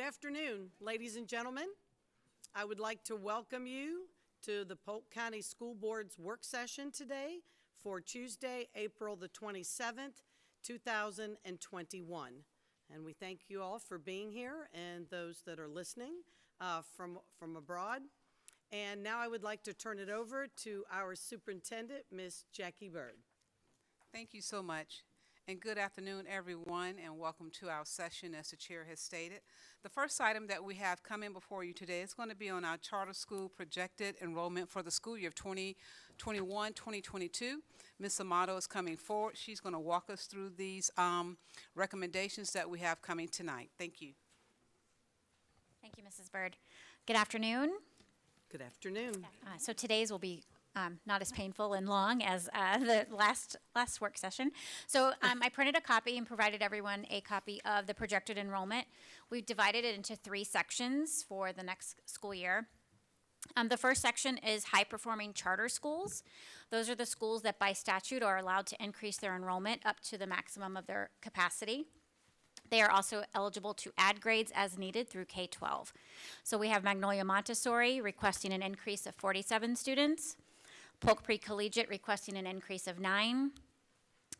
afternoon, ladies and gentlemen. I would like to welcome you to the Polk County School Board's work session today for Tuesday, April the 27th, 2021. And we thank you all for being here and those that are listening from abroad. And now I would like to turn it over to our superintendent, Miss Jackie Bird. Thank you so much. And good afternoon, everyone, and welcome to our session, as the chair has stated. The first item that we have coming before you today is going to be on our charter school projected enrollment for the school year of 2021-2022. Ms. Amato is coming forward. She's going to walk us through these recommendations that we have coming tonight. Thank you. Thank you, Mrs. Bird. Good afternoon. Good afternoon. So today's will be not as painful and long as the last work session. So I printed a copy and provided everyone a copy of the projected enrollment. We've divided it into 3 sections for the next school year. The first section is high-performing charter schools. Those are the schools that by statute are allowed to increase their enrollment up to the maximum of their capacity. They are also eligible to add grades as needed through K-12. So we have Magnolia Montessori requesting an increase of 47 students, Polk Pre-Collegiate requesting an increase of 9,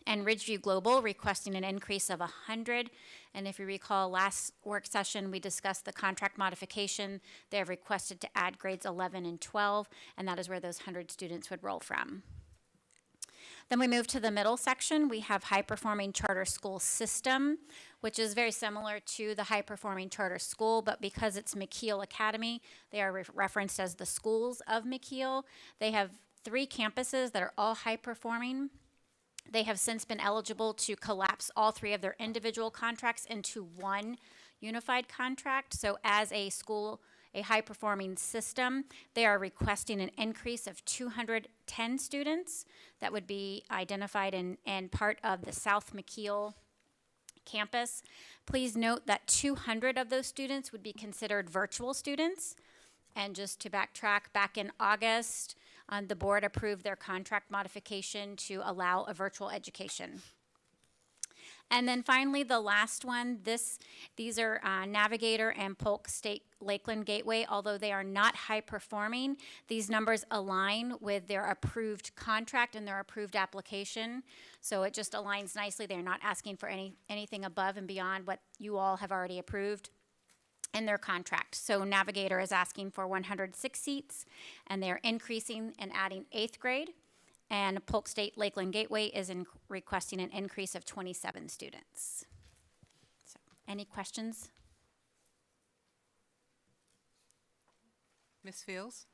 and Ridgeview Global requesting an increase of 100. And if you recall, last work session we discussed the contract modification. They have requested to add grades 11 and 12, and that is where those 100 students would roll from. Then we move to the middle section. We have high-performing charter school system, which is very similar to the high-performing charter school, but because it's McKeel Academy, they are referenced as the schools of McKeel. They have 3 campuses that are all high-performing. They have since been eligible to collapse all 3 of their individual contracts into one unified contract. So as a school, a high-performing system, they are requesting an increase of 210 students that would be identified and part of the South McKeel campus. Please note that 200 of those students would be considered virtual students. And just to backtrack, back in August, the board approved their contract modification to allow a virtual education. And then finally, the last one, these are Navigator and Polk State Lakeland Gateway. Although they are not high performing, these numbers align with their approved contract and their approved application. So it just aligns nicely. They're not asking for anything above and beyond what you all have already approved in their contract. So Navigator is asking for 106 seats, and they're increasing and adding 8th grade. And Polk State Lakeland Gateway is requesting an increase of 27 students. So, any questions? Ms. Fields?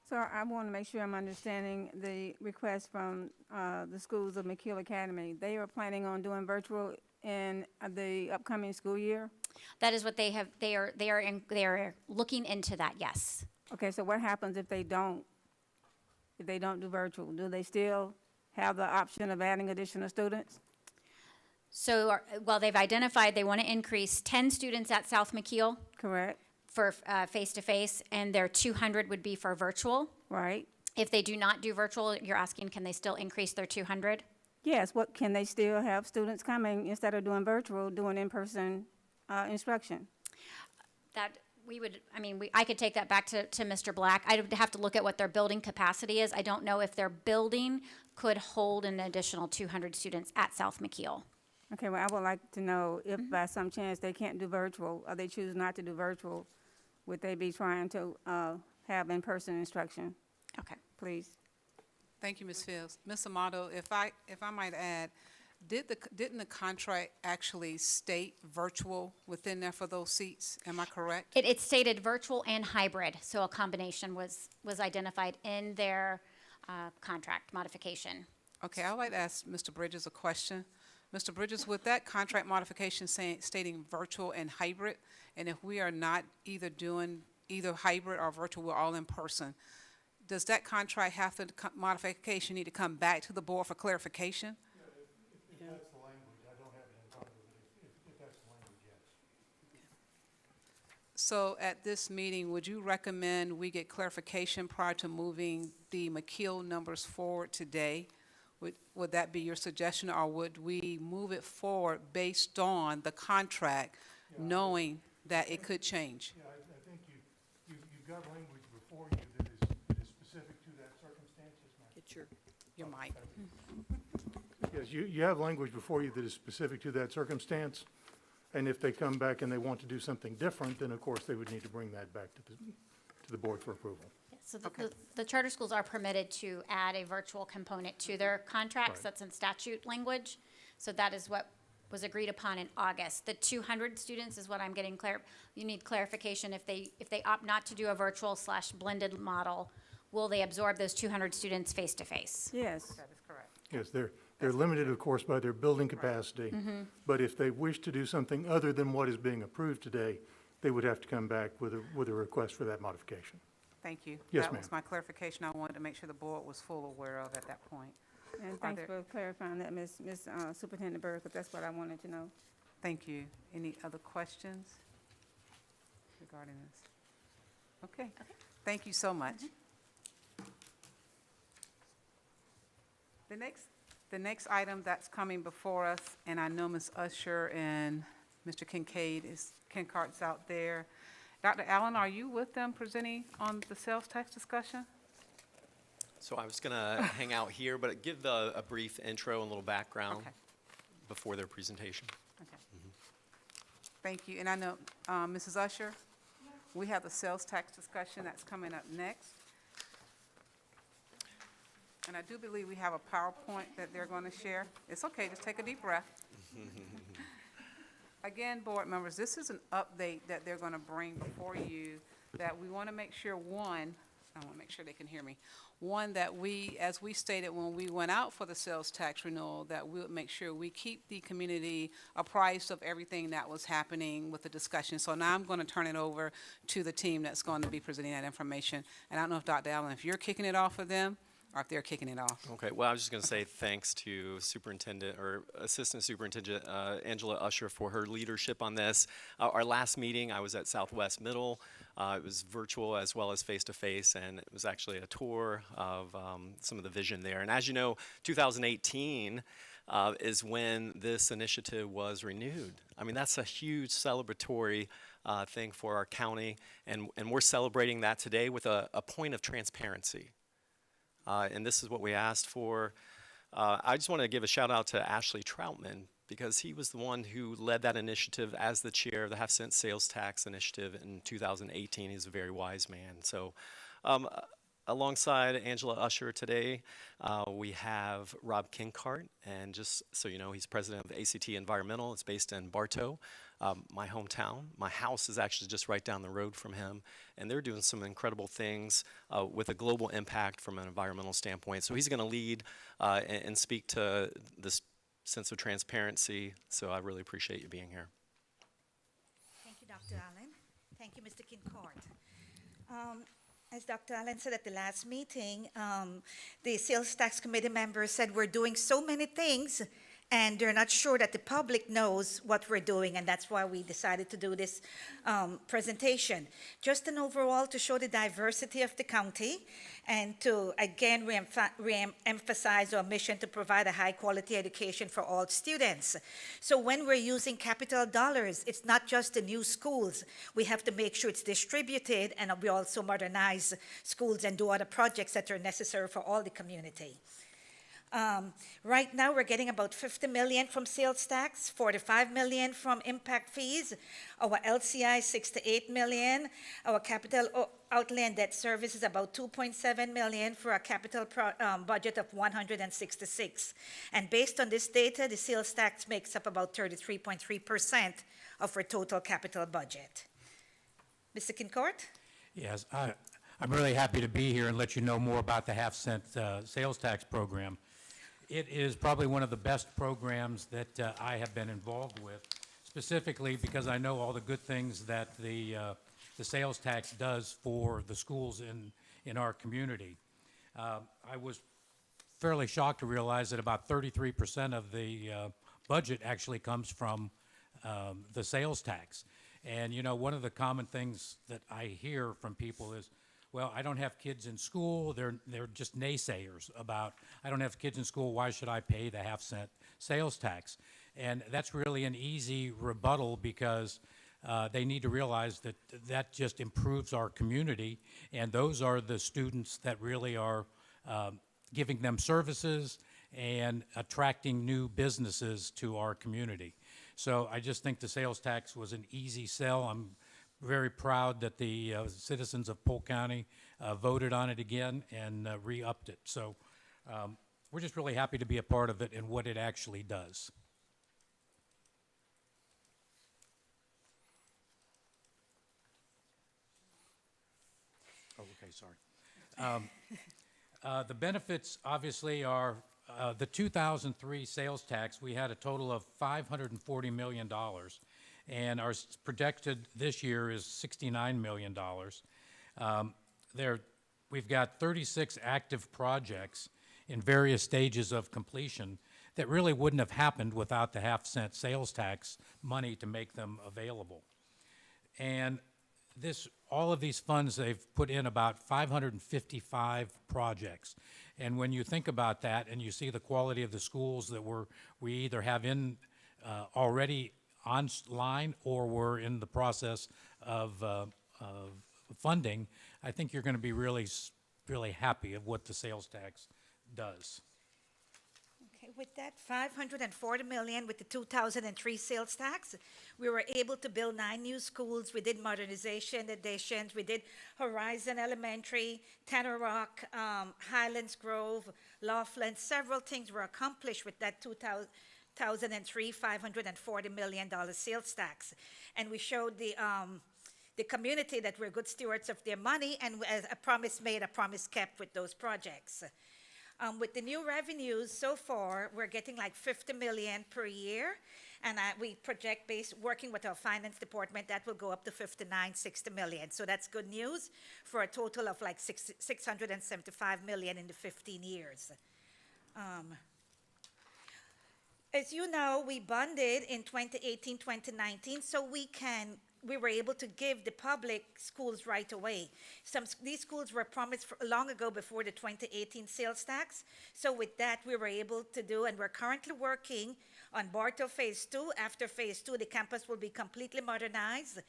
So I want to make sure I'm understanding the request from the schools of McKeel Academy. They are planning on doing virtual in the upcoming school year? That is what they have. They are looking into that. Yes. Okay. So what happens if they don't? If they don't do virtual, do they still have the option of adding additional students? So, well, they've identified they want to increase 10 students at South McKeel. Correct. For face-to-face, and their 200 would be for virtual. Right. If they do not do virtual, you're asking, can they still increase their 200? Yes. What can they still have students coming instead of doing virtual, doing in-person instruction? That we would, I could take that back to Mr. Black. I'd have to look at what their building capacity is. I don't know if their building could hold an additional 200 students at South McKeel. Okay, well, I would like to know if by some chance they can't do virtual, or they choose not to do virtual, would they be trying to have in-person instruction? Okay. Please. Thank you, Ms. Fields. Ms. Amato, if I might add, didn't the contract actually state virtual within there for those seats? Am I correct? It stated virtual and hybrid, so a combination was identified in their contract modification. Okay, I'd like to ask Mr. Bridges a question. Mr. Bridges, with that contract modification stating virtual and hybrid, and if we are not either doing either hybrid or virtual, we're all in person, does that contract have to, modification need to come back to the board for clarification? If that's the language, I don't have it in front of me, but if that's the language, yes. So at this meeting, would you recommend we get clarification prior to moving the McKeel numbers forward today? Would that be your suggestion, or would we move it forward based on the contract, knowing? that it could change. Yeah, I think you've got language before you that is specific to that circumstance. Yes, ma'am. Get your, Your mic. Yes, you have language before you that is specific to that circumstance. And if they come back and they want to do something different, then of course they would need to bring that back to the board for approval. So the charter schools are permitted to add a virtual component to their contracts. Right. That's in statute language. So that is what was agreed upon in August. The 200 students is what I'm getting you need clarification. If they opt not to do a virtual/blended model, will they absorb those 200 students face-to-face? Yes. That is correct. Yes, they're limited, of course, by their building capacity. But if they wish to do something other than what is being approved today, they would have to come back with a request for that modification. Thank you. Yes, That ma'am. was my clarification I wanted to make sure the board was full aware of at that point. And thanks there- for clarifying that, Ms. Superintendent Burke, because that's what I wanted to know. Thank you. Any other questions regarding this? Okay. Thank you so much. The next item that's coming before us, and I know Ms. Usher and Mr. Kincart's out there. Dr. Allen, are you with them presenting on the sales tax discussion? So I was going to hang out here, but give a brief intro and a little background Okay. before their presentation. Okay. Thank you. And I know, Mrs. Usher, we have the sales tax discussion that's coming up next. And I do believe we have a PowerPoint that they're going to share. It's okay, just take a deep breath. Again, board members, this is an update that they're going to bring before you that we want to make sure, one, I want to make sure they can hear me. One, that we, as we stated when we went out for the sales tax renewal, that we would make sure we keep the community apprised of everything that was happening with the discussion. So now I'm going to turn it over to the team that's going to be presenting that information. And I don't know if Dr. Allen, if you're kicking it off for them, or if they're kicking it off. Okay, well, I was just going to say thanks to Superintendent or Assistant Superintendent Angela Usher for her leadership on this. Our last meeting, I was at Southwest Middle. It was virtual as well as face-to-face, and it was actually a tour of some of the vision there. And as you know, 2018 is when this initiative was renewed. I mean, that's a huge celebratory thing for our county, and we're celebrating that today with a point of transparency. And this is what we asked for. I just want to give a shout out to Ashley Troutman because he was the one who led that initiative as the chair of the half-cent sales tax initiative in 2018. He's a very wise man. So alongside Angela Usher today, we have Rob Kincart. And just so you know, he's president of ACT Environmental. It's based in Bartow, my hometown. My house is actually just right down the road from him. And they're doing some incredible things with a global impact from an environmental standpoint. So he's going to lead and speak to this sense of transparency. So I really appreciate you being here. Thank you, Dr. Allen. Thank you, Mr. Kincart. As Dr. Allen said at the last meeting, the Sales Tax Committee members said we're doing so many things and they're not sure that the public knows what we're doing, and that's why we decided to do this presentation. Just an overall to show the diversity of the county and to, again, re-emphasize our mission to provide a high-quality education for all students. So when we're using capital dollars, it's not just the new schools. We have to make sure it's distributed, and we also modernize schools and do other projects that are necessary for all the community. Right now, we're getting about $50 million from sales tax, $45 million from impact fees. Our LCI, $6 to $8 million. Our capital outlay and debt service is about $2.7 million for a capital budget of $166. And based on this data, the sales tax makes up about 33.3% of our total capital budget. Mr. Kincart? Yes, I'm really happy to be here and let you know more about the half-cent sales tax program. It is probably one of the best programs that I have been involved with, specifically because I know all the good things that the sales tax does for the schools in our community. I was fairly shocked to realize that about 33% of the budget actually comes from the sales tax. And, you know, one of the common things that I hear from people is, well, I don't have kids in school. They're just naysayers about, I don't have kids in school, why should I pay the half-cent sales tax? And that's really an easy rebuttal because they need to realize that that just improves our community, and those are the students that really are giving them services and attracting new businesses to our community. So I just think the sales tax was an easy sell. I'm very proud that the citizens of Polk County voted on it again and re-upped it. So we're just really happy to be a part of it and what it actually does. Oh, okay, sorry. The benefits obviously are the 2003 sales tax. We had a total of $540 million, and our projected this year is $69 million. We've got 36 active projects in various stages of completion that really wouldn't have happened without the half-cent sales tax money to make them available. And all of these funds, they've put in about 555 projects. And when you think about that and you see the quality of the schools that we either have in already online or we're in the process of funding, I think you're going to be really happy of what the sales tax does. Okay, with that $540 million with the 2003 sales tax, we were able to build 9 new schools. We did modernization additions. We did Horizon Elementary, Tanner Rock, Highlands Grove, Laughlin. Several things were accomplished with that 2003 $540 million sales tax. And we showed the community that we're good stewards of their money, and as a promise made, a promise kept with those projects. With the new revenues so far, we're getting like $50 million per year, and we project, working with our finance department, that will go up to $59-60 million. So that's good news for a total of like $675 million in the 15 years. As you know, we bonded in 2018-2019, so we were able to give the public schools right away. These schools were promised long ago before the 2018 sales tax. So with that, we were able to do, and we're currently working on Bartow Phase 2. After Phase 2, the campus will be completely modernized.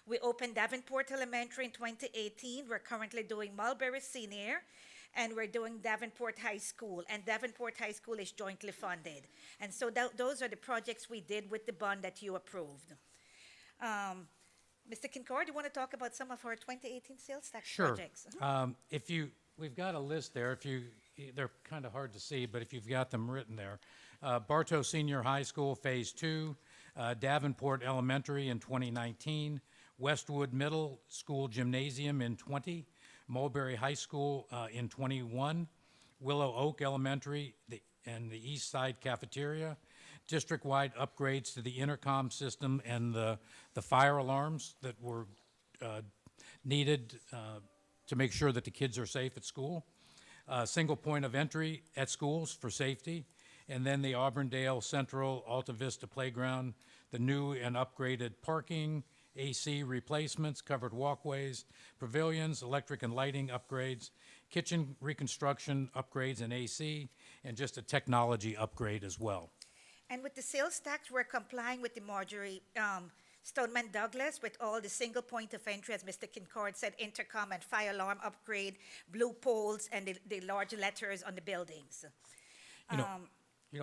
We opened Davenport Elementary in 2018. We're currently doing Mulberry Senior, and we're doing Davenport High School. And Davenport High School is jointly funded. And so those are the projects we did with the bond that you approved. Mr. Kincaid, do you want to talk about some of our 2018 sales tax projects? Sure. We've got a list there. They're kind of hard to see, but if you've got them written there. Bartow Senior High School Phase 2, Davenport Elementary in 2019, Westwood Middle School Gymnasium in 20, Mulberry High School in 21, Willow Oak Elementary and the East Side Cafeteria, district-wide upgrades to the intercom system and the fire alarms that were needed to make sure that the kids are safe at school, single point of entry at schools for safety, and then the Auburndale Central Alta Vista Playground, the new and upgraded parking, AC replacements, covered walkways, pavilions, electric and lighting upgrades, kitchen reconstruction upgrades and AC, and just a technology upgrade as well. And with the sales tax, we're complying with the Marjorie Stoneman Douglas with all the single point of entry, as Mr. Kincaid said, intercom and fire alarm upgrade, blue poles, and the large letters on the buildings.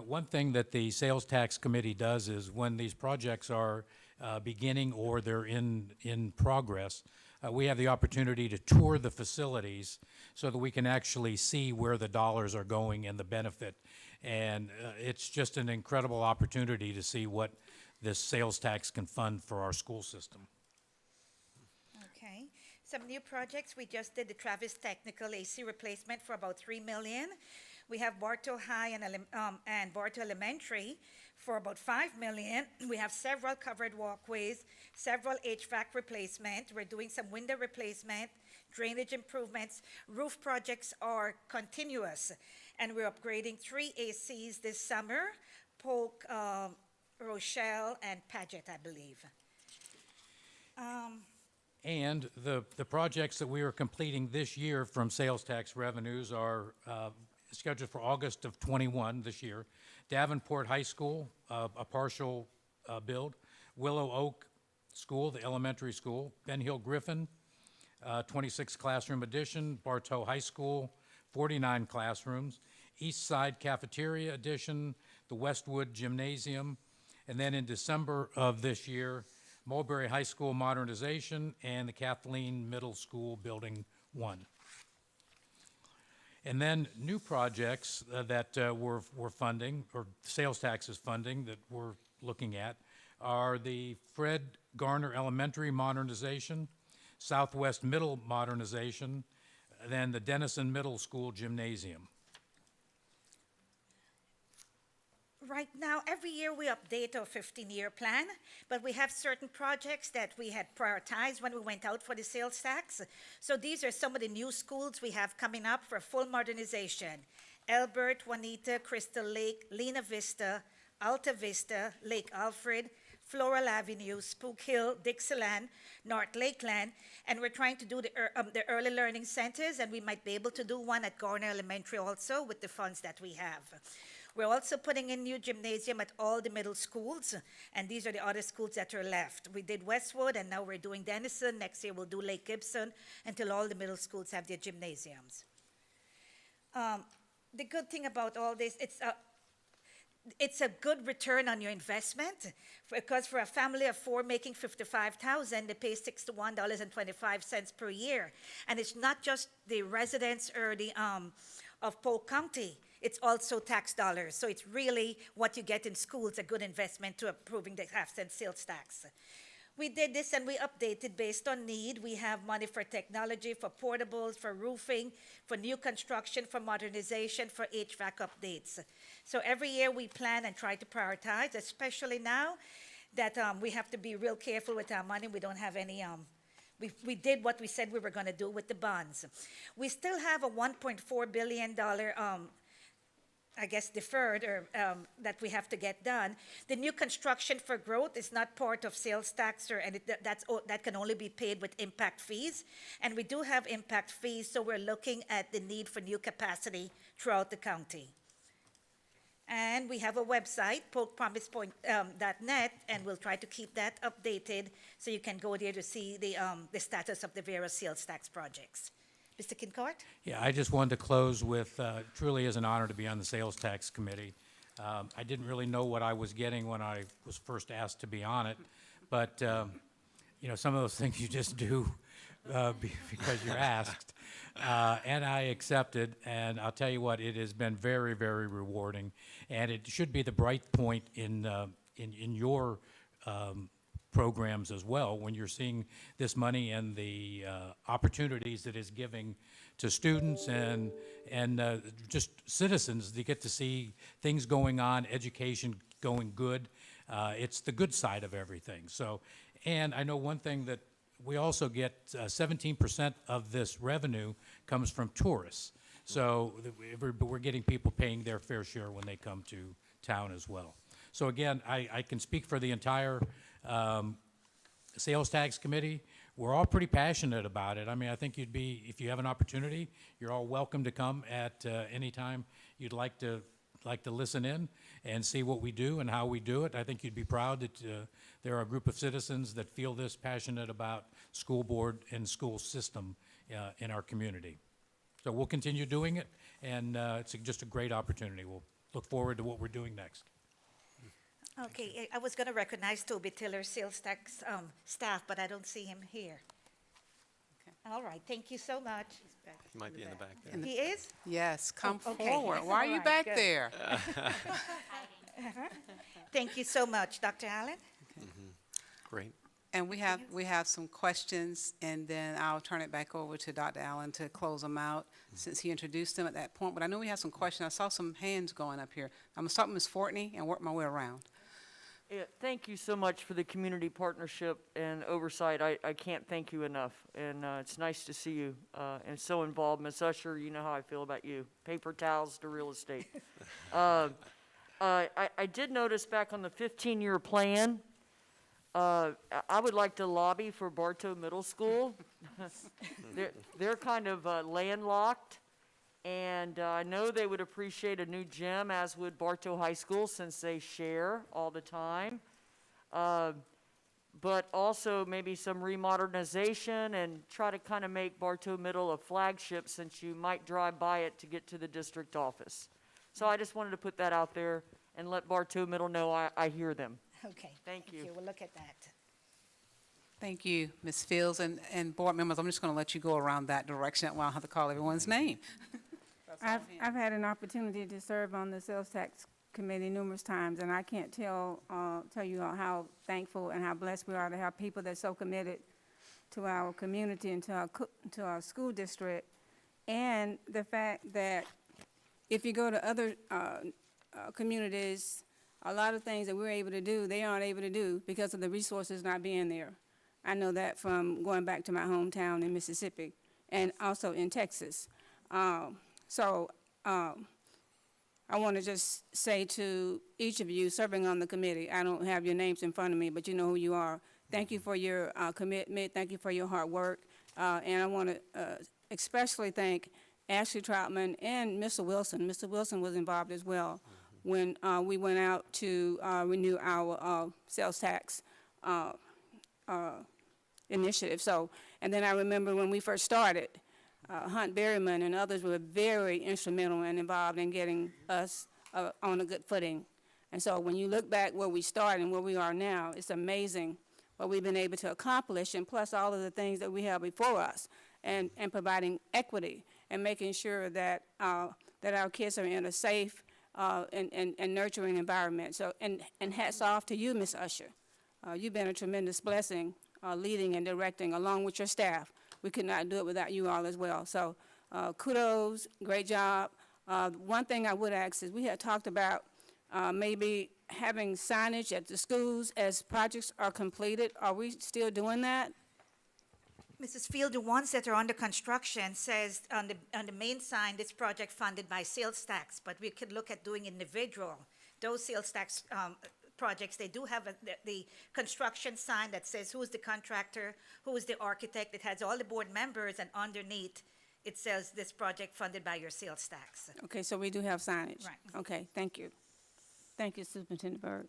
One thing that the sales tax committee does is when these projects are beginning or they're in progress, we have the opportunity to tour the facilities so that we can actually see where the dollars are going and the benefit. And it's just an incredible opportunity to see what this sales tax can fund for our school system. Okay. Some new projects. We just did the Travis Technical AC replacement for about $3 million. We have Bartow High and Bartow Elementary for about $5 million. We have several covered walkways, several HVAC replacement. We're doing some window replacement, drainage improvements. Roof projects are continuous, and we're upgrading 3 ACs this summer, Polk, Rochelle, and Paget, I believe. And the projects that we are completing this year from sales tax revenues are scheduled for August of 21 this year. Davenport High School, a partial build. Willow Oak School, the elementary school, Ben Hill Griffin, 26 classroom addition, Bartow High School, 49 classrooms, East Side Cafeteria addition, the Westwood Gymnasium, and then in December of this year, Mulberry High School modernization and the Kathleen Middle School Building 1. And then new projects that we're funding, or sales taxes funding that we're looking at, are the Fred Garner Elementary modernization, Southwest Middle modernization, then the Denison Middle School Gymnasium. Right now, every year we update our 15-year plan, but we have certain projects that we had prioritized when we went out for the sales tax. So these are some of the new schools we have coming up for full modernization. Elbert, Juanita, Crystal Lake, Lena Vista, Alta Vista, Lake Alfred, Floral Avenue, Spook Hill, Dixieland, North Lakeland, and we're trying to do the early learning centers, and we might be able to do one at Garner Elementary also with the funds that we have. We're also putting in new gymnasium at all the middle schools, and these are the other schools that are left. We did Westwood, and now we're doing Denison. Next year we'll do Lake Gibson until all the middle schools have their gymnasiums. The good thing about all this, it's a good return on your investment, because for a family of 4 making $55,000, they pay $61.25 per year. And it's not just the residents or the of Polk County, it's also tax dollars. So it's really what you get in schools, a good investment to approving the half-cent sales tax. We did this and we updated based on need. We have money for technology, for portables, for roofing, for new construction, for modernization, for HVAC updates. So every year we plan and try to prioritize, especially now that we have to be real careful with our money. We don't have any, we did what we said we were going to do with the bonds. We still have a $1.4 billion I guess deferred or that we have to get done. The new construction for growth is not part of sales tax, and that can only be paid with impact fees. And we do have impact fees, so we're looking at the need for new capacity throughout the county. And we have a website, polkpromisepoint.net, and we'll try to keep that updated so you can go there to see the status of the various sales tax projects. Mr. Kincourt? Yeah, I just wanted to close with, truly is an honor to be on the Sales Tax Committee. I didn't really know what I was getting when I was first asked to be on it, but, you know, some of those things you just do because you're asked. And I accepted, and I'll tell you what, it has been very, very rewarding, and it should be the bright point in your programs as well, when you're seeing this money and the opportunities that is giving to students and just citizens. They get to see things going on, education going good. It's the good side of everything. So, and I know one thing that we also get 17% of this revenue comes from tourists. So we're getting people paying their fair share when they come to town as well. So again, I can speak for the entire Sales Tax Committee. We're all pretty passionate about it. I mean, I think you'd be, if you have an opportunity, you're all welcome to come at any time you'd like to listen in and see what we do and how we do it. I think you'd be proud that there are a group of citizens that feel this passionate about school board and school system in our community. So we'll continue doing it, and it's just a great opportunity. We'll look forward to what we're doing next. Okay, I was going to recognize Toby Tiller, sales tax staff, but I don't see him here. Okay. All right, thank you so much. He might be in the back there. He is? Yes, come okay. forward. Why are you All right, back good. there? Thank you so much, Dr. Allen. Great. And we have some questions, and then I'll turn it back over to Dr. Allen to close them out, since he introduced them at that point. But I know we have some questions. I saw some hands going up here. I'm going to start with Ms. Fortney and work my way around. Yeah, thank you so much for the community partnership and oversight. I can't thank you enough, and it's nice to see you and so involved. Ms. Usher, you know how I feel about you. Paper towels to real estate. I did notice back on the 15-year plan, I would like to lobby for Bartow Middle School. They're kind of landlocked, and I know they would appreciate a new gym, as would Bartow High School, since they share all the time. but also maybe some remodernization and try to kind of make Bartow Middle a flagship, since you might drive by it to get to the district office. So I just wanted to put that out there and let Bartow Middle know I hear them. Okay. Thank you. We'll look at that. Thank you, Ms. Fields, and board members. I'm just going to let you go around that direction. I won't have to call everyone's name. I've had an opportunity to serve on the sales tax committee numerous times, and I can't tell you all how thankful and how blessed we are to have people that's so committed to our community and to our school district. And the fact that if you go to other communities, a lot of things that we're able to do, they aren't able to do because of the resources not being there. I know that from going back to my hometown in Mississippi and also in Texas. I want to just say to each of you serving on the committee, I don't have your names in front of me, but you know who you are. Thank you for your commitment. Thank you for your hard work. And I want to especially thank Ashley Troutman and Mr. Wilson. Mr. Wilson was involved as well when we went out to renew our sales tax initiative. So, and then I remember when we first started, Hunt Berryman and others were very instrumental and involved in getting us on a good footing. And so when you look back where we started and where we are now, it's amazing what we've been able to accomplish, and plus all of the things that we have before us, and providing equity and making sure that that our kids are in a safe and nurturing environment. So, and hats off to you, Ms. Usher. You've been a tremendous blessing leading and directing along with your staff. We could not do it without you all as well. So kudos, great job. One thing I would ask is we had talked about maybe having signage at the schools as projects are completed. Are we still doing that? Mrs. Field, the ones that are under construction says on the main sign, this project funded by sales tax, but we could look at doing individual. Those sales tax projects, they do have the construction sign that says who is the contractor, who is the architect. It has all the board members, and underneath it says this project funded by your sales tax. Okay, so we do have signage. Right. Okay, thank you. Thank you, Superintendent Byrd.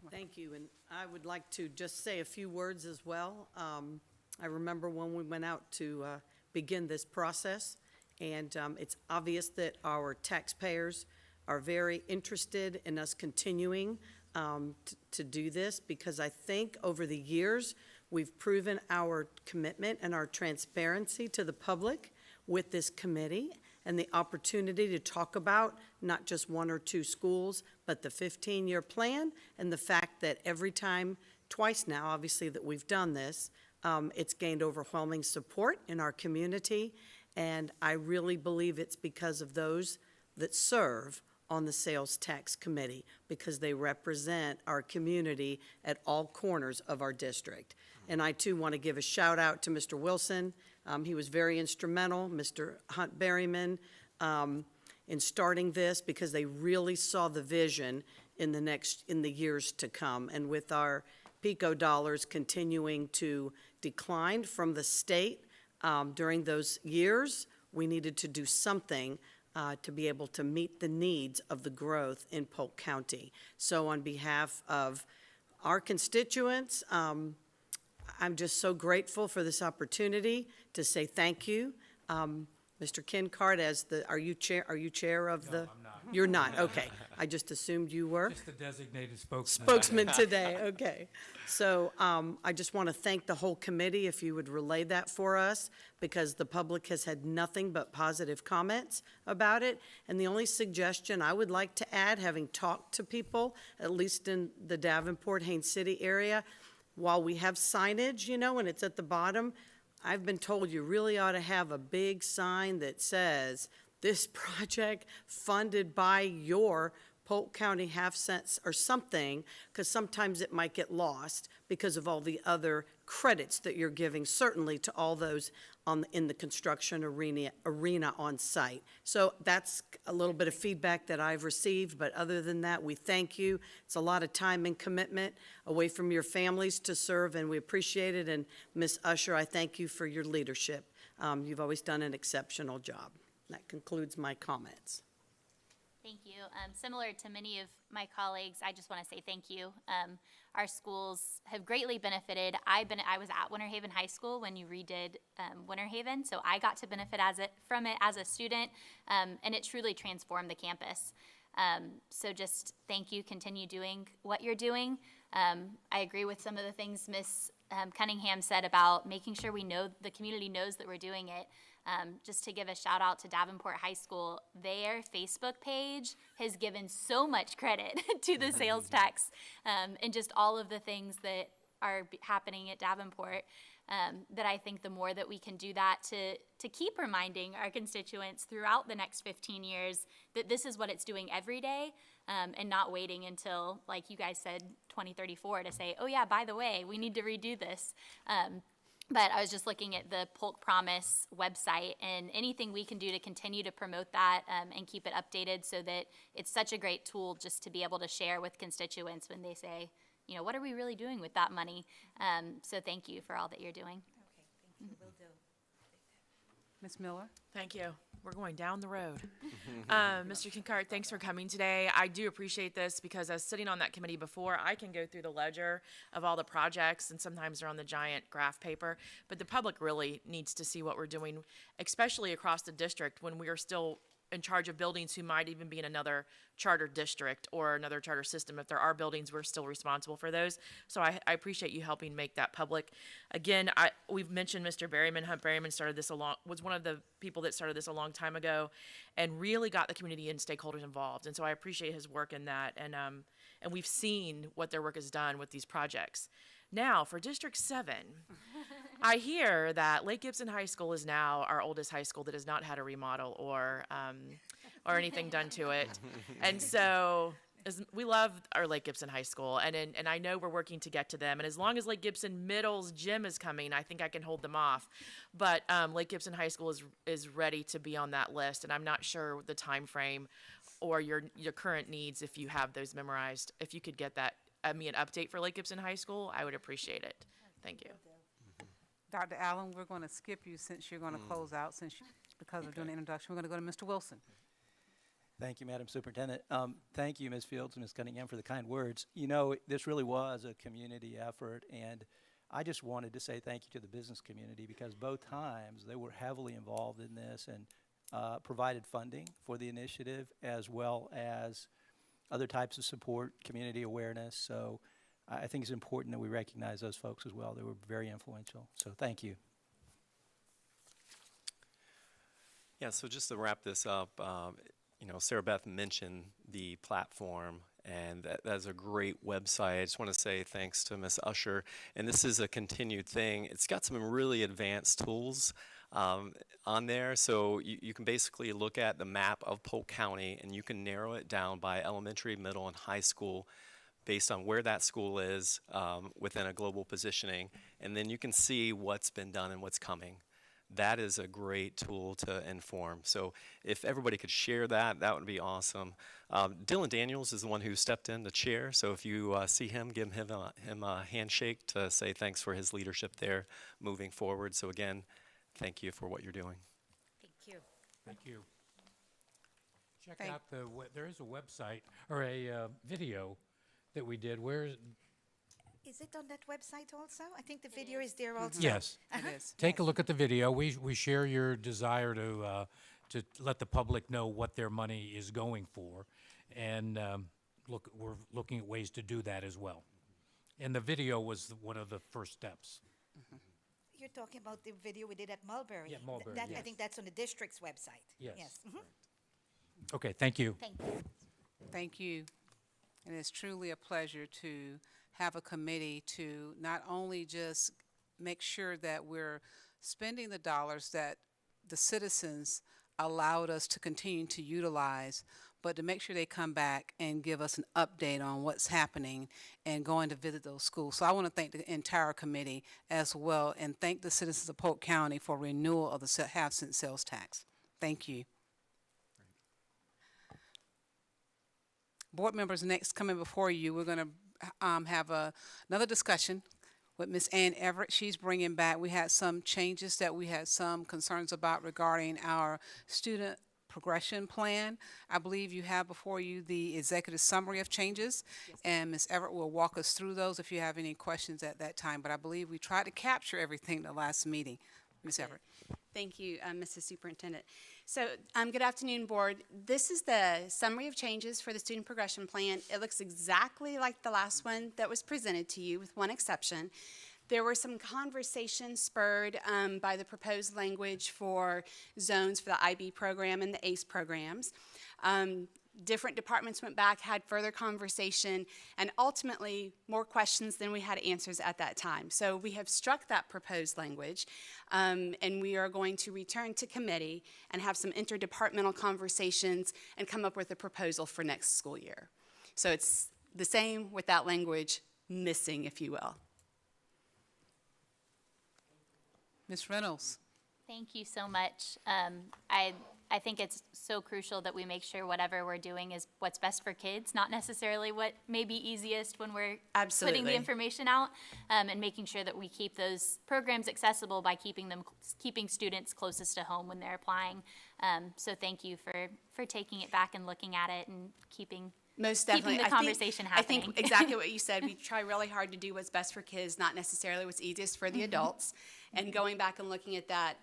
Thank you, and I would like to just say a few words as well. I remember when we went out to begin this process, and it's obvious that our taxpayers are very interested in us continuing to do this, because I think over the years, we've proven our commitment and our transparency to the public with this committee and the opportunity to talk about not just one or two schools, but the 15-year plan, and the fact that every time, twice now, obviously, that we've done this, it's gained overwhelming support in our community, and I really believe it's because of those that serve on the Sales Tax Committee, because they represent our community at all corners of our district. And I, too, want to give a shout-out to Mr. Wilson. He was very instrumental, Mr. Hunt Berryman, in starting this, because they really saw the vision in the years to come. And with our PICO dollars continuing to decline from the state during those years, we needed to do something to be able to meet the needs of the growth in Polk County. So on behalf of our constituents, I'm just so grateful for this opportunity to say thank you. Mr. Kincard, are you chair of the? No, I'm not. You're not, okay. I just assumed you were. Just the designated spokesman. Spokesman today, okay. So I just want to thank the whole committee, if you would relay that for us, because the public has had nothing but positive comments about it. And the only suggestion I would like to add, having talked to people, at least in the Davenport, Haines City area, while we have signage, and it's at the bottom, I've been told you really ought to have a big sign that says, this project funded by your Polk County half cents or something, because sometimes it might get lost because of all the other credits that you're giving, certainly to all those in the construction arena on site. So that's a little bit of feedback that I've received, but other than that, we thank you. It's a lot of time and commitment away from your families to serve, and we appreciate it. And Ms. Usher, I thank you for your leadership. You've always done an exceptional job. That concludes my comments. Thank you. Similar to many of my colleagues, I just want to say thank you. Our schools have greatly benefited. I was at Winter Haven High School when you redid Winter Haven, so I got to benefit from it as a student, and it truly transformed the campus. So just thank you. Continue doing what you're doing. I agree with some of the things Ms. Cunningham said about making sure the community knows that we're doing it. Just to give a shout out to Davenport High School, their Facebook page has given so much credit to the sales tax and just all of the things that are happening at Davenport. That I think the more that we can do that to keep reminding our constituents throughout the next 15 years that this is what it's doing every day, and not waiting until, like you guys said, 2034 to say, oh yeah, by the way, we need to redo this. But I was just looking at the Polk Promise website, and anything we can do to continue to promote that and keep it updated so that it's such a great tool just to be able to share with constituents when they say, you know, what are we really doing with that money? So thank you for all that you're doing. Okay, thank you, will do. Ms. Miller? Thank you. We're going down the road. Mr. Kinkart, thanks for coming today. I do appreciate this because as sitting on that committee before, I can go through the ledger of all the projects, and sometimes they're on the giant graph paper, but the public really needs to see what we're doing, especially across the district when we are still in charge of buildings who might even be in another charter district or another charter system. If there are buildings, we're still responsible for those. So I appreciate you helping make that public. Again, we've mentioned Mr. Berryman. Hunt Berryman was one of the people that started this a long time ago and really got the community and stakeholders involved. And so I appreciate his work in that. And we've seen what their work has done with these projects. Now, for District 7, I hear that Lake Gibson High School is now our oldest high school that has not had a remodel or anything done to it. And so we love our Lake Gibson High School, and I know we're working to get to them. And as long as Lake Gibson Middle's gym is coming, I think I can hold them off. But Lake Gibson High School is ready to be on that list, and I'm not sure the time frame or your current needs if you have those memorized. If you could get that, an update for Lake Gibson High School, I would appreciate it. Thank you. Dr. Allen, we're going to skip you since you're going to close out because of doing the introduction. We're going to go to Mr. Wilson. Thank you, Madam Superintendent. Thank you, Ms. Fields and Ms. Cunningham, for the kind words. You know, this really was a community effort, and I just wanted to say thank you to the business community because both times they were heavily involved in this and provided funding for the initiative as well as other types of support, community awareness. So I think it's important that we recognize those folks as well. They were very influential. So thank you. Yeah, so just to wrap this up, you know, Sarah Beth mentioned the platform, and that's a great website. I just want to say thanks to Ms. Usher, and this is a continued thing. It's got some really advanced tools on there, so you can basically look at the map of Polk County, and you can narrow it down by elementary, middle, and high school based on where that school is within a global positioning, and then you can see what's been done and what's coming. That is a great tool to inform. So if everybody could share that, that would be awesome. Dylan Daniels is the one who stepped in the chair, so if you see him, give him a handshake to say thanks for his leadership there moving forward. So again, thank you for what you're doing. Thank you. Thank you. Check out there is a website or a video that we did. Where Is it on that website also? I think the video is there also. Yes. It is. Take a look at the video. We share your desire to let the public know what their money is going for, and we're looking at ways to do that as well. And the video was one of the first steps. You're talking about the video we did at Mulberry. Yeah, Mulberry, I yes. think that's on the district's website. Yes. Mhm. Okay, thank you. Thank you. Thank you. And it's truly a pleasure to have a committee to not only just make sure that we're spending the dollars that the citizens allowed us to continue to utilize, but to make sure they come back and give us an update on what's happening and going to visit those schools. So I want to thank the entire committee as well and thank the citizens of Polk County for renewal of the half-cent sales tax. Thank you. Board members, next coming before you, we're going to have another discussion with Ms. Ann Everett. She's bringing back, we had some changes that we had some concerns about regarding our student progression plan. I believe you have before you the executive summary of changes, and Ms. Everett will walk us through those if you have any questions at that time. But I believe we tried to capture everything the last meeting. Ms. Everett. Thank you, Mrs. Superintendent. So, good afternoon, Board. This is the summary of changes for the student progression plan. It looks exactly like the last one that was presented to you, with one exception. There were some conversations spurred by the proposed language for zones for the IB program and the ACE programs. Different departments went back, had further conversation, and ultimately more questions than we had answers at that time. So we have struck that proposed language, and we are going to return to committee and have some interdepartmental conversations and come up with a proposal for next school year. So it's the same with that language missing, if you will. Ms. Reynolds. Thank you so much. I think it's so crucial that we make sure whatever we're doing is what's best for kids, not necessarily what may be easiest when we're putting Absolutely. the information out, and making sure that we keep those programs accessible by keeping students closest to home when they're applying. So thank you for taking it back and looking at it and keeping Most definitely. the conversation I think happening. exactly what you said. We try really hard to do what's best for kids, not necessarily what's easiest for the adults. And going back and looking at that,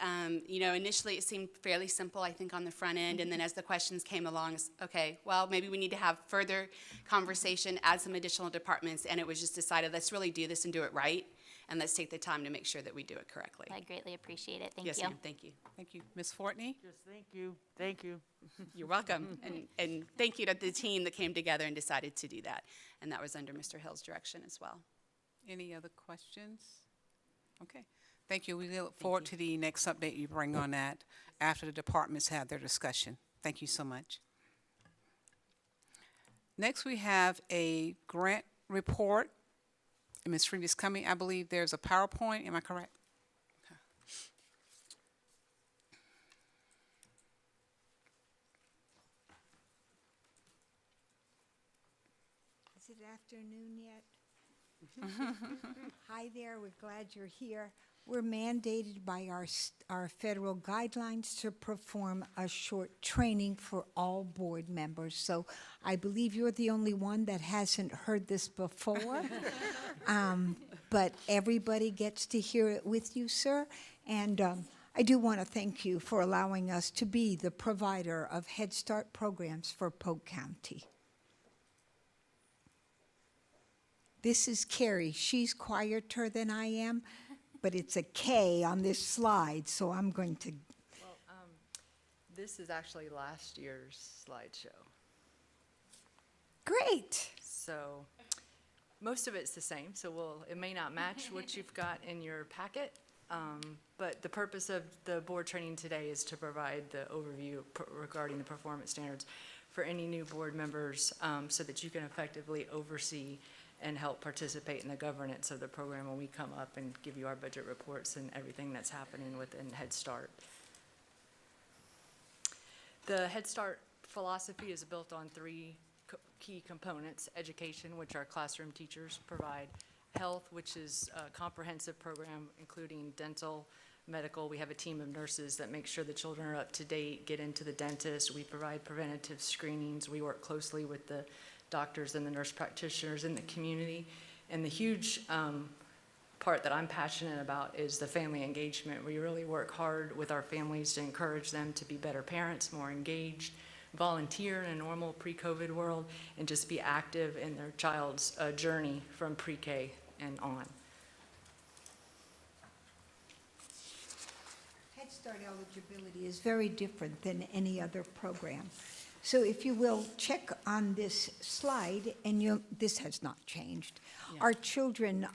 initially it seemed fairly simple, I think, on the front end. And then as the questions came along, it's, okay, well, maybe we need to have further conversation, add some additional departments. And it was just decided, let's really do this and do it right. And let's take the time to make sure that we do it correctly. I greatly appreciate it. Thank Yes, you. ma'am. Thank you. Thank you. Ms. Fortney. Just thank you, thank you. You're welcome. And thank you to the team that came together and decided to do that. And that was under Mr. Hill's direction as well. Any other questions? Okay. Thank you. We look forward to the next update you bring on that after the departments have their discussion. Thank you so much. Next, we have a grant report. Ms. Freed is coming. I believe there's a PowerPoint. Am I correct? Is it afternoon yet? Hi there, we're glad you're here. We're mandated by our federal guidelines to perform a short training for all board members. So I believe you're the only one that hasn't heard this before. But everybody gets to hear it with you, sir. And I do want to thank you for allowing us to be the provider of Head Start programs for Polk County. This is Carrie. She's quieter than I am, but it's a K on this slide, so I'm going to. Well, this is actually last year's slideshow. Great. So most of it's the same, so it may not match what you've got in your packet, but the purpose of the board training today is to provide the overview regarding the performance standards for any new board members, so that you can effectively oversee and help participate in the governance of the program when we come up and give you our budget reports and everything that's happening within Head Start. The Head Start philosophy is built on three key components: education, which our classroom teachers provide; health, which is a comprehensive program including dental, medical. We have a team of nurses that make sure the children are up to date, get into the dentist. We provide preventative screenings. We work closely with the doctors and the nurse practitioners in the community. And the huge part that I'm passionate about is the family engagement. We really work hard with our families to encourage them to be better parents, more engaged, volunteer in a normal pre-COVID world, and just be active in their child's journey from pre-K and on. Head Start eligibility is very different than any other program. So if you will, check on this slide, and this has not changed. Yeah. Our children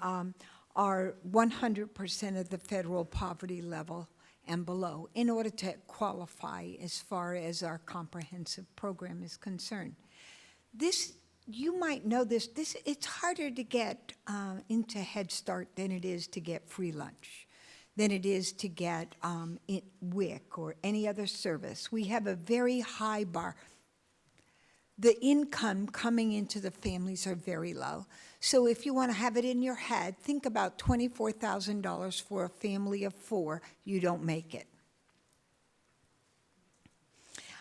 are 100% of the federal poverty level and below in order to qualify as far as our comprehensive program is concerned. This, you might know this, it's harder to get into Head Start than it is to get free lunch, than it is to get WIC or any other service. We have a very high bar. The income coming into the families are very low. So if you want to have it in your head, think about $24,000 for a family of 4. You don't make it.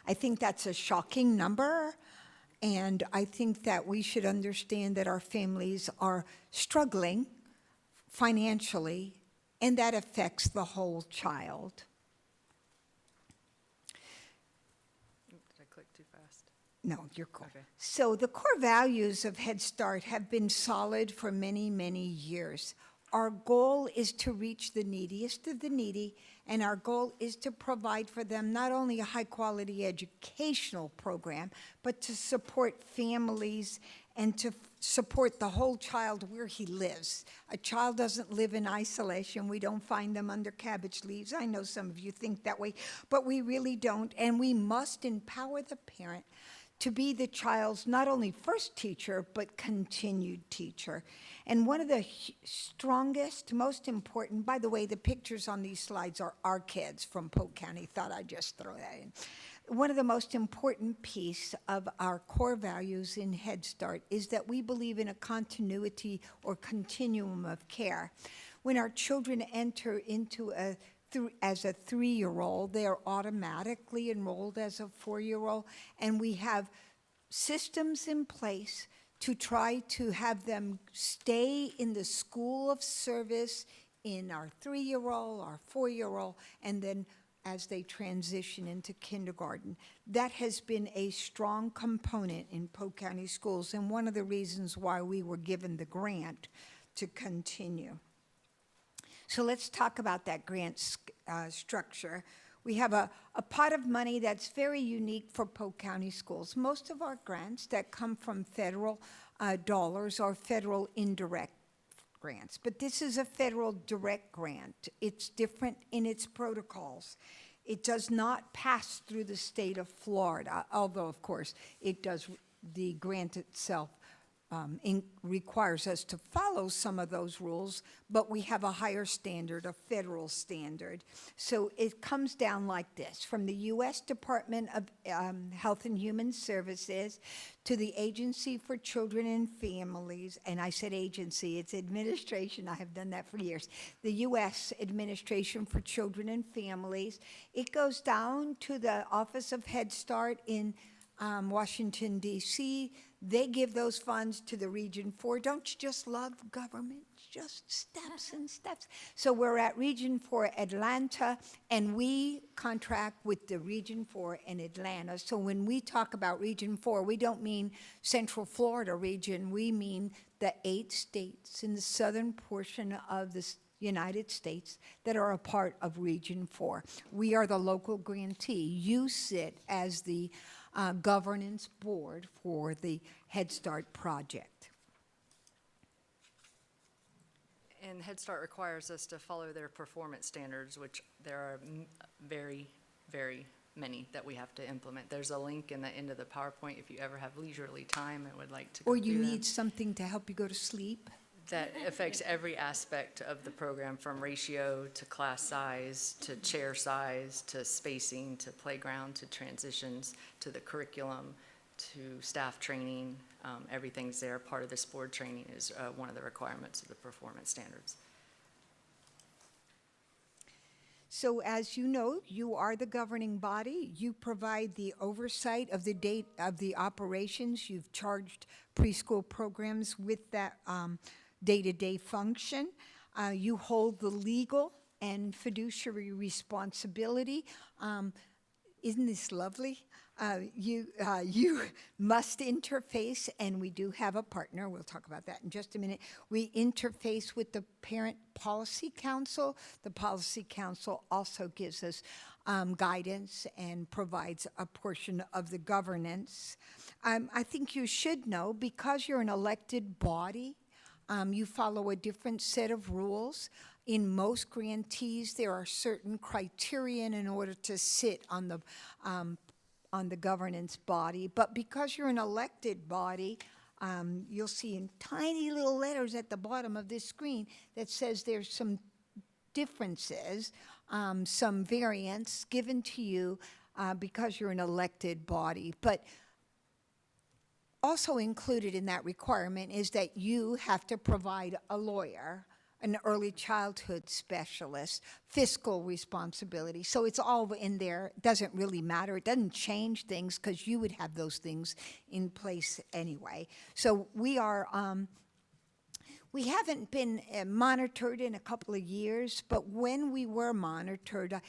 I think that's a shocking number, and I think that we should understand that our families are struggling financially, and that affects the whole child. Did I click too fast? No, you're cool. Okay. So the core values of Head Start have been solid for many, many years. Our goal is to reach the neediest of the needy, and our goal is to provide for them not only a high-quality educational program, but to support families and to support the whole child where he lives. A child doesn't live in isolation. We don't find them under cabbage leaves. I know some of you think that way, but we really don't, and we must empower the parent to be the child's not only first teacher, but continued teacher. And one of the strongest, most important, by the way, the pictures on these slides are our kids from Polk County. Thought I'd just throw that in. One of the most important piece of our core values in Head Start is that we believe in a continuity or continuum of care. When our children enter into as a 3-year-old, they are automatically enrolled as a 4-year-old, and we have systems in place to try to have them stay in the school of service in our 3-year-old, our 4-year-old, and then as they transition into kindergarten. That has been a strong component in Polk County Schools, and one of the reasons why we were given the grant to continue. So let's talk about that grant structure. We have a pot of money that's very unique for Polk County Schools. Most of our grants that come from federal dollars are federal indirect grants, but this is a federal direct grant. It's different in its protocols. It does not pass through the state of Florida, although, of course, it does. The grant itself requires us to follow some of those rules, but we have a higher standard, a federal standard. So it comes down like this: from the U.S. Department of Health and Human Services to the Agency for Children and Families, and I said agency, it's administration, I have done that for years, the U.S. Administration for Children and Families. It goes down to the Office of Head Start in Washington, D.C. They give those funds to the Region 4. Don't you just love government? Just steps and steps. So we're at Region 4 Atlanta, and we contract with the Region 4 in Atlanta. So when we talk about Region 4, we don't mean Central Florida region. We mean the 8 states in the southern portion of the United States that are a part of Region 4. We are the local grantee. You sit as the governance board for the Head Start project. And Head Start requires us to follow their performance standards, which there are very, very many that we have to implement. There's a link in the end of the PowerPoint if you ever have leisurely time and would like to go Or you through them. need something to help you go to sleep. That affects every aspect of the program, from ratio to class size, to chair size, to spacing, to playground, to transitions, to the curriculum, to staff training. Everything's there. Part of this board training is one of the requirements of the performance standards. So as you know, you are the governing body. You provide the oversight of the operations. You've charged preschool programs with that day-to-day function. You hold the legal and fiduciary responsibility. Isn't this lovely? You must interface, and we do have a partner. We'll talk about that in just a minute. We interface with the Parent Policy Council. The Policy Council also gives us guidance and provides a portion of the governance. I think you should know, because you're an elected body, you follow a different set of rules. In most grantees, there are certain criterion in order to sit on the governance body. But because you're an elected body, you'll see in tiny little letters at the bottom of this screen that says there's some differences, some variance given to you because you're an elected body. But also included in that requirement is that you have to provide a lawyer, an early childhood specialist, fiscal responsibility. So it's all in there. It doesn't really matter. It doesn't change things because you would have those things in place anyway. So we are, we haven't been monitored in a couple of years, but when we were monitored,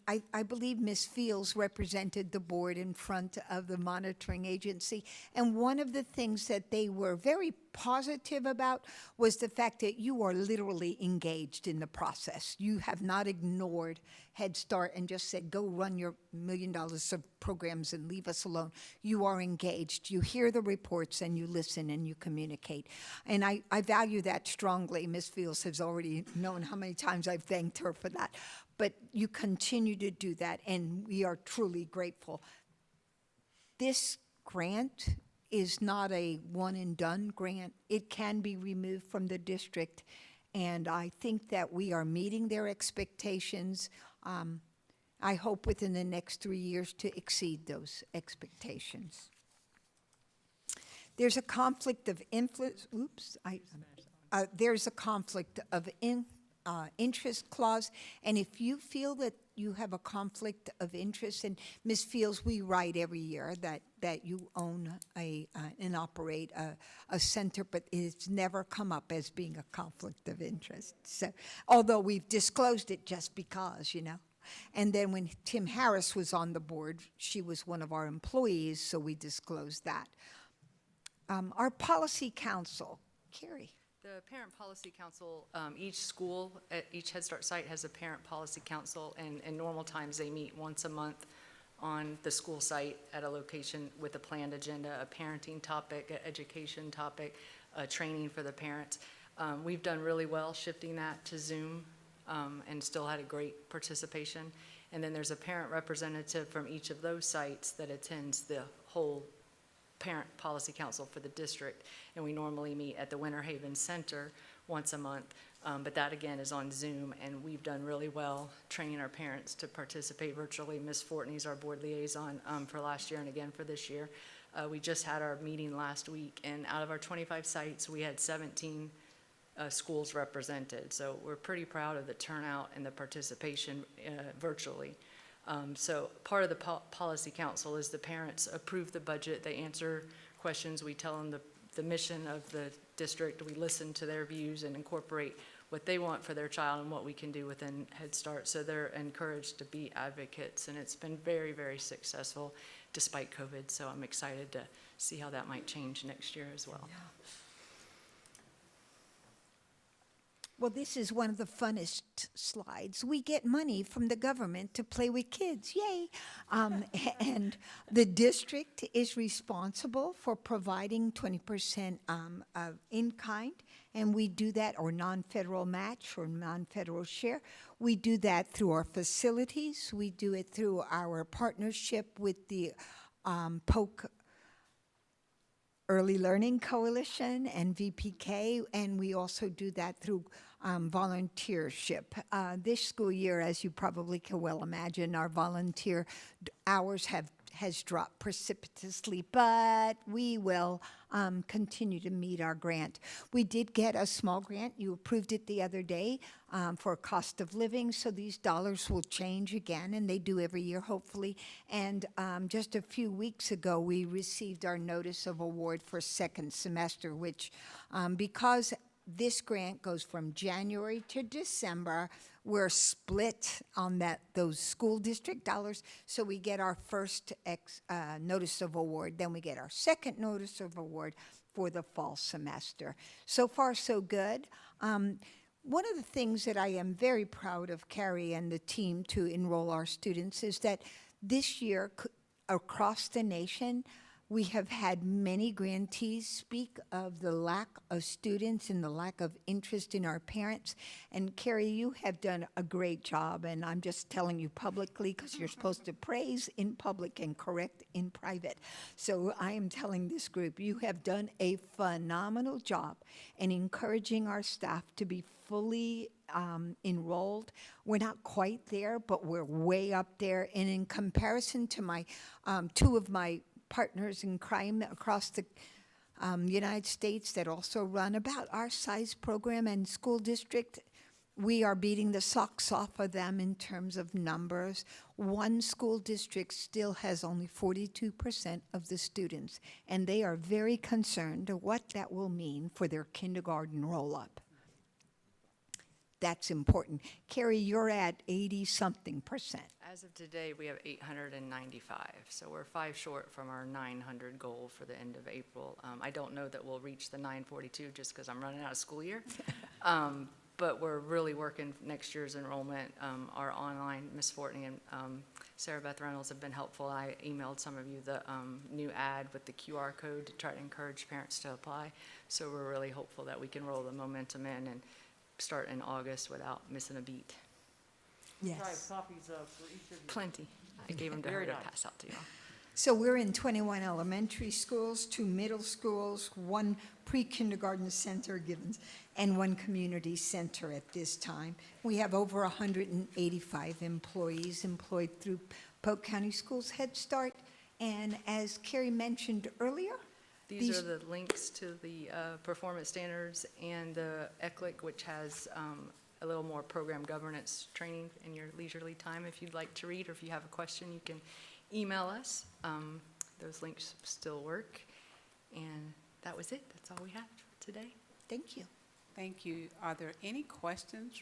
I believe Ms. Fields represented the board in front of the monitoring agency. And one of the things that they were very positive about was the fact that you are literally engaged in the process. You have not ignored Head Start and just said, go run your $1 million of programs and leave us alone. You are engaged. You hear the reports and you listen and you communicate. And I value that strongly. Ms. Fields has already known how many times I've thanked her for that. But you continue to do that, and we are truly grateful. This grant is not a one-and-done grant. It can be removed from the district, and I think that we are meeting their expectations. I hope within the next 3 years to exceed those expectations. There's a conflict of influence. Oops, there's a conflict of interest clause, and if you feel that you have a conflict of interest, and Ms. Fields, we write every year that you own and operate a center, but it's never come up as being a conflict of interest. So, although we've disclosed it just because, you know. And then when Tim Harris was on the board, she was one of our employees, so we disclosed that. Our policy council, Carrie. The Parent Policy Council, each school at each Head Start site has a Parent Policy Council, and in normal times they meet once a month on the school site at a location with a planned agenda, a parenting topic, an education topic, training for the parents. We've done really well shifting that to Zoom and still had a great participation. And then there's a parent representative from each of those sites that attends the whole Parent Policy Council for the district, and we normally meet at the Winter Haven Center once a month, but that again is on Zoom, and we've done really well training our parents to participate virtually. Ms. Fortney's our board liaison for last year and again for this year. We just had our meeting last week, and out of our 25 sites, we had 17 schools represented, so we're pretty proud of the turnout and the participation virtually. So part of the policy council is the parents approve the budget, they answer questions, we tell them the mission of the district, we listen to their views and incorporate what they want for their child and what we can do within Head Start. So they're encouraged to be advocates, and it's been very, very successful despite COVID. So I'm excited to see how that might change next year as well. Yeah. Well, this is one of the funnest slides. We get money from the government to play with kids, yay! And the district is responsible for providing 20% of in-kind, and we do that, or non-federal match or non-federal share. We do that through our facilities. We do it through our partnership with the POC Early Learning Coalition and VPK, and we also do that through volunteership. This school year, as you probably can well imagine, our volunteer hours has dropped precipitously, but we will continue to meet our grant. We did get a small grant. You approved it the other day for cost of living, so these dollars will change again, and they do every year, hopefully. And just a few weeks ago, we received our notice of award for second semester, which because this grant goes from January to December, we're split on those school district dollars, so we get our first notice of award, then we get our second notice of award for the fall semester. So far, so good. One of the things that I am very proud of Carrie and the team to enroll our students is that this year, across the nation, we have had many grantees speak of the lack of students and the lack of interest in our parents. And Carrie, you have done a great job, and I'm just telling you publicly because you're supposed to praise in public and correct in private. So I am telling this group, you have done a phenomenal job in encouraging our staff to be fully enrolled. We're not quite there, but we're way up there. And in comparison to my two of my partners in crime across the United States that also run about our size program and school district. We are beating the socks off of them in terms of numbers. One school district still has only 42% of the students, and they are very concerned of what that will mean for their kindergarten roll-up. That's important. Carrie, you're at 80-something%. As of today, we have 895, so we're 5 short from our 900 goal for the end of April. I don't know that we'll reach the 942 just because I'm running out of school year. But we're really working next year's enrollment. Our online, Ms. Fortney and Sarah Beth Reynolds have been helpful. I emailed some of you the new ad with the QR code to try to encourage parents to apply. So we're really hopeful that we can roll the momentum in and start in August without missing a beat. Yes. Copies for each of you. Plenty. I gave them to her Very to nice. pass out to you all. So we're in 21 elementary schools, 2 middle schools, 1 pre-kindergarten center Givens, and 1 community center at this time. We have over 185 employees employed through Polk County Schools Head Start. And as Carrie mentioned earlier, These are the links to the performance standards and the ECLIC, which has a little more program governance training in your leisurely time. If you'd like to read or if you have a question, you can email us. Those links still work. And that was it. That's all we have for today. thank you. Thank you. Are there any questions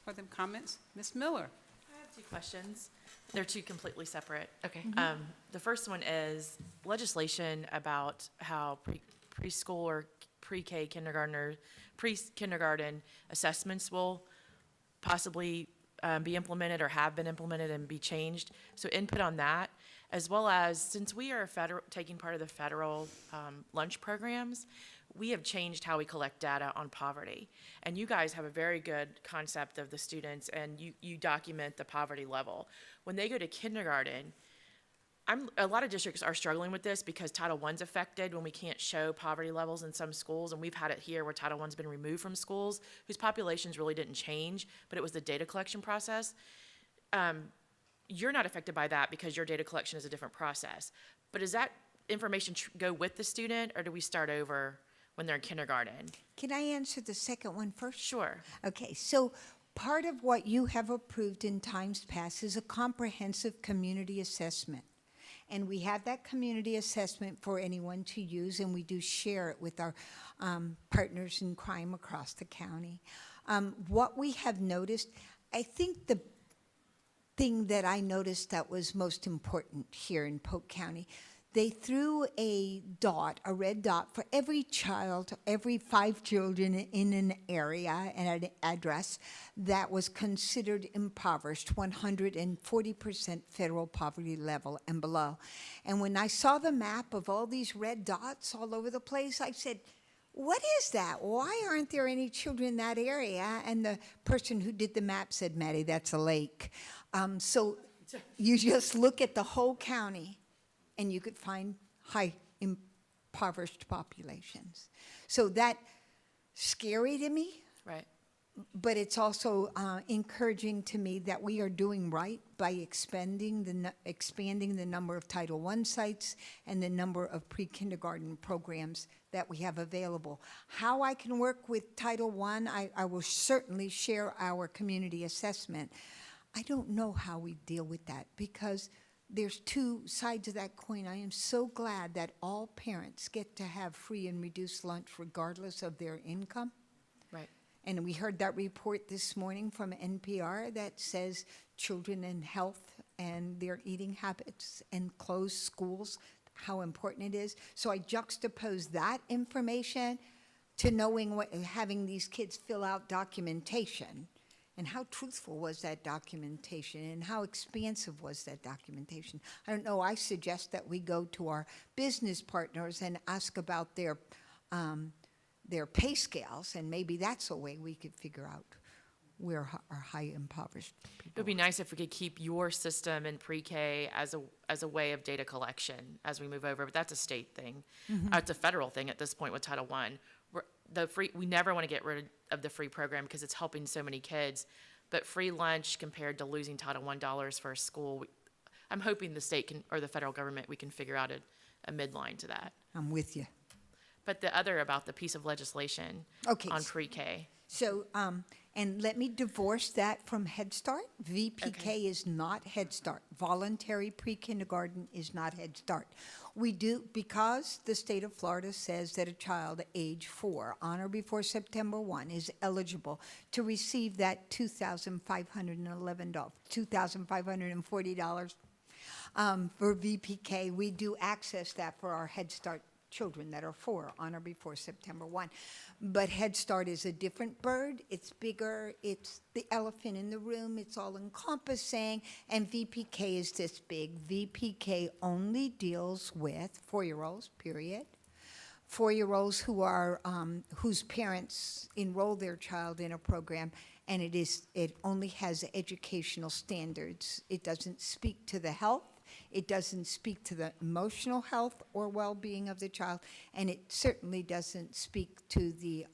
for them, comments? Ms. Miller? I have 2 questions. They're 2 completely separate. Okay. The first one is legislation about how preschool or pre-K pre-kindergarten assessments will possibly be implemented or have been implemented and be changed. So input on that, as well as since we are taking part of the federal lunch programs, we have changed how we collect data on poverty. And you guys have a very good concept of the students, and you document the poverty level. When they go to kindergarten, a lot of districts are struggling with this because Title I's affected when we can't show poverty levels in some schools, and we've had it here where Title I's been removed from schools whose populations really didn't change, but it was the data collection process. You're not affected by that because your data collection is a different process. But does that information go with the student, or do we start over when they're in kindergarten? Can I answer the second one first? Sure. Okay, so part of what you have approved in times past is a comprehensive community assessment. And we have that community assessment for anyone to use, and we do share it with our partners in crime across the county. What we have noticed, I think the thing that I noticed that was most important here in Polk County, they threw a red dot for every child, every 5 children in an area and an address that was considered impoverished, 140% federal poverty level and below. And when I saw the map of all these red dots all over the place, I said, what is that? Why aren't there any children in that area? And the person who did the map said, Maddie, that's a lake. So you just look at the whole county, and you could find high impoverished populations. So that's scary to me. Right. But it's also encouraging to me that we are doing right by expanding the number of Title I sites and the number of pre-kindergarten programs that we have available. How I can work with Title I will certainly share our community assessment. I don't know how we deal with that because there's 2 sides of that coin. I am so glad that all parents get to have free and reduced lunch regardless of their income. Right. And we heard that report this morning from NPR that says children and health and their eating habits and closed schools, how important it is. So I juxtapose that information to knowing having these kids fill out documentation. And how truthful was that documentation, and how expansive was that documentation? I don't know. I suggest that we go to our business partners and ask about their pay scales, and maybe that's a way we could figure out where our high impoverished people It would be nice if we could keep your system in pre-K as a way of data collection as we move over, but that's a state thing. It's a federal thing at this point with Title I. We never want to get rid of the free program because it's helping so many kids, but free lunch compared to losing Title I dollars for a school, I'm hoping the state can, or the federal government, we can figure out a midline to that. I'm with you. but the other about the piece of legislation Okay, on pre-K. So, and let me divorce that from Head Start. VPK is not Head Start. Voluntary pre-kindergarten is not Head Start. We do, because the state of Florida says that a child age 4, on or before September 1, is eligible to receive that $2,540 for VPK. We do access that for our Head Start children that are 4 on or before September 1. But Head Start is a different bird. It's bigger. It's the elephant in the room. It's all encompassing. And VPK is this big. VPK only deals with 4-year-olds, period. 4-year-olds who are, whose parents enroll their child in a program, and it only has educational standards. It doesn't speak to the health. It doesn't speak to the emotional health or well-being of the child, and it certainly doesn't speak to the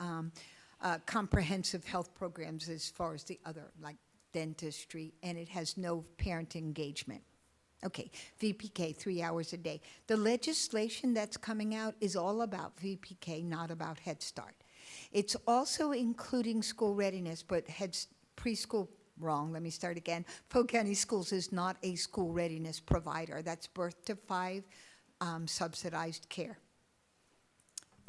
comprehensive health programs as far as the other, like dentistry, and it has no parent engagement. Okay, VPK, 3 hours a day. The legislation that's coming out is all about VPK, not about Head Start. It's also including school readiness, but preschool, wrong, let me start again. Polk County Schools is not a school readiness provider. That's birth to 5 subsidized care.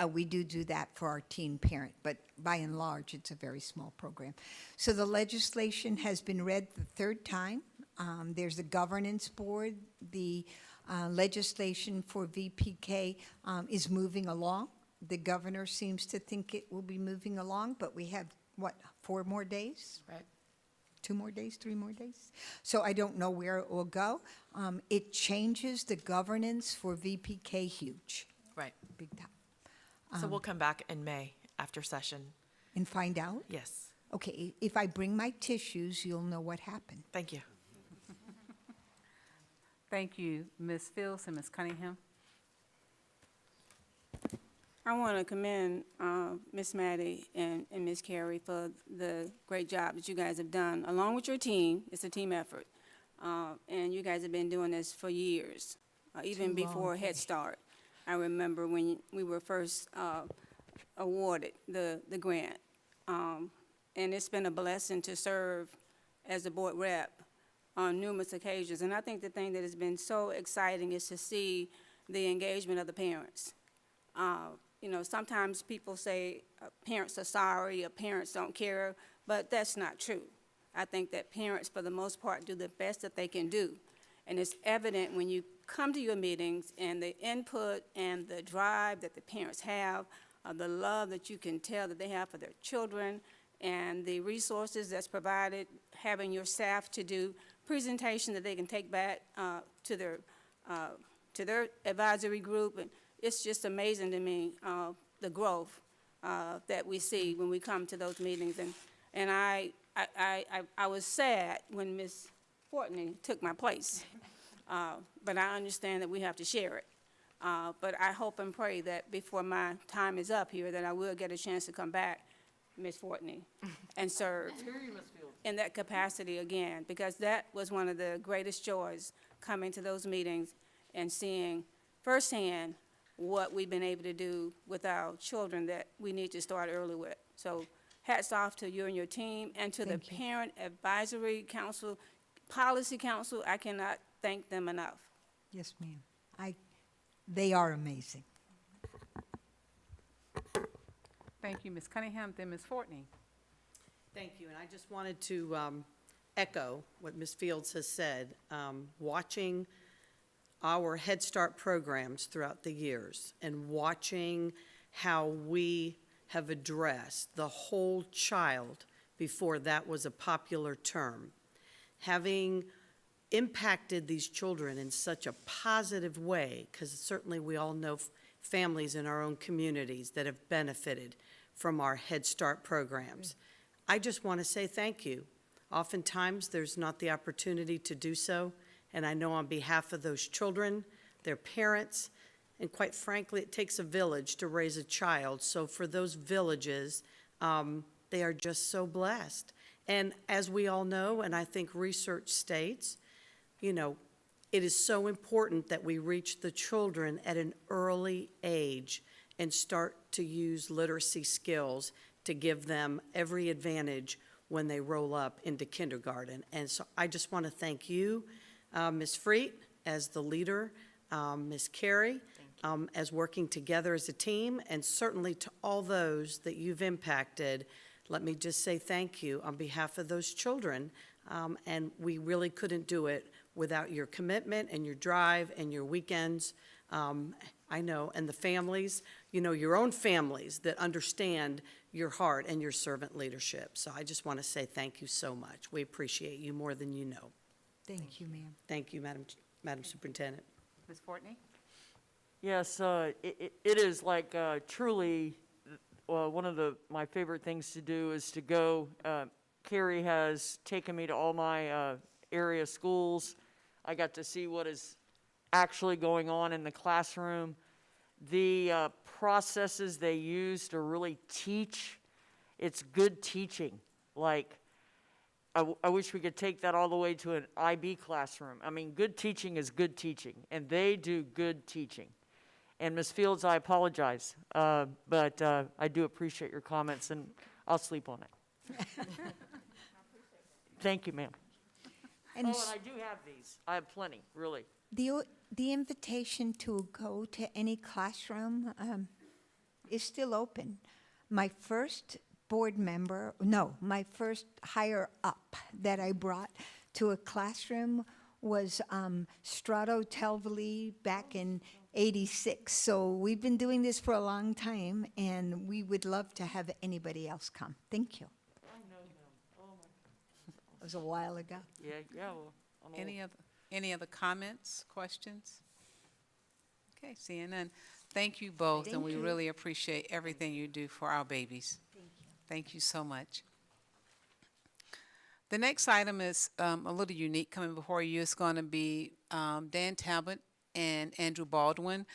We do that for our teen parent, but by and large, it's a very small program. So the legislation has been read the 3rd time. There's a governance board. The legislation for VPK is moving along. The governor seems to think it will be moving along, but we have, 4 more days? Right. 2 more days, 3 more days? So I don't know where it will go. It changes the governance for VPK huge, Right. big time. So we'll come back in May after session. And find out? Yes. Okay, if I bring my tissues, you'll know what happened. Thank you. Thank you, Ms. Fields and Ms. Cunningham. I want to commend Ms. Maddie and Ms. Carey for the great job that you guys have done, along with your team. It's a team effort. And you guys have been doing this for years, even before Head Start. I remember when we were first awarded the grant. And it's been a blessing to serve as a board rep on numerous occasions. And I think the thing that has been so exciting is to see the engagement of the parents. You know, sometimes people say parents are sorry or parents don't care, but that's not true. I think that parents, for the most part, do the best that they can do. And it's evident when you come to your meetings and the input and the drive that the parents have, the love that you can tell that they have for their children, and the resources that's provided, having your staff to do presentation that they can take back to their advisory group. And it's just amazing to me, the growth that we see when we come to those meetings. And I was sad when Ms. Fortney took my place, but I understand that we have to share it. But I hope and pray that before my time is up here, that I will get a chance to come back, Ms. Fortney, and serve in that capacity again, because that was one of the greatest joys, coming to those meetings and seeing firsthand what we've been able to do with our children that we need to start early with. So hats off to you and your team, and to the Parent Advisory Council, Policy Council. I cannot thank them enough. Yes, ma'am. They are amazing. Thank you, Ms. Cunningham, then Ms. Fortney. Thank you, and I just wanted to echo what Ms. Fields has said. Watching our Head Start programs throughout the years and watching how we have addressed the whole child before that was a popular term, having impacted these children in such a positive way, because certainly we all know families in our own communities that have benefited from our Head Start programs. I just want to say thank you. Oftentimes, there's not the opportunity to do so, and I know on behalf of those children, their parents, and quite frankly, it takes a village to raise a child. So for those villages, they are just so blessed. And as we all know, and I think research states, you know, it is so important that we reach the children at an early age and start to use literacy skills to give them every advantage when they roll up into kindergarten. And so I just want to thank you, Ms. Freet, as the leader, Ms. Carey, as working together as a team, and certainly to all those that you've impacted. Let me just say thank you on behalf of those children, and we really couldn't do it without your commitment and your drive and your weekends. I know, and the families, you know, your own families that understand your heart and your servant leadership. So I just want to say thank you so much. We appreciate you more than you know. Thank you, ma'am. Thank you, Madam Superintendent. Ms. Fortney? Yes, it is like truly one of my favorite things to do is to go. Carrie has taken me to all my area schools. I got to see what is actually going on in the classroom. The processes they use to really teach, it's good teaching. Like, I wish we could take that all the way to an IB classroom. I mean, good teaching is good teaching, and they do good teaching. And Ms. Fields, I apologize, but I do appreciate your comments, and I'll sleep on it. Thank you, ma'am. And And I do have these. I have plenty, really. the invitation to go to any classroom is still open. My first my first higher up that I brought to a classroom was Strato Telvali back in '86. So we've been doing this for a long time, and we would love to have anybody else come. Thank you. I know them. Oh, my. It was a while ago. Yeah, well, I'm old. Any other comments, questions? Okay, seeing none. Thank you both, and Thank we you. really appreciate everything you do for our babies. Thank you so much. The next item is a little unique coming before you. It's going to be Dan Talbot and Andrew Baldwin.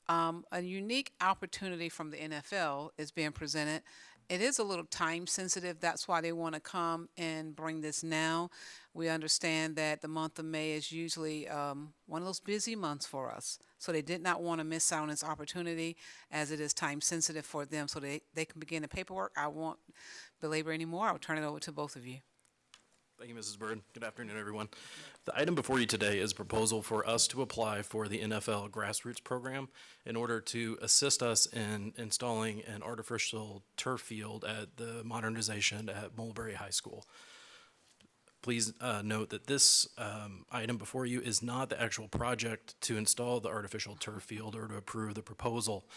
A unique opportunity from the NFL is being presented. It is a little time sensitive. That's why they want to come and bring this now. We understand that the month of May is usually one of those busy months for us. So they did not want to miss out on this opportunity as it is time sensitive for them so they can begin the paperwork. I won't belabor anymore. I'll turn it over to both of you. Thank you, Mrs. Bird. Good afternoon, everyone. The item before you today is a proposal for us to apply for the NFL grassroots program in order to assist us in installing an artificial turf field at the modernization at Mulberry High School. Please note that this item before you is not the actual project to install the artificial turf field or to approve the proposal.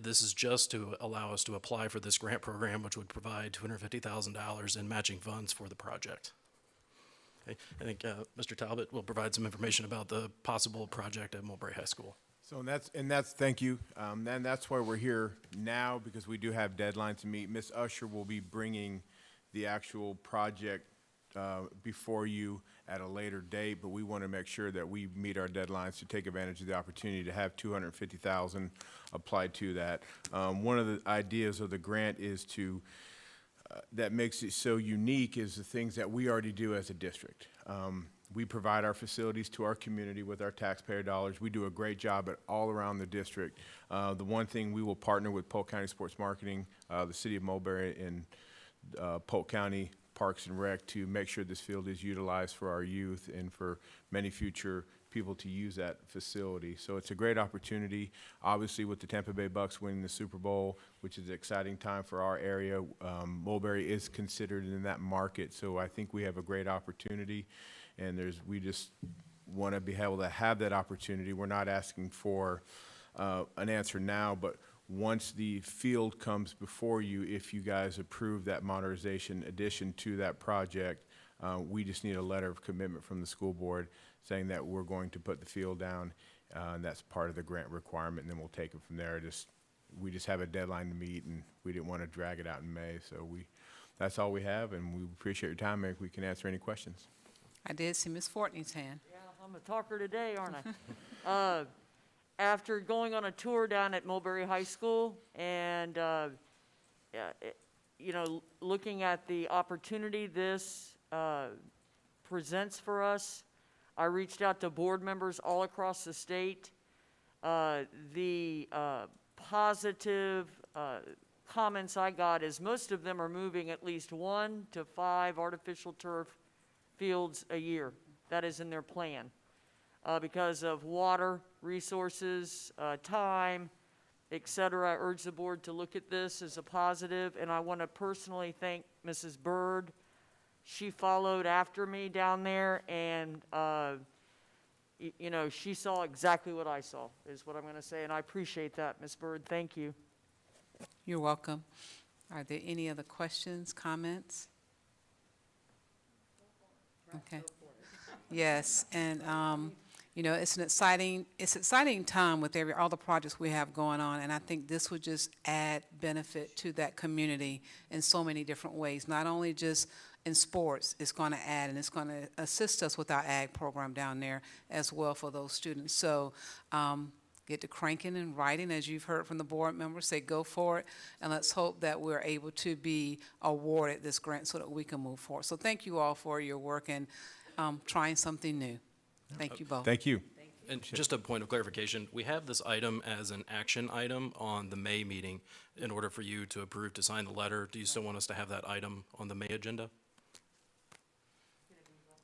This is just to allow us to apply for this grant program, which would provide $250,000 in matching funds for the project. Okay. I think Mr. Talbot will provide some information about the possible project at Mulberry High School. So thank you. And that's why we're here now, because we do have deadlines to meet. Ms. Usher will be bringing the actual project before you at a later date, but we want to make sure that we meet our deadlines to take advantage of the opportunity to have $250,000 applied to that. One of the ideas of the grant is to that makes it so unique is the things that we already do as a district. We provide our facilities to our community with our taxpayer dollars. We do a great job at all around the district. The one thing we will partner with Polk County Sports Marketing, the City of Mulberry, and Polk County Parks and Rec to make sure this field is utilized for our youth and for many future people to use that facility. So it's a great opportunity. Obviously, with the Tampa Bay Bucks winning the Super Bowl, which is an exciting time for our area, Mulberry is considered in that market. So I think we have a great opportunity, and we just want to be able to have that opportunity. We're not asking for an answer now, but once the field comes before you, if you guys approve that modernization addition to that project, we just need a letter of commitment from the school board saying that we're going to put the field down, and that's part of the grant requirement, and then we'll take it from there. We just have a deadline to meet, and we didn't want to drag it out in May, so that's all we have, and we appreciate your time, and we can answer any questions. I did see Ms. Fortney's hand. Yeah, I'm a talker today, aren't I? After going on a tour down at Mulberry High School and, looking at the opportunity this presents for us, I reached out to board members all across the state. The positive comments I got is most of them are moving at least 1 to 5 artificial turf fields a year. That is in their plan. Because of water, resources, time, et cetera. I urge the board to look at this as a positive, and I want to personally thank Mrs. Bird. She followed after me down there, and you know, she saw exactly what I saw, is what I'm going to say, and I appreciate that, Ms. Bird. Thank you. You're welcome. Are there any other questions, comments? Okay. Yes, and you know, it's an exciting time with all the projects we have going on, and I think this would just add benefit to that community in so many different ways. Not only just in sports, it's going to add, and it's going to assist us with our ag program down there as well for those students. So get to cranking and writing, as you've heard from the board members, say go for it, and let's hope that we're able to be awarded this grant so that we can move forward. So thank you all for your work and trying something new. Thank you both. Thank you. And just a point of clarification, we have this item as an action item on the May meeting. In order for you to approve to sign the letter, do you still want us to have that item on the May agenda?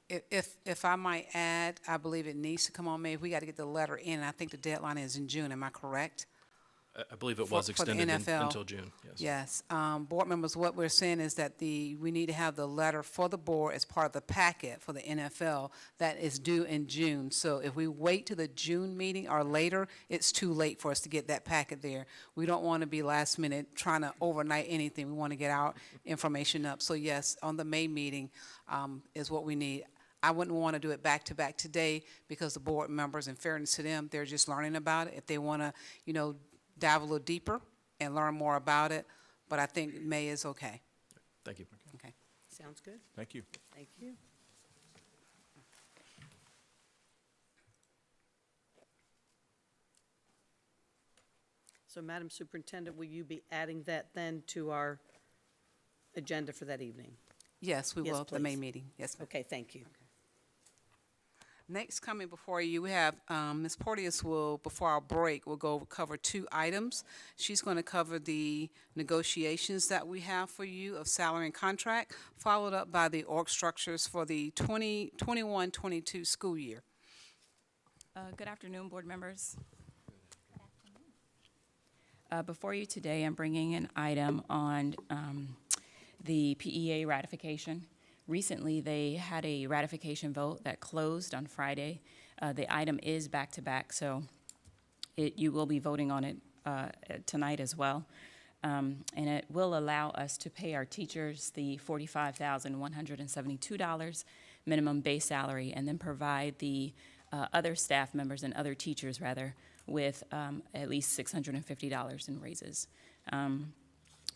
If I might add, I believe it needs to come on May. We got to get the letter in. I think the deadline is in June. Am I correct? I believe it was For the extended NFL. until June, yes. Yes. Board members, what we're saying is that we need to have the letter for the board as part of the packet for the NFL that is due in June. So if we wait to the June meeting or later, it's too late for us to get that packet there. We don't want to be last minute trying to overnight anything. We want to get our information up. So yes, on the May meeting is what we need. I wouldn't want to do it back to back today because the board members, in fairness to them, they're just learning about it. If they want to, you know, dive a little deeper and learn more about it, but I think May is okay. Thank you. Okay. Sounds good. Thank you. Thank you. So, Madam Superintendent, will you be adding that then to our agenda for that evening? Yes, we Yes, will at the May please. meeting. Yes, ma'am. Okay, thank you. Next, coming before you, we have Ms. Porteous will, before our break, will go cover 2 items. She's going to cover the negotiations that we have for you of salary and contract, followed up by the org structures for the 2021-22 school year. Good afternoon, board members. Before you today, I'm bringing an item on the PEA ratification. Recently, they had a ratification vote that closed on Friday. The item is back-to-back, so you will be voting on it tonight as well. And it will allow us to pay our teachers the $45,172 minimum base salary, and then provide the other staff members and other teachers, rather, with at least $650 in raises.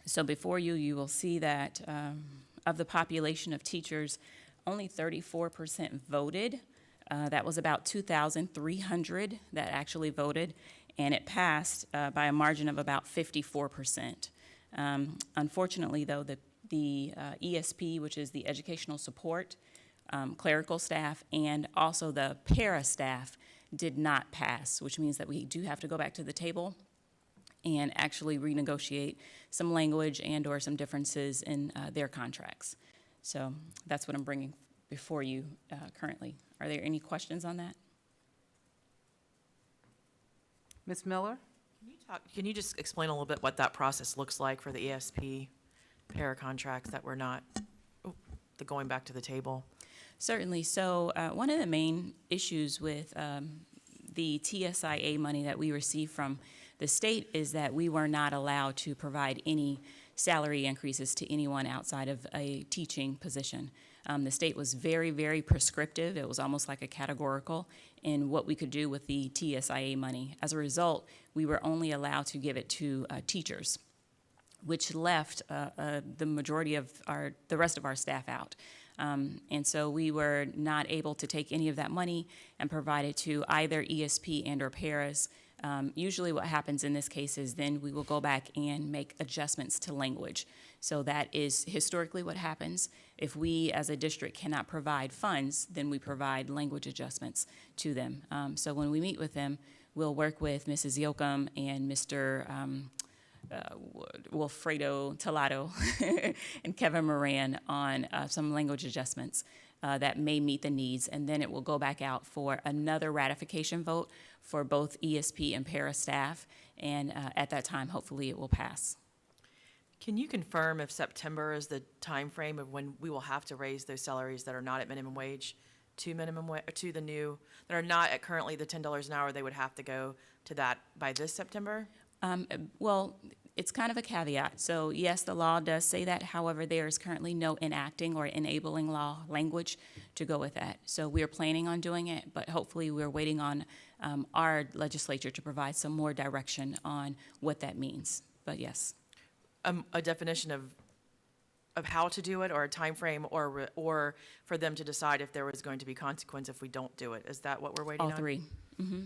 So before you, you will see that of the population of teachers, only 34% voted. That was about 2,300 that actually voted, and it passed by a margin of about 54%. Unfortunately, though, the ESP, which is the educational support, clerical staff, and also the para staff did not pass, which means that we do have to go back to the table and actually renegotiate some language and or some differences in their contracts. So that's what I'm bringing before you currently. Are there any questions on that? Ms. Miller? Can you just explain a little bit what that process looks like for the ESP para contracts that we're not, the going back to the table? Certainly. So one of the main issues with the TSIA money that we receive from the state is that we were not allowed to provide any salary increases to anyone outside of a teaching position. The state was very, very prescriptive. It was almost like a categorical in what we could do with the TSIA money. As a result, we were only allowed to give it to teachers, which left the majority of the rest of our staff out. And so we were not able to take any of that money and provide it to either ESP and or paras. Usually what happens in this case is then we will go back and make adjustments to language. So that is historically what happens. If we as a district cannot provide funds, then we provide language adjustments to them. So when we meet with them, we'll work with Mrs. Yoakum and Mr. Wilfredo Talado and Kevin Moran on some language adjustments that may meet the needs, and then it will go back out for another ratification vote for both ESP and para staff, and at that time, hopefully it will pass. Can you confirm if September is the time frame of when we will have to raise those salaries that are not at minimum wage to minimum wage, to the new, that are not at currently the $10 an hour, they would have to go to that by this September? Well, it's kind of a caveat. So yes, the law does say that. However, there is currently no enacting or enabling law language to go with that. So we're planning on doing it, but hopefully we're waiting on our legislature to provide some more direction on what that means. But yes. A definition of how to do it, or a time frame, or for them to decide if there was going to be consequence if we don't do it. Is that what we're waiting on? All three.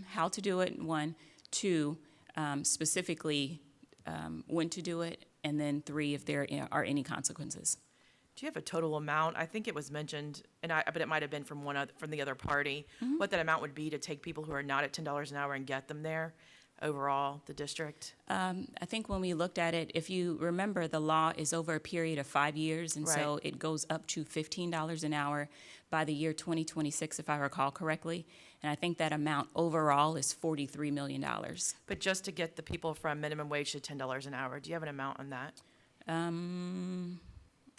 How to do it, one. Two, specifically when to do it, and then three, if there are any consequences. Do you have a total amount? I think it was mentioned, but it might have been from from the other party, what that amount would be to take people who are not at $10 an hour and get them there overall, the district? I think when we looked at it, if you remember, the law is over a period of 5 years, and so Right. it goes up to $15 an hour by the year 2026, if I recall correctly. And I think that amount overall is $43 million. But just to get the people from minimum wage to $10 an hour, do you have an amount on that?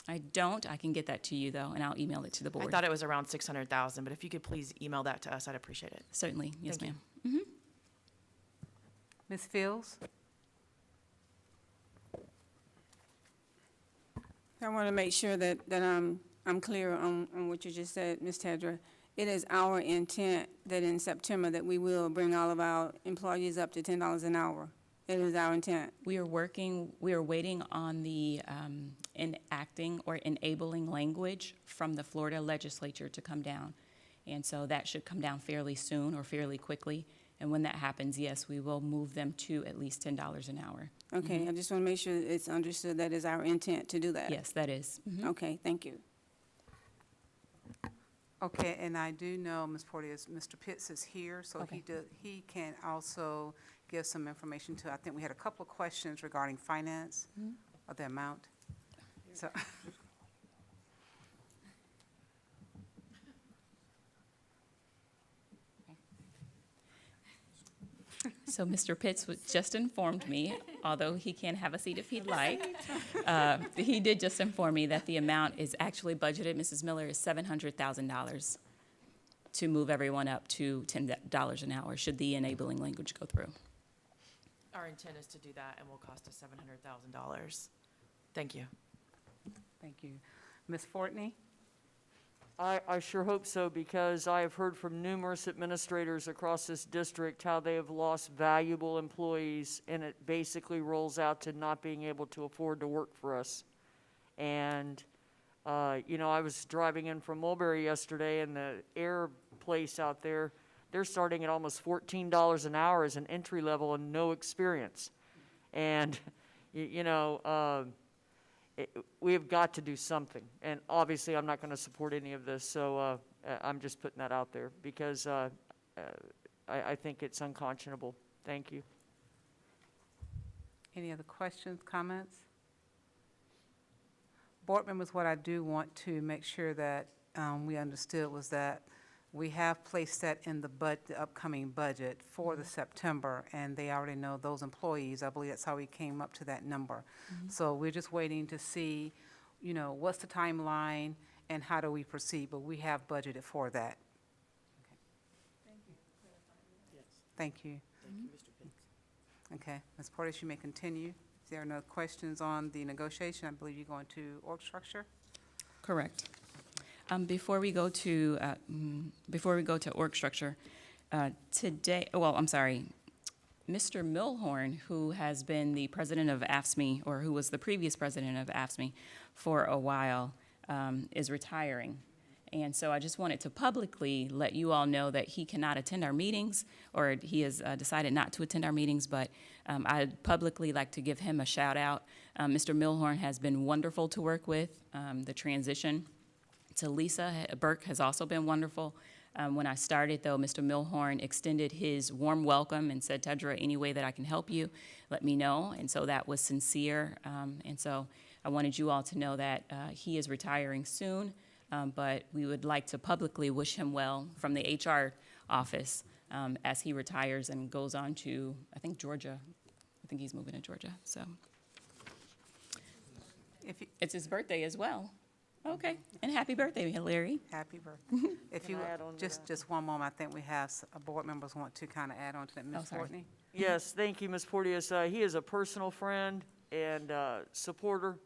I don't. I can get that to you, though, and I'll email it to the board. I thought it was around 600,000, but if you could please email that to us, I'd appreciate it. Certainly. Yes, Thank ma'am. you. Ms. Fields? I want to make sure that I'm clear on what you just said, Ms. Tedra. It is our intent that in September that we will bring all of our employees up to $10 an hour. It is our intent. We are waiting on the enacting or enabling language from the Florida legislature to come down. And so that should come down fairly soon or fairly quickly. And when that happens, yes, we will move them to at least $10 an hour. Okay, I just want to make sure it's understood that is our intent to do that. Yes, that is. Okay, thank you. Okay, and I do know, Ms. Porteous, Mr. Pitts is here, so Okay. he can also give some information to, I think we had a couple of questions regarding finance of the amount. So, So Mr. Pitts just informed me, although he can have a seat if he'd like, he did just inform me that the amount is actually budgeted, Mrs. Miller, is $700,000 to move everyone up to $10 an hour, should the enabling language go through. Our intent is to do that, and will cost us $700,000. Thank you. thank you. Ms. Fortney? I sure hope so, because I have heard from numerous administrators across this district how they have lost valuable employees, and it basically rolls out to not being able to afford to work for us. And, you know, I was driving in from Mulberry yesterday, and the air place out there, they're starting at almost $14 an hour as an entry level and no experience. And, you know, we have got to do something. And obviously, I'm not going to support any of this, so I'm just putting that out there, because I think it's unconscionable. Thank you. Any other questions, comments? Board members, what I do want to make sure that we understood was that we have placed that in the upcoming budget for the September, and they already know those employees. I believe that's how we came up to that number. So we're just waiting to see, you know, what's the timeline and how do we proceed, but we have budgeted for that. Thank you. Thank you, Mr. Pitts. Okay, Ms. Portis, you may continue. If there are no questions on the negotiation, I believe you're going to org structure? Correct. Before we go to org structure, today, well, I'm sorry, Mr. Milhorn, who has been the president of AFSCME, or who was the previous president of AFSCME for a while, is retiring. And so I just wanted to publicly let you all know that he cannot attend our meetings, or he has decided not to attend our meetings, but I'd publicly like to give him a shout out. Mr. Milhorn has been wonderful to work with. The transition to Lisa Burke has also been wonderful. When I started, though, Mr. Milhorn extended his warm welcome and said, Tedra, any way that I can help you, let me know. And so that was sincere. And so I wanted you all to know that he is retiring soon, but we would like to publicly wish him well from the HR office as he retires and goes on to, I think, Georgia. I think he's moving to Georgia, so. It's his birthday as well. Okay, and happy birthday, Larry. Happy birthday. If you, add on to that? just one moment, I think we have board members want to kind of add on to that. Ms. sorry. Courtney? Yes, thank you, Ms. Porteous. He is a personal friend and supporter,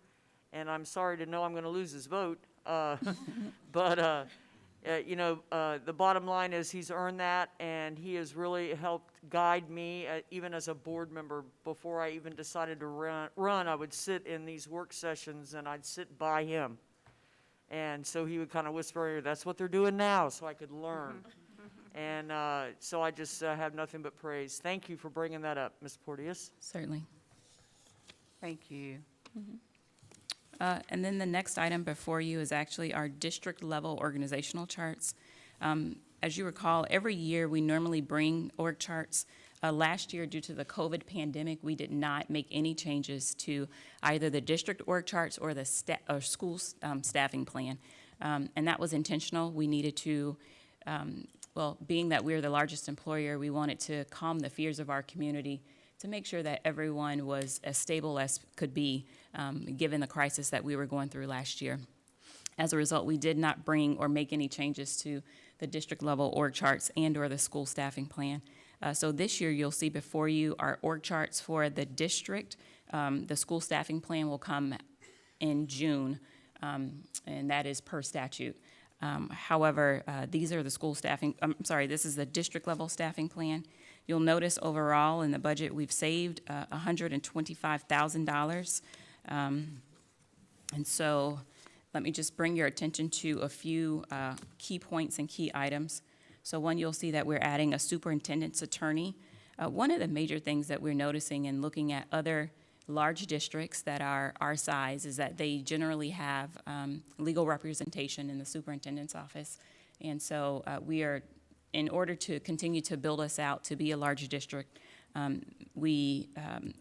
and I'm sorry to know I'm going to lose his vote. But, you know, the bottom line is he's earned that, and he has really helped guide me, even as a board member. Before I even decided to run, I would sit in these work sessions, and I'd sit by him. And so he would kind of whisper, that's what they're doing now, so I could learn. And so I just have nothing but praise. Thank you for bringing that up, Ms. Porteous. Certainly. Thank you. And then the next item before you is actually our district-level organizational charts. As you recall, every year we normally bring org charts. Last year, due to the COVID pandemic, we did not make any changes to either the district org charts or the school staffing plan. And that was intentional. We needed to, well, being that we're the largest employer, we wanted to calm the fears of our community to make sure that everyone was as stable as could be, given the crisis that we were going through last year. As a result, we did not bring or make any changes to the district-level org charts and or the school staffing plan. So this year, you'll see before you our org charts for the district. The school staffing plan will come in June, and that is per statute. However, these are the school staffing, this is the district-level staffing plan. You'll notice overall in the budget, we've saved $125,000. And so let me just bring your attention to a few key points and key items. So one, you'll see that we're adding a superintendent's attorney. One of the major things that we're noticing in looking at other large districts that are our size is that they generally have legal representation in the superintendent's office. And so we are, in order to continue to build us out to be a large district, we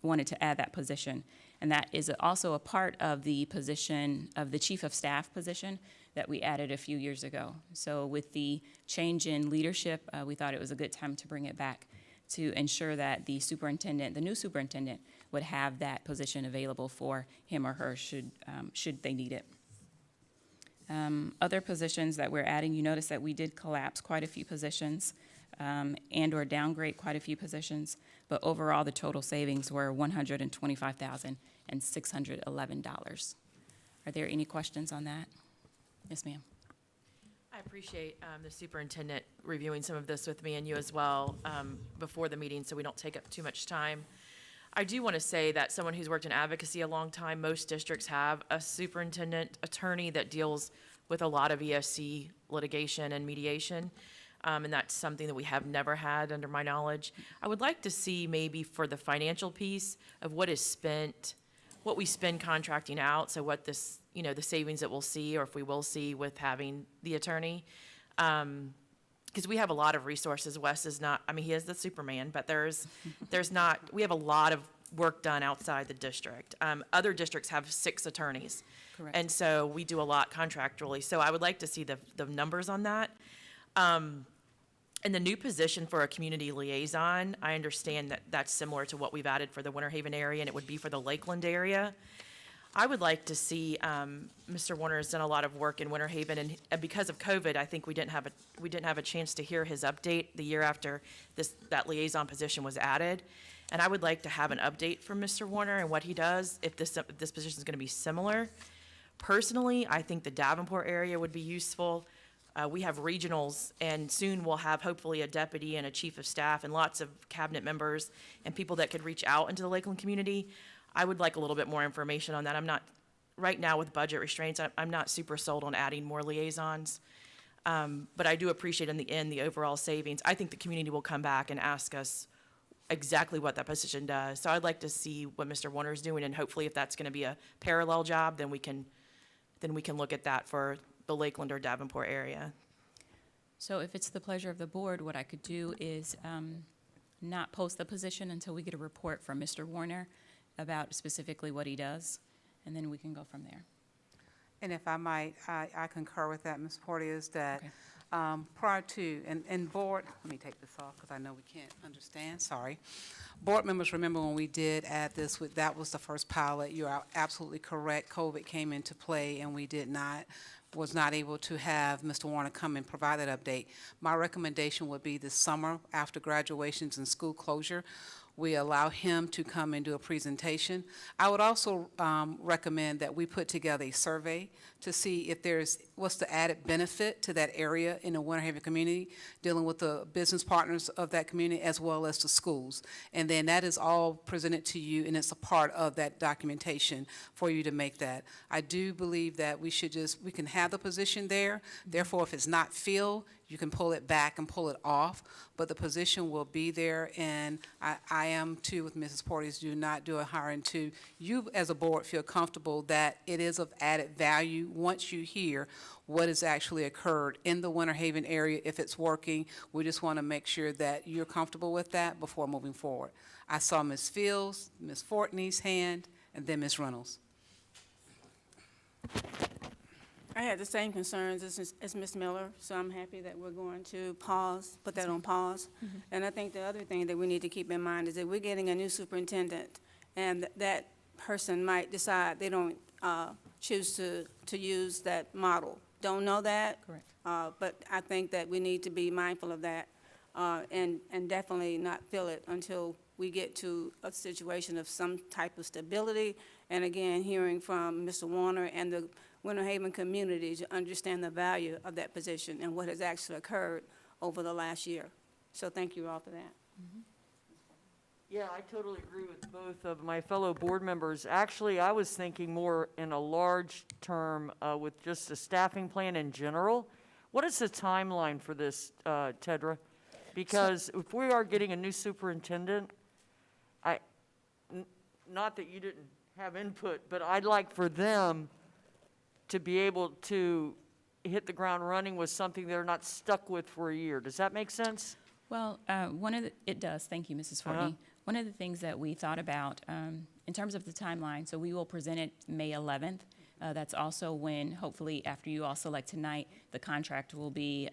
wanted to add that position. And that is also a part of the position of the chief of staff position that we added a few years ago. So with the change in leadership, we thought it was a good time to bring it back to ensure that the superintendent, the new superintendent, would have that position available for him or her should they need it. Other positions that we're adding, you notice that we did collapse quite a few positions and or downgrade quite a few positions, but overall the total savings were $125,611. Are there any questions on that? Yes, ma'am. I appreciate the superintendent reviewing some of this with me and you as well before the meeting so we don't take up too much time. I do want to say that someone who's worked in advocacy a long time, most districts have a superintendent attorney that deals with a lot of ESC litigation and mediation. And that's something that we have never had under my knowledge. I would like to see maybe for the financial piece of what is spent, what we spend contracting out, so what this, you know, the savings that we'll see or if we will see with having the attorney. Because we have a lot of resources. Wes is not, I mean, he is the Superman, but there's not, we have a lot of work done outside the district. Other districts have 6 attorneys. Correct. And so we do a lot contractually. So I would like to see the numbers on that. And the new position for a community liaison, I understand that that's similar to what we've added for the Winter Haven area, and it would be for the Lakeland area. I would like to see, Mr. Warner has done a lot of work in Winter Haven, and because of COVID, I think we didn't have a chance to hear his update the year after that liaison position was added. And I would like to have an update from Mr. Warner and what he does, if this position is going to be similar. Personally, I think the Davenport area would be useful. We have regionals, and soon we'll have hopefully a deputy and a chief of staff and lots of cabinet members and people that could reach out into the Lakeland community. I would like a little bit more information on that. I'm not, right now with budget restraints, I'm not super sold on adding more liaisons. But I do appreciate in the end the overall savings. I think the community will come back and ask us exactly what that position does. So I'd like to see what Mr. Warner is doing, and hopefully if that's going to be a parallel job, then we can look at that for the Lakeland or Davenport area. So if it's the pleasure of the board, what I could do is not post the position until we get a report from Mr. Warner about specifically what he does, and then we can go from there. And if I might, I concur with that, Ms. Porteous, that Okay. prior to, and board, let me take this off because I know we can't understand, sorry. Board members, remember when we did add this, that was the first pilot. You are absolutely correct. COVID came into play and we was not able to have Mr. Warner come and provide that update. My recommendation would be this summer, after graduations and school closure, we allow him to come and do a presentation. I would also recommend that we put together a survey to see if what's the added benefit to that area in the Winter Haven community, dealing with the business partners of that community as well as the schools. And then that is all presented to you, and it's a part of that documentation for you to make that. I do believe that we can have the position there. Therefore, if it's not filled, you can pull it back and pull it off, but the position will be there, and I am too with Mrs. Porteous, do not do a hiring to, you as a board feel comfortable that it is of added value once you hear what has actually occurred in the Winter Haven area, if it's working. We just want to make sure that you're comfortable with that before moving forward. I saw Ms. Fields, Ms. Fortney's hand, and then Ms. Reynolds. I had the same concerns as Ms. Miller, so I'm happy that we're going to put that on pause. And I think the other thing that we need to keep in mind is that we're getting a new superintendent, and that person might decide they don't choose to use that model. Don't know that. Correct. But I think that we need to be mindful of that, and definitely not feel it until we get to a situation of some type of stability. And again, hearing from Mr. Warner and the Winter Haven community to understand the value of that position and what has actually occurred over the last year. So thank you all for that. Yeah, I totally agree with both of my fellow board members. Actually, I was thinking more in a large term with just a staffing plan in general. What is the timeline for this, Tedra? Because if we are getting a new superintendent, not that you didn't have input, but I'd like for them to be able to hit the ground running with something they're not stuck with for a year. Does that make sense? Well, it does. Thank you, Mrs. Fortney. One of the things that we thought about in terms of the timeline, so we will present it May 11th. That's also when, hopefully, after you all select tonight, the contract will be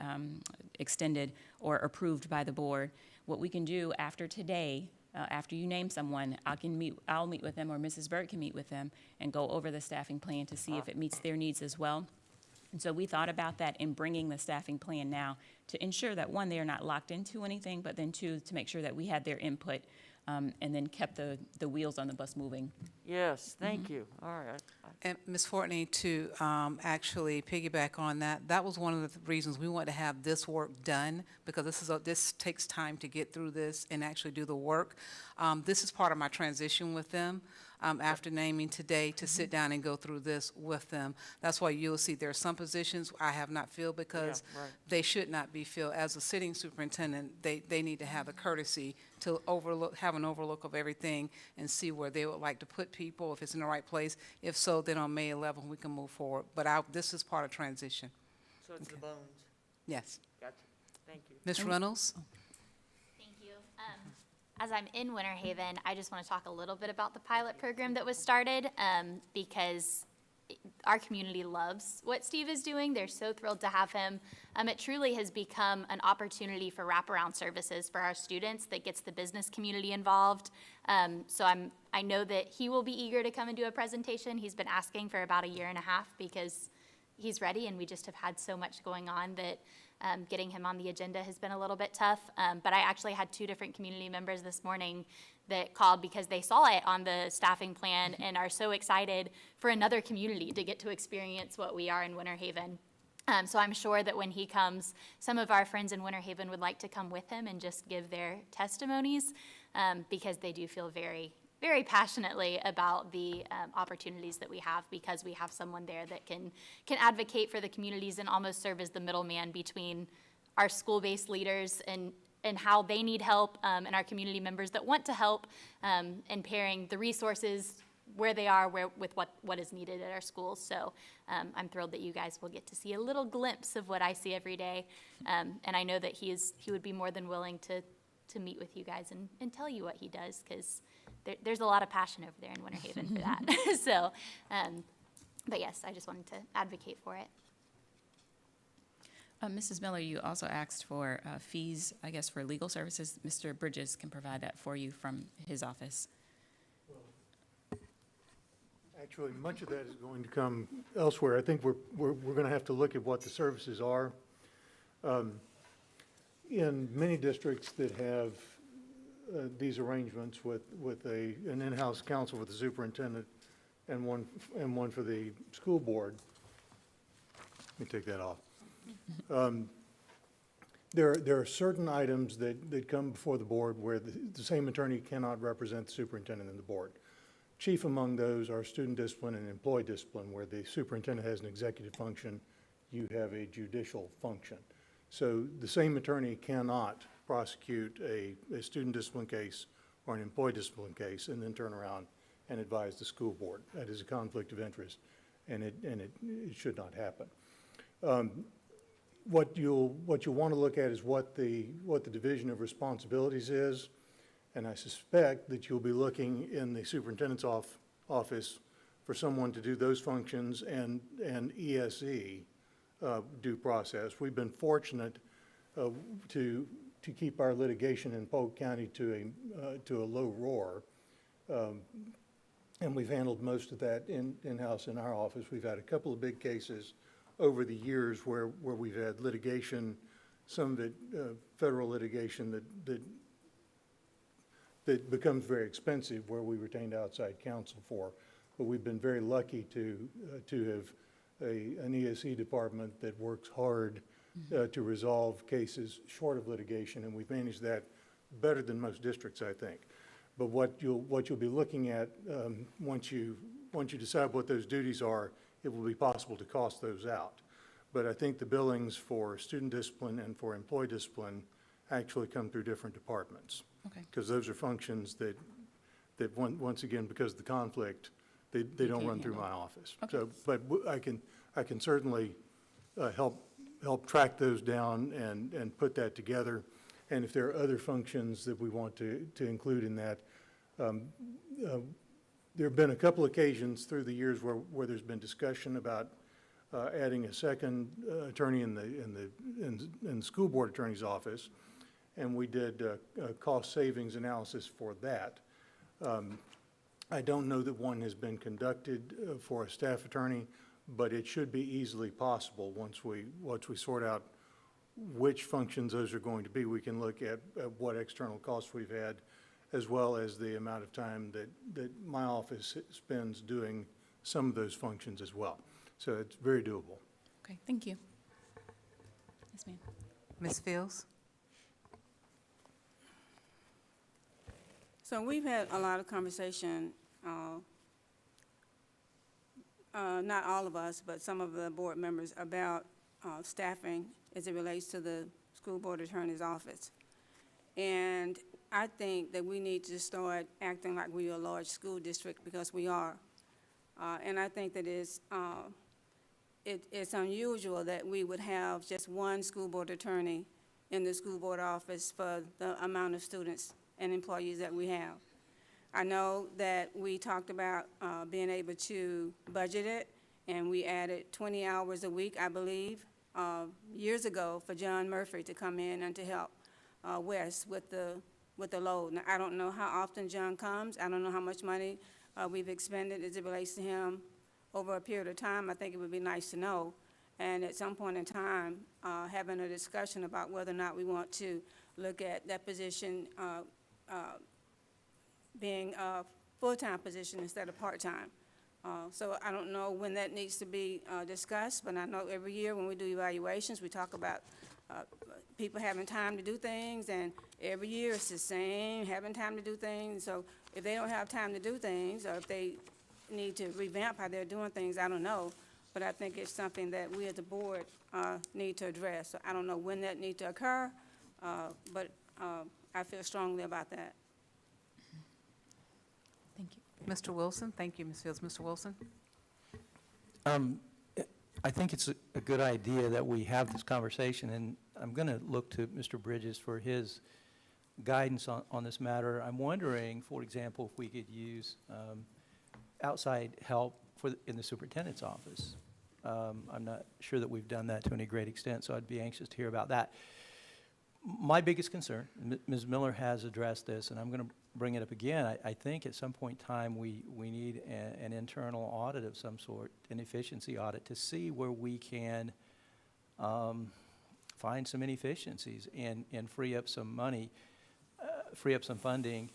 extended or approved by the board. What we can do after today, after you name someone, I'll meet with them, or Mrs. Bird can meet with them and go over the staffing plan to see if it meets their needs as well. And so we thought about that in bringing the staffing plan now to ensure that, one, they are not locked into anything, but then two, to make sure that we had their input and then kept the wheels on the bus moving. Yes, thank you. All right. And Ms. Fortney, to actually piggyback on that, that was one of the reasons we wanted to have this work done, because this takes time to get through this and actually do the work. This is part of my transition with them after naming today, to sit down and go through this with them. That's why you'll see there are some positions I have not filled because they should not be filled. As a sitting superintendent, they need to have the courtesy to have an overlook of everything and see where they would like to put people, if it's in the right place. If so, then on May 11th, we can move forward. But this is part of transition. So it's the bones. Yes. Gotcha. Thank you. Ms. Reynolds? Thank you. As I'm in Winter Haven, I just want to talk a little bit about the pilot program that was started, because our community loves what Steve is doing. They're so thrilled to have him. It truly has become an opportunity for wraparound services for our students that gets the business community involved. So I know that he will be eager to come and do a presentation. He's been asking for about 1.5 years because he's ready, and we just have had so much going on that getting him on the agenda has been a little bit tough. But I actually had 2 different community members this morning that called because they saw it on the staffing plan and are so excited for another community to get to experience what we are in Winter Haven. So I'm sure that when he comes, some of our friends in Winter Haven would like to come with him and just give their testimonies, because they do feel very, very passionately about the opportunities that we have, because we have someone there that can advocate for the communities and almost serve as the middleman between our school-based leaders and how they need help, and our community members that want to help, and pairing the resources where they are, with what is needed at our schools. So I'm thrilled that you guys will get to see a little glimpse of what I see every day. And I know that he would be more than willing to meet with you guys and tell you what he does, because there's a lot of passion over there in Winter Haven for that. So, but yes, I just wanted to advocate for it. Mrs. Miller, you also asked for fees, I guess, for legal services. Mr. Bridges can provide that for you from his office. Actually, much of that is going to come elsewhere. I think we're going to have to look at what the services are. In many districts that have these arrangements with an in-house counsel with the superintendent and one for the school board. Let me take that off. There are certain items that come before the board where the same attorney cannot represent the superintendent and the board. Chief among those are student discipline and employee discipline, where the superintendent has an executive function, you have a judicial function. So the same attorney cannot prosecute a student discipline case or an employee discipline case and then turn around and advise the school board. That is a conflict of interest, and it should not happen. What you'll want to look at is what the division of responsibilities is, and I suspect that you'll be looking in the superintendent's office for someone to do those functions and ESE due process. We've been fortunate to keep our litigation in Polk County to a low roar, and we've handled most of that in-house in our office. We've had a couple of big cases over the years where we've had litigation, some of it federal litigation that becomes very expensive, where we retained outside counsel for. But we've been very lucky to have an ESE department that works hard to resolve cases short of litigation, and we've managed that better than most districts, I think. But what you'll be looking at once you decide what those duties are, it will be possible to cost those out. But I think the billings for student discipline and for employee discipline actually come through different departments. Okay. Because those are functions that once again, because of the conflict, they don't run through my office. Okay. So, but I can certainly help track those down and put that together. And if there are other functions that we want to include in that, there have been a couple occasions through the years where there's been discussion about adding a second attorney in the school board attorney's office, and we did a cost savings analysis for that. I don't know that one has been conducted for a staff attorney, but it should be easily possible once we sort out which functions those are going to be. We can look at what external costs we've had, as well as the amount of time that my office spends doing some of those functions as well. So it's very doable. Okay, thank you. Yes, ma'am. Ms. Fields? So we've had a lot of conversation, not all of us, but some of the board members, about staffing as it relates to the school board attorney's office. And I think that we need to start acting like we are a large school district, because we are. And I think that it's unusual that we would have just one school board attorney in the school board office for the amount of students and employees that we have. I know that we talked about being able to budget it, and we added 20 hours a week, I believe, years ago, for John Murphy to come in and to help Wes with the load. Now, I don't know how often John comes. I don't know how much money we've expended as it relates to him over a period of time. I think it would be nice to know. And at some point in time, having a discussion about whether or not we want to look at that position being a full-time position instead of part-time. So I don't know when that needs to be discussed, but I know every year when we do evaluations, we talk about people having time to do things, and every year it's the same, having time to do things. So if they don't have time to do things, or if they need to revamp how they're doing things, I don't know. But I think it's something that we as a board need to address. So I don't know when that needs to occur, but I feel strongly about that. Thank you. Mr. Wilson, thank you, Ms. Fields. Mr. Wilson? I think it's a good idea that we have this conversation, and I'm going to look to Mr. Bridges for his guidance on this matter. I'm wondering, for example, if we could use outside help in the superintendent's office. I'm not sure that we've done that to any great extent, so I'd be anxious to hear about that. My biggest concern, Ms. Miller has addressed this, and I'm going to bring it up again. I think at some point in time, we need an internal audit of some sort, an efficiency audit, to see where we can find some inefficiencies and free up some money, free up some funding.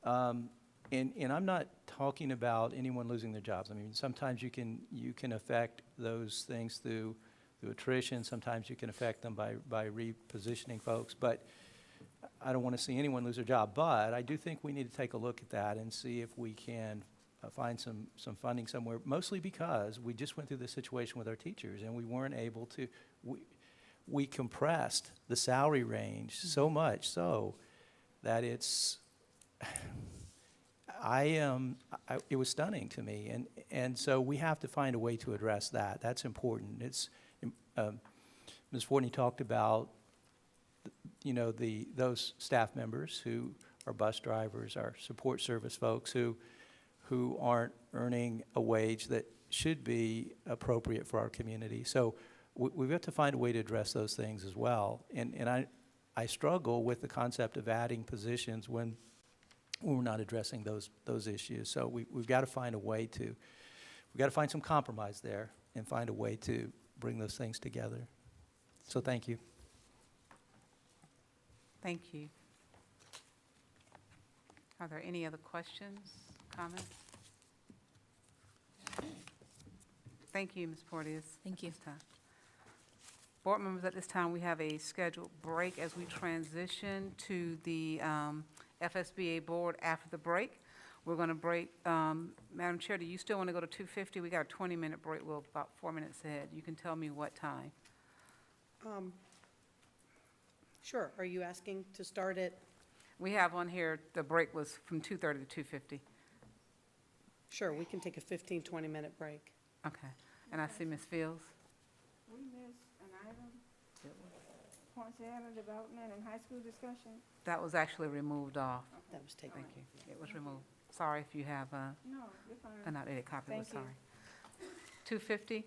And I'm not talking about anyone losing their jobs. I mean, sometimes you can affect those things through attrition. Sometimes you can affect them by repositioning folks. But I don't want to see anyone lose their job. But I do think we need to take a look at that and see if we can find some funding somewhere, mostly because we just went through this situation with our teachers, and we weren't able to, we compressed the salary range so much so that it's, it was stunning to me, and so we have to find a way to address that. That's important. It's, Ms. Fortney talked about, those staff members who are bus drivers, our support service folks who aren't earning a wage that should be appropriate for our community. So we've got to find a way to address those things as well. And I struggle with the concept of adding positions when we're not addressing those issues. So we've got to find a way to, we've got to find some compromise there and find a way to bring those things together. So thank you. Thank you. Are there any other questions, comments? Thank you, Ms. Porteous. Thank you. This time. Board members, at this time, we have a scheduled break as we transition to the FSBA board after the break. We're going to break. Madam Chair, do you still want to go to 2:50? We got a 20-minute break. We're about 4 minutes ahead. You can tell me what time. Sure. Are you asking to start at? We have on here, the break was from 2:30 to 2:50. Sure, we can take a 15, 20-minute break. Okay. And I see Ms. Fields. We missed an item, points of development and high school discussion. That was actually removed off. That was taken. Thank you. It was removed. Sorry if you have No, you're fine. an outdated copy. Thank We're you. sorry. 2:50?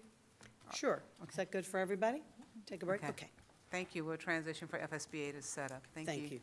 Sure. Is that good for everybody? Take a break? Okay. Okay. Thank you. We'll transition for FSBA to set up. Thank you. Thank you.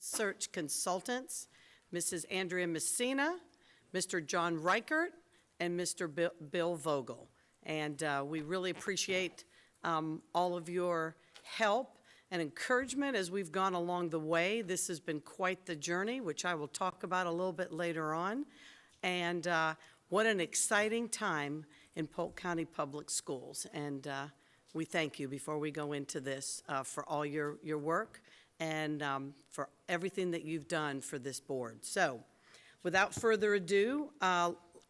Search Consultants, Mrs. Andrea Messina, Mr. John Reichert, and Mr. Bill Vogel. And we really appreciate all of your help and encouragement as we've gone along the way. This has been quite the journey, which I will talk about a little bit later on. And what an exciting time in Polk County Public Schools. And we thank you before we go into this for all your work and for everything that you've done for this board. So without further ado,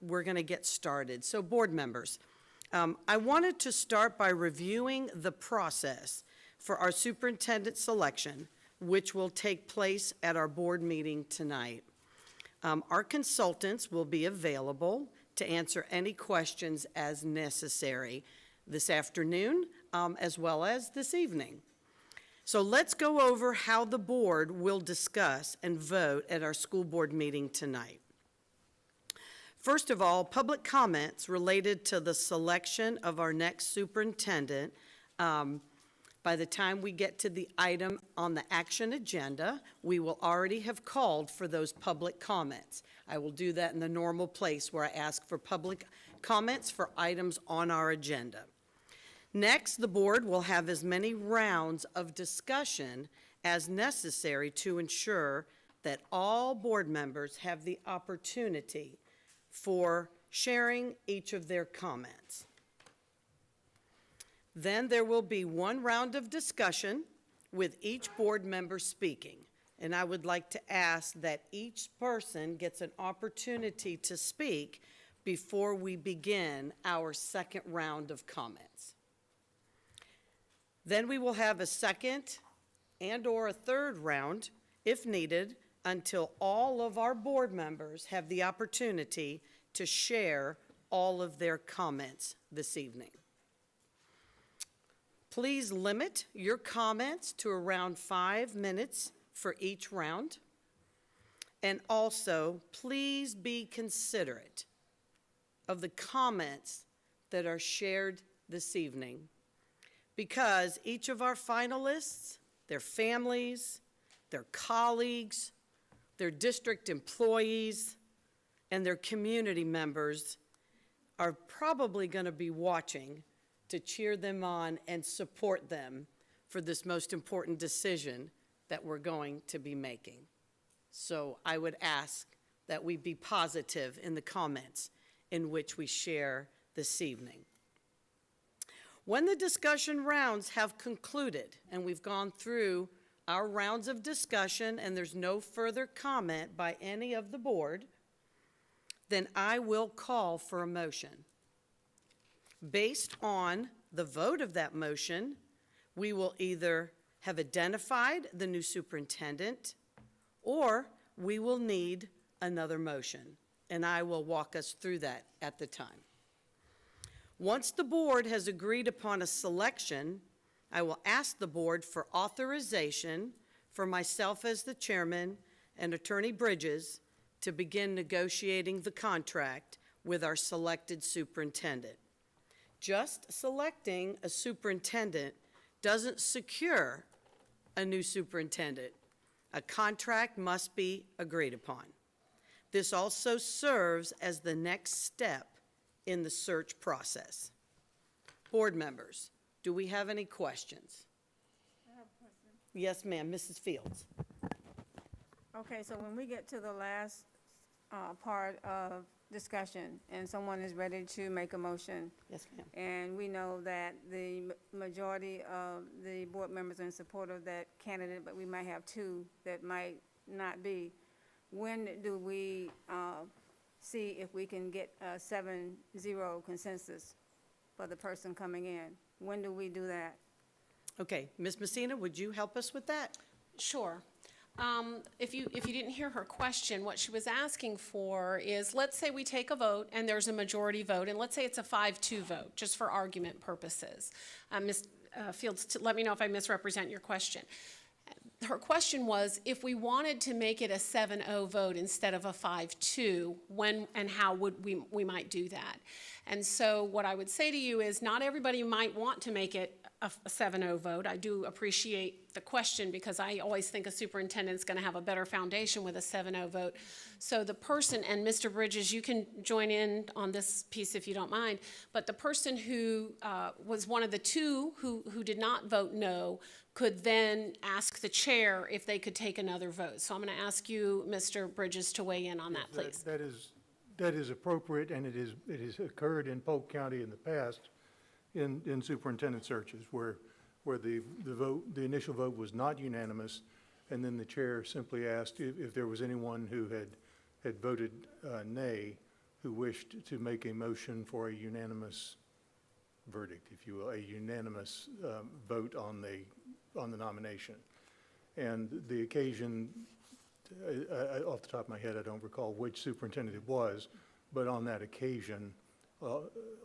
we're going to get started. So board members, I wanted to start by reviewing the process for our superintendent selection, which will take place at our board meeting tonight. Our consultants will be available to answer any questions as necessary this afternoon, as well as this evening. So let's go over how the board will discuss and vote at our school board meeting tonight. First of all, public comments related to the selection of our next superintendent. By the time we get to the item on the action agenda, we will already have called for those public comments. I will do that in the normal place where I ask for public comments for items on our agenda. Next, the board will have as many rounds of discussion as necessary to ensure that all board members have the opportunity for sharing each of their comments. Then there will be one round of discussion with each board member speaking. And I would like to ask that each person gets an opportunity to speak before we begin our second round of comments. Then we will have a second and/or a third round, if needed, until all of our board members have the opportunity to share all of their comments this evening. Please limit your comments to around 5 minutes for each round. And also, please be considerate of the comments that are shared this evening, because each of our finalists, their families, their colleagues, their district employees, and their community members are probably going to be watching to cheer them on and support them for this most important decision that we're going to be making. So I would ask that we be positive in the comments in which we share this evening. When the discussion rounds have concluded and we've gone through our rounds of discussion and there's no further comment by any of the board, then I will call for a motion. Based on the vote of that motion, we will either have identified the new superintendent or we will need another motion, and I will walk us through that at the time. Once the board has agreed upon a selection, I will ask the board for authorization for myself as the chairman and Attorney Bridges to begin negotiating the contract with our selected superintendent. Just selecting a superintendent doesn't secure a new superintendent. A contract must be agreed upon. This also serves as the next step in the search process. Board members, do we have any questions? I have a question. Yes, ma'am, Mrs. Fields. Okay, so when we get to the last part of discussion and someone is ready to make a motion, Yes, ma'am. and we know that the majority of the board members are in support of that candidate, but we might have two that might not be, when do we see if we can get a 7-0 consensus for the person coming in? When do we do that? Okay, Ms. Messina, would you help us with that? Sure. If you didn't hear her question, what she was asking for is, let's say we take a vote and there's a majority vote, and let's say it's a 5-2 vote, just for argument purposes. Ms. Fields, let me know if I misrepresent your question. Her question was, if we wanted to make it a 7-0 vote instead of a 5-2, when and how would we might do that? And so what I would say to you is, not everybody might want to make it a a 7-0 vote. I do appreciate the question because I always think a superintendent's going to have a better foundation with a 7-0 vote. So the person, and Mr. Bridges, you can join in on this piece if you don't mind, but the person who was one of the two who did not vote no could then ask the chair if they could take another vote. So I'm going to ask you, Mr. Bridges, to weigh in on that, please. That is appropriate, and it has occurred in Polk County in the past in superintendent searches where the initial vote was not unanimous, and then the chair simply asked if there was anyone who had voted nay who wished to make a motion for a unanimous verdict, if you will, a unanimous vote on the nomination. And the occasion, off the top of my head, I don't recall which superintendent it was, but on that occasion,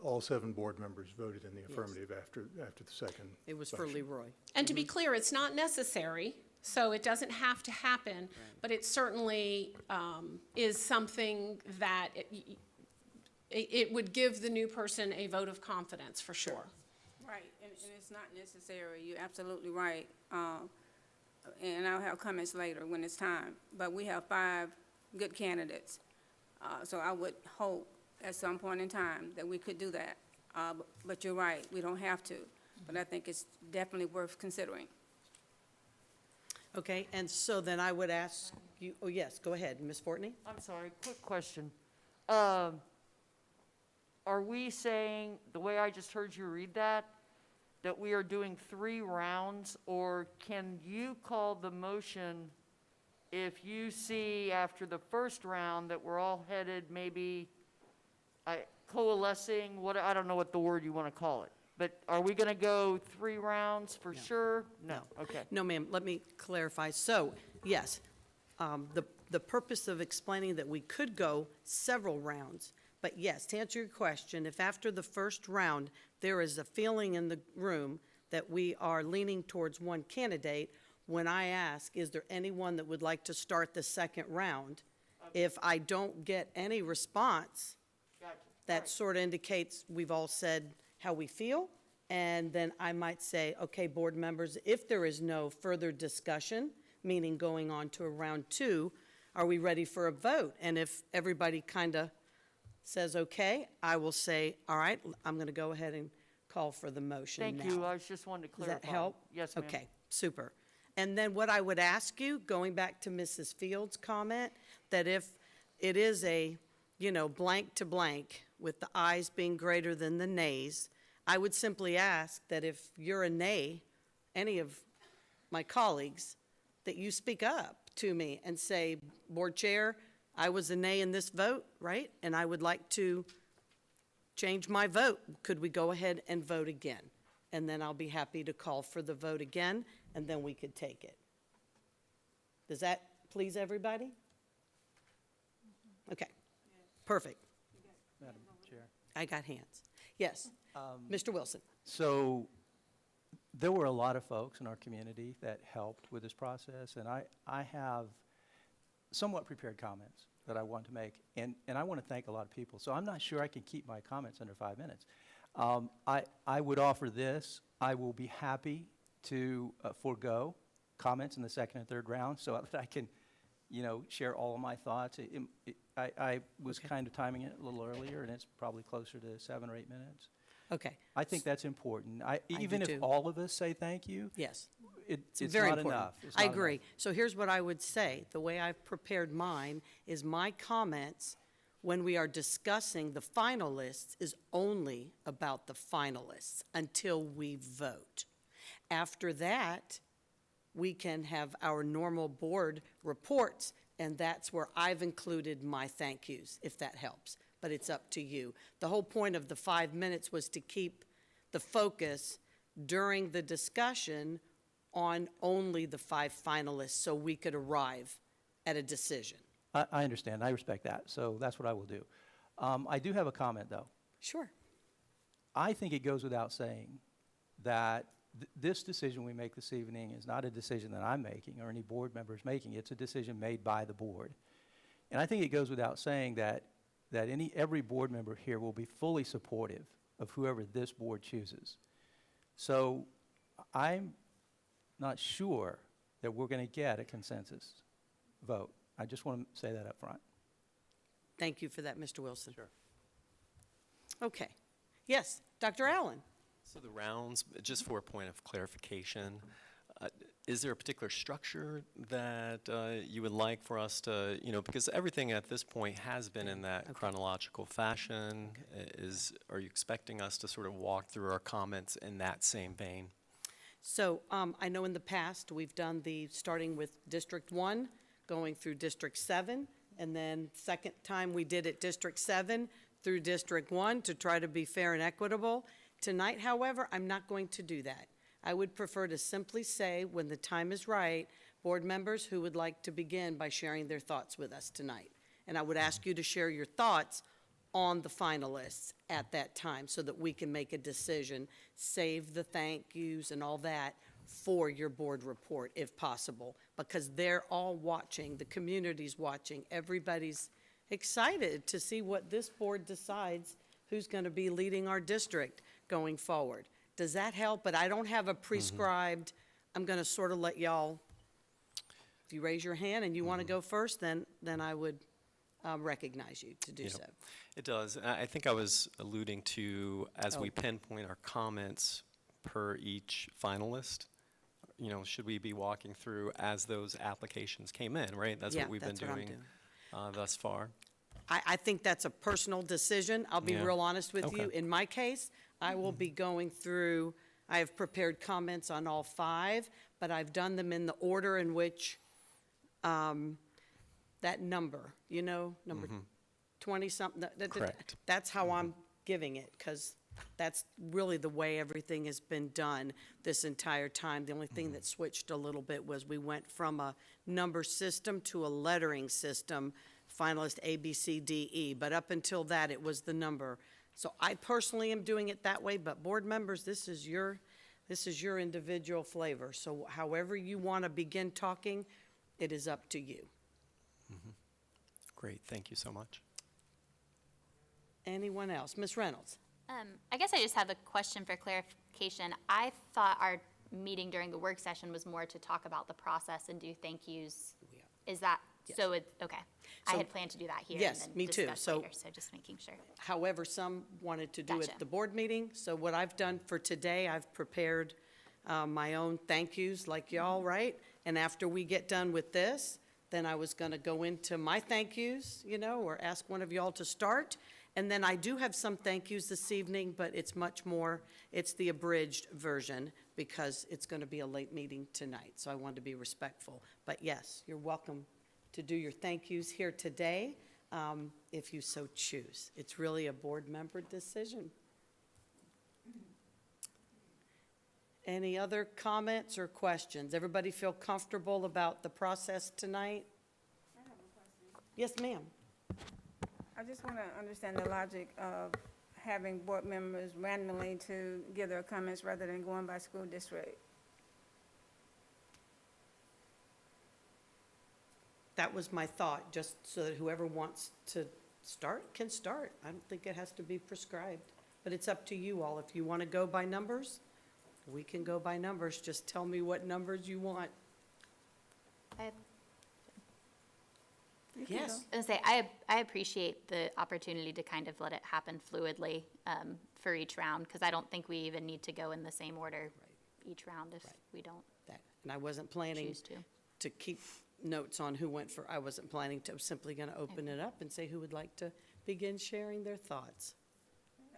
all 7 board members voted in the affirmative after the second. It was for Leroy. And to be clear, it's not necessary, so it doesn't have to happen, but it certainly is something that it would give the new person a vote of confidence, for sure. Right, and it's not necessary. You're absolutely right. And I'll have comments later when it's time. But we have 5 good candidates. So I would hope at some point in time that we could do that. But you're right, we don't have to. But I think it's definitely worth considering. Okay, and so then I would ask you, oh, yes, go ahead, Ms. Fortney? I'm sorry, quick question. Are we saying, the way I just heard you read that we are doing 3 rounds, or can you call the motion if you see after the first round that we're all headed maybe coalescing, I don't know what the word you want to call it, but are we going to go 3 rounds for sure? No, okay. No, ma'am, let me clarify. So, yes, the purpose of explaining that we could go several rounds, but yes, to answer your question, if after the first round there is a feeling in the room that we are leaning towards one candidate, when I ask, is there anyone that would like to start the second round? If I don't get any response, that sort of indicates we've all said how we feel, and then I might say, okay, board members, if there is no further discussion, meaning going on to a round 2, are we ready for a vote? And if everybody kind of says okay, I will say, all right, I'm going to go ahead and call for the motion now. Thank you, I just wanted to clarify. Does that help? Yes, ma'am. Okay, super. And then what I would ask you, going back to Mrs. Fields' comment, that if it is a, blank to blank, with the ayes being greater than the nays, I would simply ask that if you're a nay, any of my colleagues, that you speak up to me and say, Board Chair, I was a nay in this vote, right? And I would like to change my vote. Could we go ahead and vote again? And then I'll be happy to call for the vote again, and then we could take it. Does that please everybody? Okay, perfect. Madam Chair. I got hands. Yes, Mr. Wilson. So there were a lot of folks in our community that helped with this process, and I have somewhat prepared comments that I want to make, and I want to thank a lot of people. So I'm not sure I can keep my comments under 5 minutes. I would offer this. I will be happy to forego comments in the second and third round so that I can, share all of my thoughts. I was kind of timing it a little earlier, and it's probably closer to 7 or 8 minutes. Okay. I think that's important. Even do if too. all of us say thank you, Yes. it's very not important. enough. It's I not agree. enough. So here's what I would say. The way I've prepared mine is my comments when we are discussing the finalists is only about the finalists until we vote. After that, we can have our normal board reports, and that's where I've included my thank yous, if that helps. But it's up to you. The whole point of the 5 minutes was to keep the focus during the discussion on only the 5 finalists so we could arrive at a decision. I understand. I respect that. So that's what I will do. I do have a comment, though. Sure. I think it goes without saying that this decision we make this evening is not a decision that I'm making or any board members making. It's a decision made by the board. And I think it goes without saying that every board member here will be fully supportive of whoever this board chooses. So I'm not sure that we're going to get a consensus vote. I just want to say that up front. Thank you for that, Mr. Wilson. Sure. Okay. Yes, Dr. Allen? So the rounds, just for a point of clarification, is there a particular structure that you would like for us to, because everything at this point has been in that chronological fashion. Are you expecting us to sort of walk through our comments in that same vein? So I know in the past, we've done starting with District 1, going through District 7, and then second time we did it District 7 through District 1 to try to be fair and equitable. Tonight, however, I'm not going to do that. I would prefer to simply say, when the time is right, board members who would like to begin by sharing their thoughts with us tonight. And I would ask you to share your thoughts on the finalists at that time so that we can make a decision, save the thank yous and all that for your board report if possible, because they're all watching, the community's watching, everybody's excited to see what this board decides who's going to be leading our district going forward. Does that help? But I don't have a prescribed, I'm going to sort of let y'all, if you raise your hand and you want to go first, then I would recognize you to do so. It does. And I think I was alluding to, as we pinpoint our comments per each finalist, should we be walking through as those applications came in, right? That's what we've been doing thus far. I think that's a personal decision. I'll be real honest with you. In my case, I will be going through, I have prepared comments on all 5, but I've done them in the order in which that number, number 20-something. Correct. That's how I'm giving it, because that's really the way everything has been done this entire time. The only thing that switched a little bit was we went from a number system to a lettering system, finalist A, B, C, D, E. But up until that, it was the number. So I personally am doing it that way, but board members, this is your individual flavor. So however you want to begin talking, it is up to you. Great, thank you so much. Anyone else? Ms. Reynolds? I guess I just have a question for clarification. I thought our meeting during the work session was more to talk about the process and do thank yous. Is that, so it's, okay. I had planned to do that here. Yes, and then me too. discuss So- later, so just making sure. However, some wanted to do it Gotcha. at the board meeting. So what I've done for today, I've prepared my own thank yous like y'all, right? And after we get done with this, then I was going to go into my thank yous, or ask one of y'all to start. And then I do have some thank yous this evening, but it's much more, it's the abridged version because it's going to be a late meeting tonight. So I wanted to be respectful. But yes, you're welcome to do your thank yous here today, if you so choose. It's really a board member decision. Any other comments or questions? Everybody feel comfortable about the process tonight? I have a question. Yes, ma'am. I just want to understand the logic of having board members randomly to give their comments rather than going by school district. That was my thought, just so that whoever wants to start can start. I don't think it has to be prescribed, but it's up to you all. If you want to go by numbers, we can go by numbers. Just tell me what numbers you want. Yes. I was gonna say, I appreciate the opportunity to kind of let it happen fluidly for each round, because I don't think we even need to go in the same order each round if we don't And I wasn't planning choose to. keep notes on who went for, I wasn't planning to, I was simply going to open it up and say who would like to begin sharing their thoughts.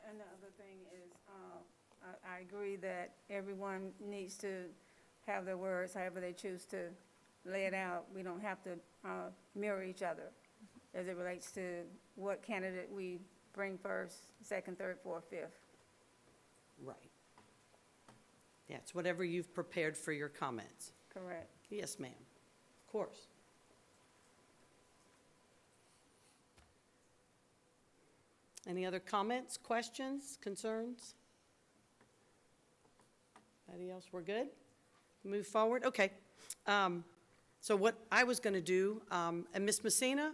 And the other thing is, I agree that everyone needs to have their words however they choose to lay it out. We don't have to mirror each other as it relates to what candidate we bring first, second, third, fourth, fifth. Right. Yeah, it's whatever you've prepared for your comments. Correct. Yes, ma'am. Of course. Any other comments, questions, concerns? Anybody else? We're good? Move forward? Okay. So what I was going to do, and Ms. Messina,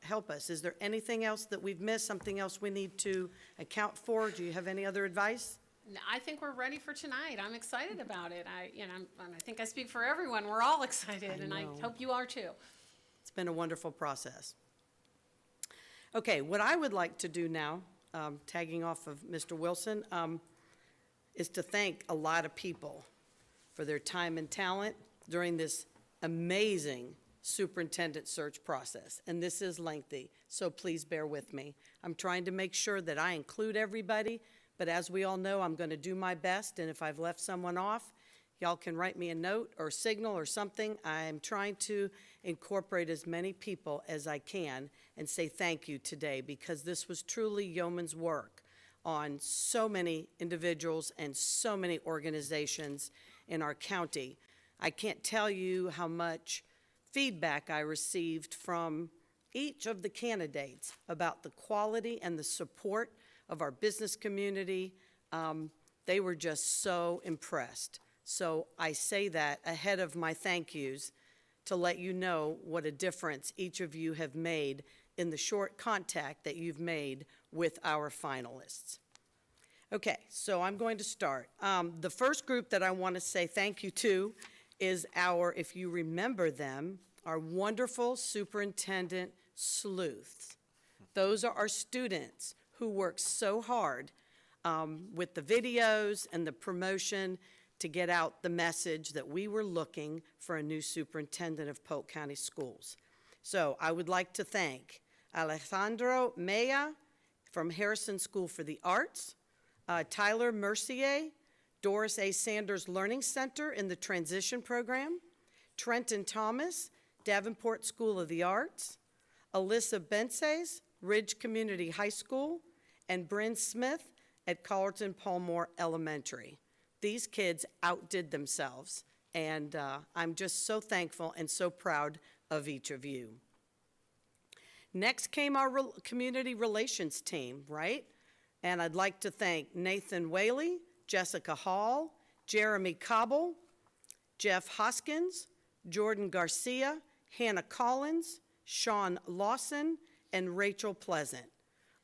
help us. Is there anything else that we've missed, something else we need to account for? Do you have any other advice? I think we're ready for tonight. I'm excited about it. I think I speak for everyone. We're all excited, and I know. hope you are too. It's been a wonderful process. Okay, what I would like to do now, tagging off of Mr. Wilson, is to thank a lot of people for their time and talent during this amazing superintendent search process. And this is lengthy, so please bear with me. I'm trying to make sure that I include everybody, but as we all know, I'm going to do my best, and if I've left someone off, y'all can write me a note or signal or something. I'm trying to incorporate as many people as I can and say thank you today, because this was truly yeoman's work on so many individuals and so many organizations in our county. I can't tell you how much feedback I received from each of the candidates about the quality and the support of our business community. They were just so impressed. So I say that ahead of my thank yous to let you know what a difference each of you have made in the short contact that you've made with our finalists. Okay, so I'm going to start. The first group that I want to say thank you to is our, if you remember them, our wonderful superintendent sleuths. Those are our students who work so hard with the videos and the promotion to get out the message that we were looking for a new superintendent of Polk County Schools. So I would like to thank Alejandro Maya from Harrison School for the Arts, Tyler Mercier, Doris A. Sanders Learning Center in the Transition Program, Trenton Thomas, Davenport School of the Arts, Alyssa Benses, Ridge Community High School, and Bryn Smith at Carlton Palmore Elementary. These kids outdid themselves, and I'm just so thankful and so proud of each of you. Next came our community relations team, right? And I'd like to thank Nathan Whaley, Jessica Hall, Jeremy Cobble, Jeff Hoskins, Jordan Garcia, Hannah Collins, Sean Lawson, and Rachel Pleasant.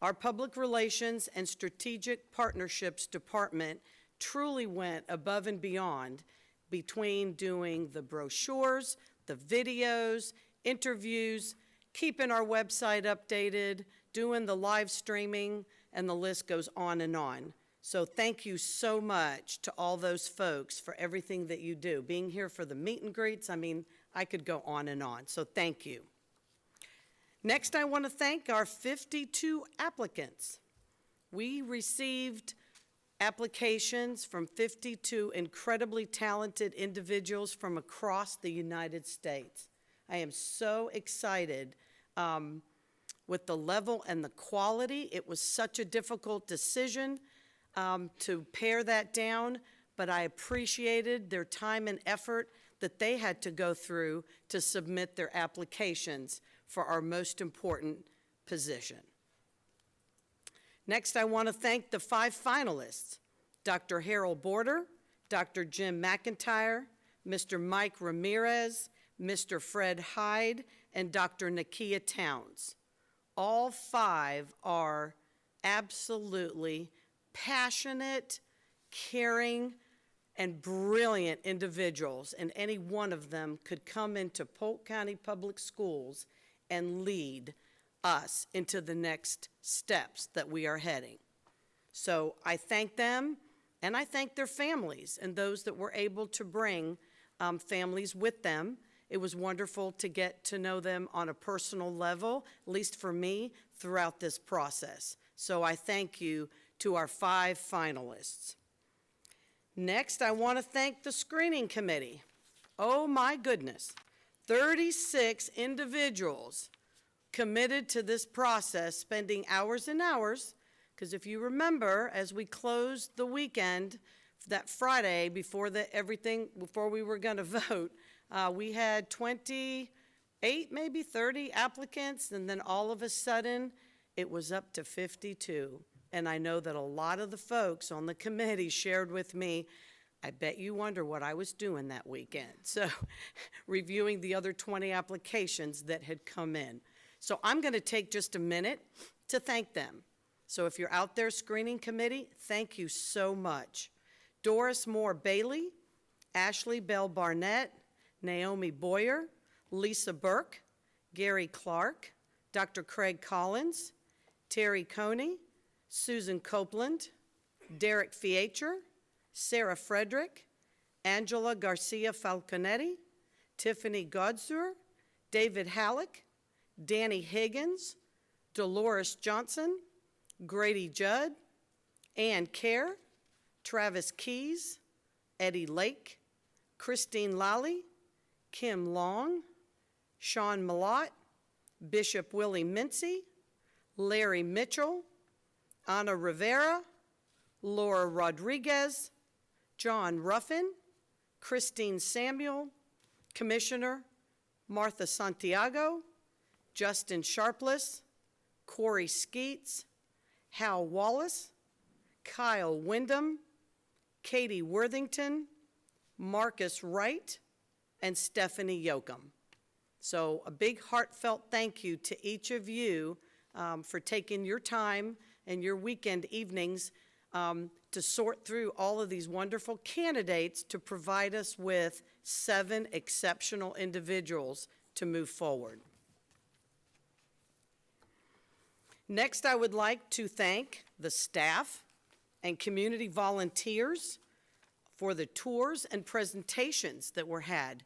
Our Public Relations and Strategic Partnerships Department truly went above and beyond between doing the brochures, the videos, interviews, keeping our website updated, doing the live streaming, and the list goes on and on. So thank you so much to all those folks for everything that you do. Being here for the meet and greets, I mean, I could go on and on, so thank you. Next, I want to thank our 52 applicants. We received applications from 52 incredibly talented individuals from across the United States. I am so excited with the level and the quality. It was such a difficult decision to pare that down, but I appreciated their time and effort that they had to go through to submit their applications for our most important position. Next, I want to thank the 5 finalists: Dr. Harold Border, Dr. Jim McIntyre, Mr. Mike Ramirez, Mr. Fred Hyde, and Dr. Nakia Towns. All 5 are absolutely passionate, caring, and brilliant individuals, and any one of them could come into Polk County Public Schools and lead us into the next steps that we are heading. So I thank them, and I thank their families and those that were able to bring families with them. It was wonderful to get to know them on a personal level, at least for me, throughout this process. So I thank you to our 5 finalists. Next, I want to thank the screening committee. Oh my goodness, 36 individuals committed to this process, spending hours and hours, because if you remember, as we closed the weekend, that Friday before before we were going to vote, we had 28, maybe 30 applicants, and then all of a sudden, it was up to 52. And I know that a lot of the folks on the committee shared with me, I bet you wonder what I was doing that weekend. So reviewing the other 20 applications that had come in. So I'm going to take just a minute to thank them. So if you're out there, screening committee, thank you so much. Doris Moore Bailey, Ashley Bell Barnett, Naomi Boyer, Lisa Burke, Gary Clark, Dr. Craig Collins, Terry Coney, Susan Copeland, Derek Fiecher, Sarah Frederick, Angela Garcia Falconetti, Tiffany Godsur, David Halleck, Danny Higgins, Dolores Johnson, Grady Judd, Ann Kerr, Travis Keys, Eddie Lake, Christine Lally, Kim Long, Sean Malott, Bishop Willie Mincy, Larry Mitchell, Ana Rivera, Laura Rodriguez, John Ruffin, Christine Samuel, Commissioner Martha Santiago, Justin Sharpless, Corey Skeets, Hal Wallace, Kyle Wyndham, Katie Worthington, Marcus Wright, and Stephanie Yoakum. So a big heartfelt thank you to each of you for taking your time and your weekend evenings to sort through all of these wonderful candidates to provide us with 7 exceptional individuals to move forward. Next, I would like to thank the staff and community volunteers for the tours and presentations that were had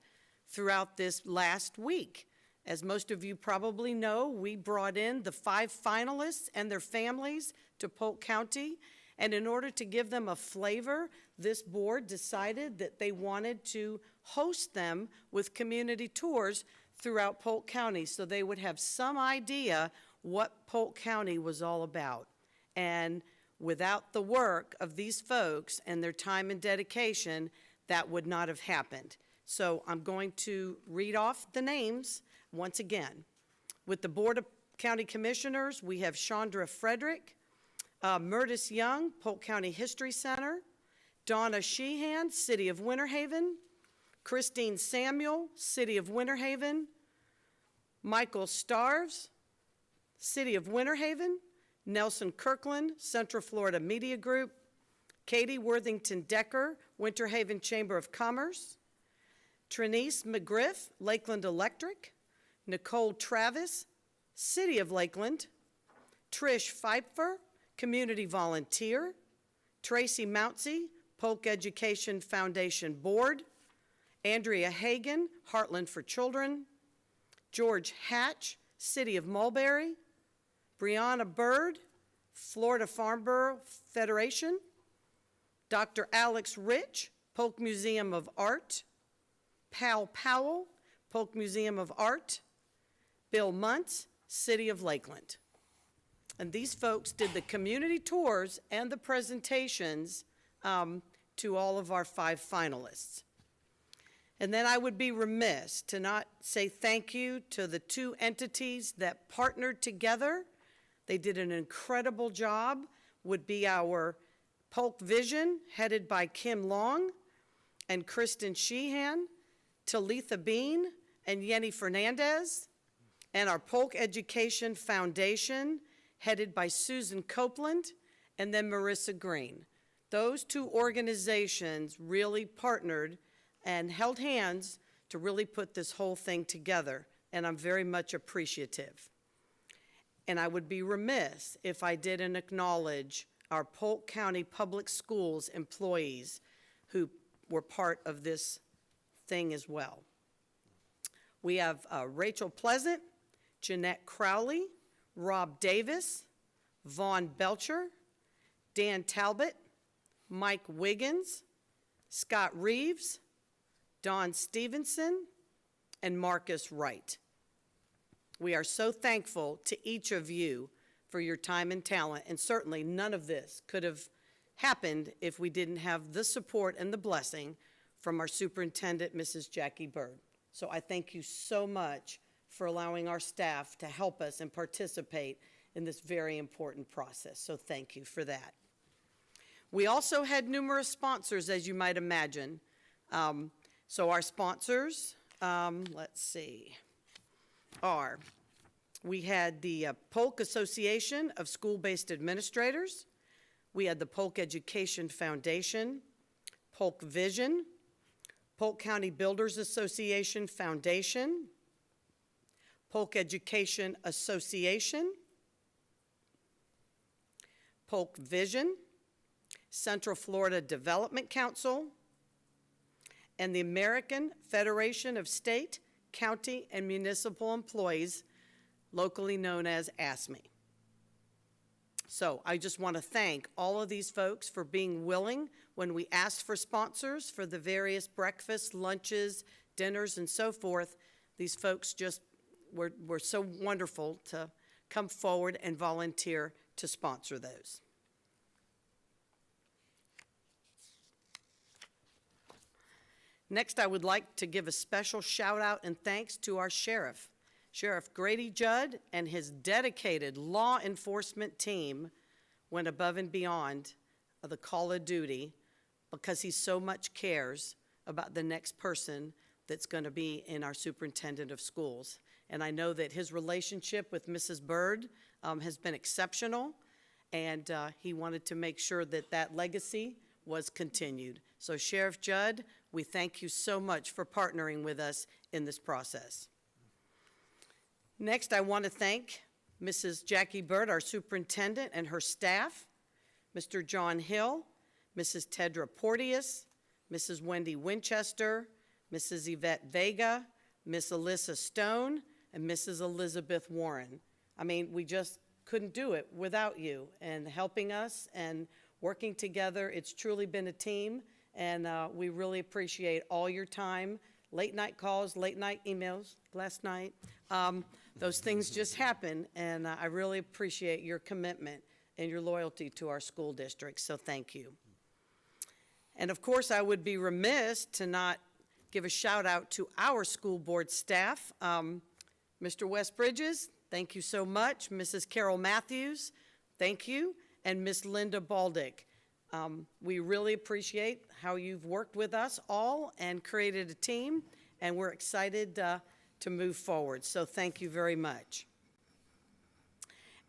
throughout this last week. As most of you probably know, we brought in the 5 finalists and their families to Polk County, and in order to give them a flavor, this board decided that they wanted to host them with community tours throughout Polk County so they would have some idea what Polk County was all about. And without the work of these folks and their time and dedication, that would not have happened. So I'm going to read off the names once again. With the Board of County Commissioners, we have Chandra Frederick, Murtis Young, Polk County History Center, Donna Sheehan, City of Winter Haven, Christine Samuel, City of Winter Haven, Michael Starves, City of Winter Haven, Nelson Kirkland, Central Florida Media Group, Katie Worthington Decker, Winter Haven Chamber of Commerce, Trinice McGriff, Lakeland Electric, Nicole Travis, City of Lakeland, Trish Pfeiffer, Community Volunteer, Tracy Mountzy, Polk Education Foundation Board, Andrea Hagan, Heartland for Children, George Hatch, City of Mulberry, Brianna Bird, Florida Farm Bureau Federation, Dr. Alex Rich, Polk Museum of Art, Pal Powell, Polk Museum of Art, Bill Muntz, City of Lakeland. And these folks did the community tours and the presentations to all of our 5 finalists. And then I would be remiss to not say thank you to the 2 entities that partnered together. They did an incredible job, would be our Polk Vision, headed by Kim Long and Kristen Sheehan, Talitha Bean and Yenny Fernandez, and our Polk Education Foundation, headed by Susan Copeland and then Marissa Green. Those 2 organizations really partnered and held hands to really put this whole thing together, and I'm very much appreciative. And I would be remiss if I didn't acknowledge our Polk County Public Schools employees who were part of this thing as well. We have Rachel Pleasant, Jeanette Crowley, Rob Davis, Vaughn Belcher, Dan Talbot, Mike Wiggins, Scott Reeves, Don Stevenson, and Marcus Wright. We are so thankful to each of you for your time and talent, and certainly none of this could have happened if we didn't have the support and the blessing from our superintendent, Mrs. Jackie Bird. So I thank you so much for allowing our staff to help us and participate in this very important process. So thank you for that. We also had numerous sponsors, as you might imagine. So our sponsors, let's see, are We had the Polk Association of School-Based Administrators. We had the Polk Education Foundation, Polk Vision, Polk County Builders Association Foundation, Polk Education Association, Polk Vision, Central Florida Development Council, and the American Federation of State, County, and Municipal Employees, locally known as ASME. So I just want to thank all of these folks for being willing when we asked for sponsors for the various breakfasts, lunches, dinners, and so forth. These folks just were so wonderful to come forward and volunteer to sponsor those. Next, I would like to give a special shout out and thanks to our sheriff. Sheriff Grady Judd and his dedicated law enforcement team went above and beyond the call of duty because he so much cares about the next person that's going to be in our superintendent of schools. And I know that his relationship with Mrs. Bird has been exceptional, and he wanted to make sure that that legacy was continued. So Sheriff Judd, we thank you so much for partnering with us in this process. Next, I want to thank Mrs. Jackie Bird, our superintendent, and her staff, Mr. John Hill, Mrs. Tedra Porteous, Mrs. Wendy Winchester, Mrs. Yvette Vega, Miss Alyssa Stone, and Mrs. Elizabeth Warren. I mean, we just couldn't do it without you and helping us and working together. It's truly been a team, and we really appreciate all your time. Late night calls, late night emails last night. Those things just happen, and I really appreciate your commitment and your loyalty to our school district, so thank you. And of course, I would be remiss to not give a shout out to our school board staff. Mr. Wes Bridges, thank you so much. Mrs. Carol Matthews, thank you. And Miss Linda Baldick. We really appreciate how you've worked with us all and created a team, and we're excited to move forward. So thank you very much.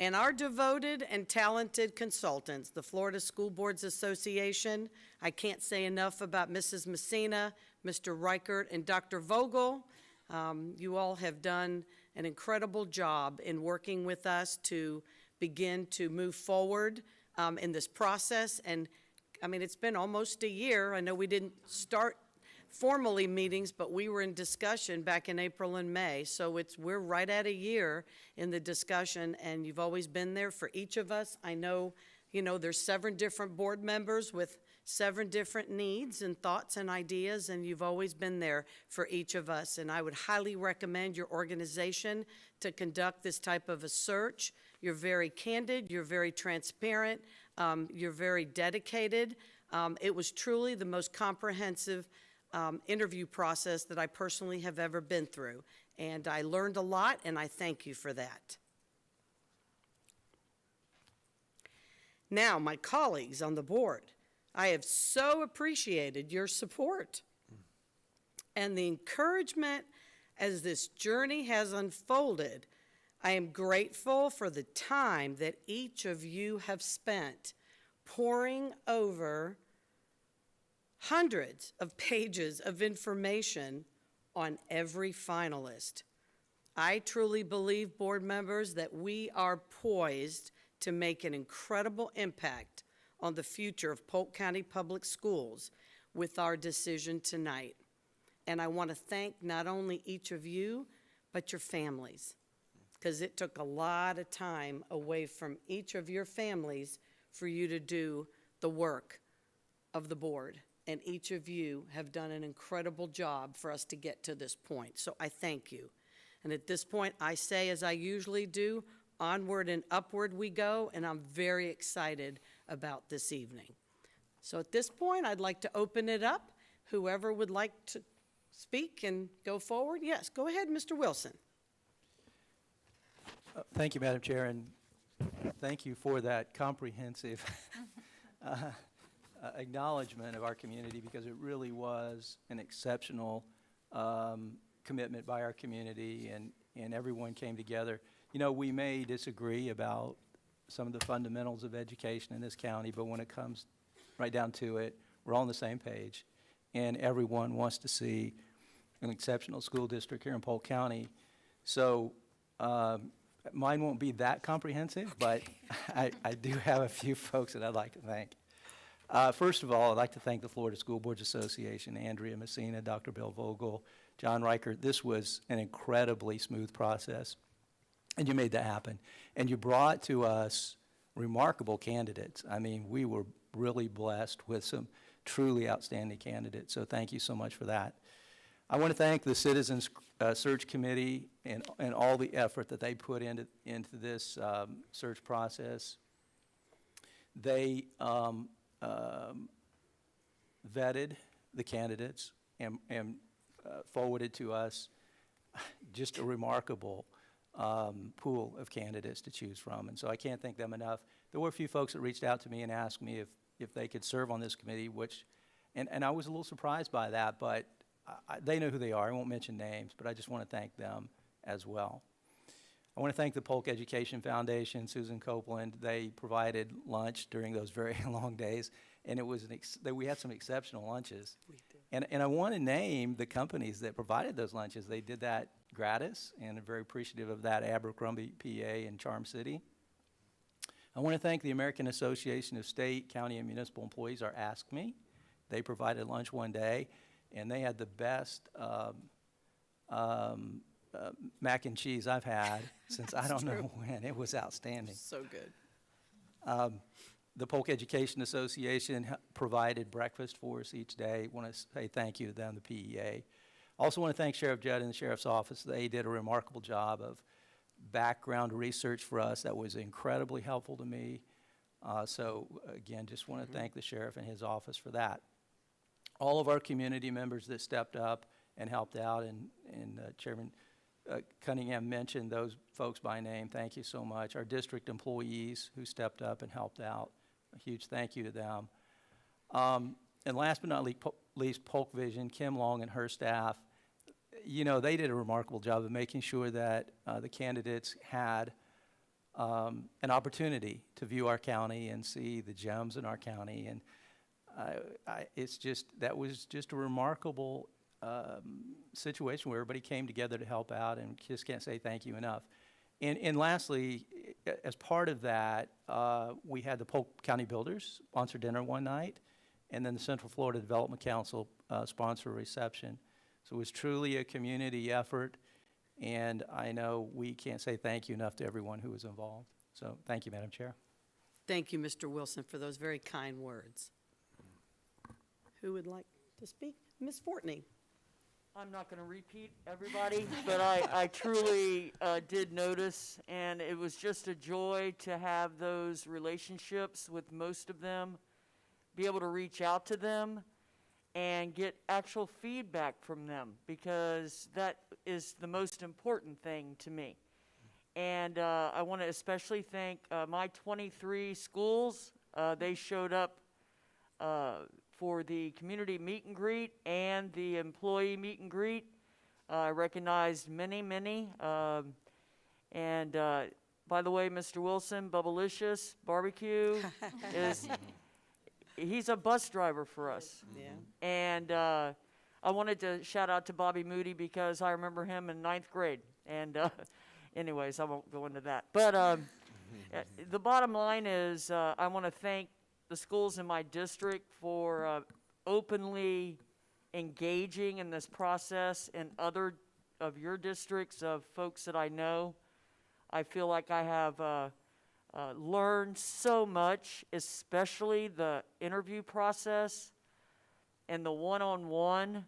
And our devoted and talented consultants, the Florida School Boards Association, I can't say enough about Mrs. Messina, Mr. Reichert, and Dr. Vogel. You all have done an incredible job in working with us to begin to move forward in this process. And I mean, it's been almost a year. I know we didn't start formally meetings, but we were in discussion back in April and May. So we're right at a year in the discussion, and you've always been there for each of us. I know, there's 7 different board members with 7 different needs and thoughts and ideas, and you've always been there for each of us. And I would highly recommend your organization to conduct this type of a search. You're very candid, you're very transparent, you're very dedicated. It was truly the most comprehensive interview process that I personally have ever been through. And I learned a lot, and I thank you for that. Now, my colleagues on the board, I have so appreciated your support and the encouragement as this journey has unfolded. I am grateful for the time that each of you have spent poring over hundreds of pages of information on every finalist. I truly believe, board members, that we are poised to make an incredible impact on the future of Polk County Public Schools with our decision tonight. And I want to thank not only each of you, but your families, because it took a lot of time away from each of your families for you to do the work of the board. And each of you have done an incredible job for us to get to this point. So I thank you. And at this point, I say, as I usually do, onward and upward we go, and I'm very excited about this evening. So at this point, I'd like to open it up. Whoever would like to speak and go forward, yes, go ahead, Mr. Wilson. Thank you, Madam Chair, and thank you for that comprehensive acknowledgement of our community, because it really was an exceptional commitment by our community, and everyone came together. You know, we may disagree about some of the fundamentals of education in this county, but when it comes right down to it, we're all on the same page, and everyone wants to see an exceptional school district here in Polk County. So mine won't be that comprehensive, but I do have a few folks that I'd like to thank. First of all, I'd like to thank the Florida School Boards Association, Andrea Messina, Dr. Bill Vogel, John Reichert. This was an incredibly smooth process, and you made that happen. And you brought to us remarkable candidates. I mean, we were really blessed with some truly outstanding candidates, so thank you so much for that. I want to thank the Citizens Search Committee and all the effort that they put into this search process. They vetted the candidates and forwarded to us just a remarkable pool of candidates to choose from, and so I can't thank them enough. There were a few folks that reached out to me and asked me if they could serve on this committee, and I was a little surprised by that, but they know who they are. I won't mention names, but I just want to thank them as well. I want to thank the Polk Education Foundation, Susan Copeland. They provided lunch during those very long days, and it was we had some exceptional lunches. We did. And I want to name the companies that provided those lunches. They did that gratis, and I'm very appreciative of that, Abercrombie, PA, and Charm City. I want to thank the American Association of State, County, and Municipal Employees, or ASCME. They provided lunch one day, and they had the best mac and cheese I've had since I don't know when. It was outstanding. So good. The Polk Education Association provided breakfast for us each day. I want to say thank you to them, the PEA. Also want to thank Sheriff Judd and the Sheriff's Office. They did a remarkable job of background research for us that was incredibly helpful to me. So again, just want to thank the Sheriff and his office for that. All of our community members that stepped up and helped out, and Chairman Cunningham mentioned those folks by name. Thank you so much. Our district employees who stepped up and helped out, a huge thank you to them. And last but not least, Polk Vision, Kim Long and her staff, you know, they did a remarkable job of making sure that the candidates had an opportunity to view our county and see the gems in our county. And that was just a remarkable situation where everybody came together to help out, and just can't say thank you enough. And lastly, as part of that, we had the Polk County Builders sponsor dinner one night, and then the Central Florida Development Council sponsor a reception. So it was truly a community effort, and I know we can't say thank you enough to everyone who was involved. So thank you, Madam Chair. Thank you, Mr. Wilson, for those very kind words. Who would like to speak? Ms. Fortney. I'm not going to repeat everybody, but I truly did notice, and it was just a joy to have those relationships with most of them, be able to reach out to them and get actual feedback from them, because that is the most important thing to me. And I want to especially thank my 23 schools. They showed up for the community meet and greet and the employee meet and greet. I recognized many. And by the way, Mr. Wilson, Bubblicious Barbecue he's a bus driver for us. Yeah. And I wanted to shout out to Bobby Moody because I remember him in 9th grade. And anyways, I won't go into that. But the bottom line is I want to thank the schools in my district for openly engaging in this process, and other of your districts of folks that I know. I feel like I have learned so much, especially the interview process and the one-on-one.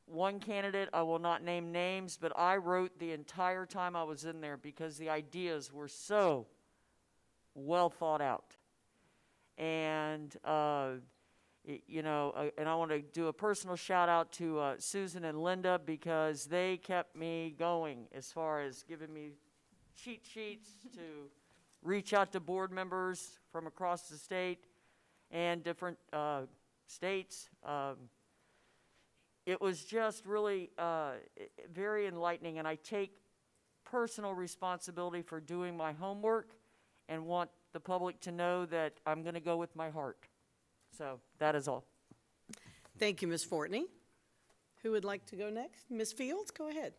One candidate, I will not name names, but I wrote the entire time I was in there because the ideas were so well thought out. And, you know, and I want to do a personal shout out to Susan and Linda, because they kept me going as far as giving me cheat sheets to reach out to board members from across the state and different states. it was just really very enlightening, and I take personal responsibility for doing my homework and want the public to know that I'm going to go with my heart. So that is all. Thank you, Ms. Fortney. Who would like to go next? Ms. Fields, go ahead.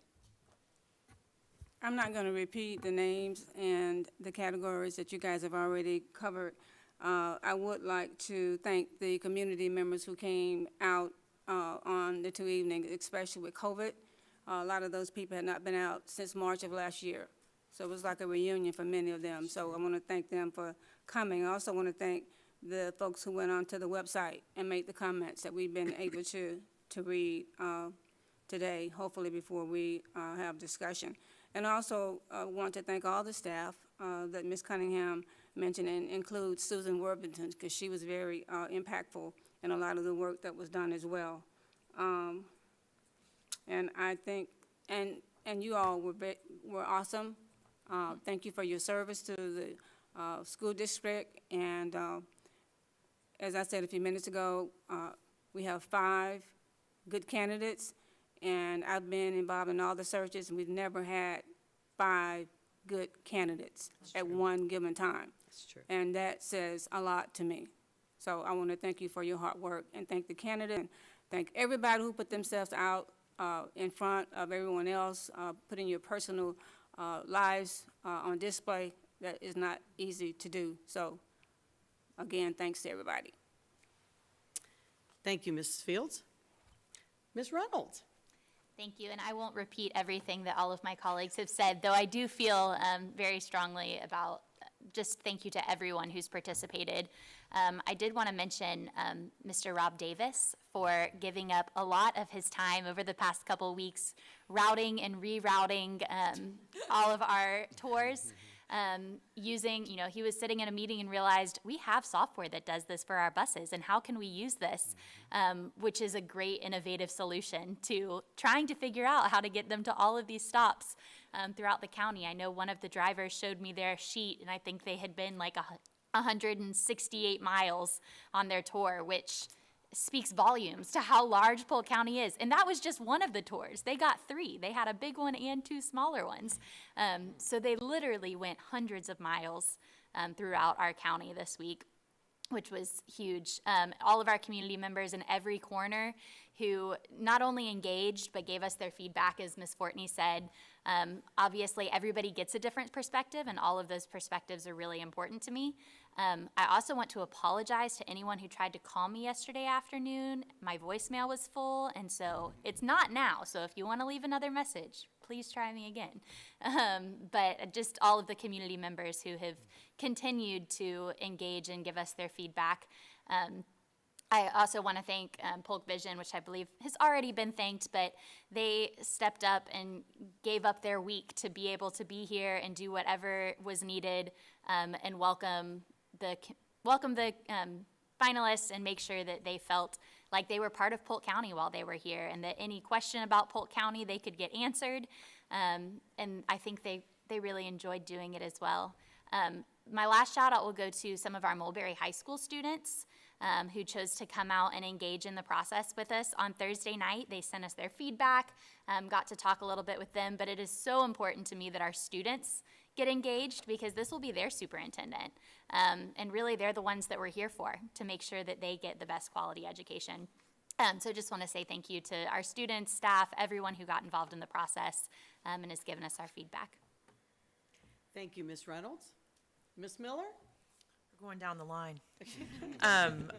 I'm not going to repeat the names and the categories that you guys have already covered. I would like to thank the community members who came out on the 2 evenings, especially with COVID. A lot of those people had not been out since March of last year. So it was like a reunion for many of them. So I want to thank them for coming. I also want to thank the folks who went onto the website and made the comments that we've been able to read today, hopefully before we have discussion. And I also want to thank all the staff that Ms. Cunningham mentioned, and include Susan Worthington, because she was very impactful in a lot of the work that was done as well. And I think, and you all were awesome. Thank you for your service to the school district. And as I said a few minutes ago, we have 5 good candidates, and I've been involved in all the searches, and we've never had 5 good candidates at one given time. That's true. And that says a lot to me. So I want to thank you for your hard work, and thank the candidate, and thank everybody who put themselves out in front of everyone else, putting your personal lives on display. That is not easy to do. So again, thanks to everybody. Thank you, Mrs. Fields. Ms. Reynolds. Thank you, and I won't repeat everything that all of my colleagues have said, though I do feel very strongly about just thank you to everyone who's participated. I did want to mention Mr. Rob Davis for giving up a lot of his time over the past couple weeks routing and rerouting all of our tours. Using, he was sitting in a meeting and realized we have software that does this for our buses, and how can we use this? Which is a great innovative solution to trying to figure out how to get them to all of these stops throughout the county. I know one of the drivers showed me their sheet, and I think they had been like 168 miles on their tour, which speaks volumes to how large Polk County is. And that was just one of the tours. They got 3. They had a big one and 2 smaller ones. So they literally went hundreds of miles throughout our county this week, which was huge. All of our community members in every corner who not only engaged, but gave us their feedback, as Ms. Fortney said. Obviously, everybody gets a different perspective, and all of those perspectives are really important to me. I also want to apologize to anyone who tried to call me yesterday afternoon. My voicemail was full, and so it's not now. So if you want to leave another message, please try me again. But just all of the community members who have continued to engage and give us their feedback. I also want to thank Polk Vision, which I believe has already been thanked, but they stepped up and gave up their week to be able to be here and do whatever was needed and welcome the finalists and make sure that they felt like they were part of Polk County while they were here, and that any question about Polk County they could get answered. And I think they really enjoyed doing it as well. My last shout out will go to some of our Mulberry High School students who chose to come out and engage in the process with us on Thursday night. They sent us their feedback, got to talk a little bit with them, but it is so important to me that our students get engaged, because this will be their superintendent. And really, they're the ones that we're here for, to make sure that they get the best quality education. So just want to say thank you to our students, staff, everyone who got involved in the process and has given us our feedback. Thank you, Ms. Reynolds. Ms. Miller? We're going down the line.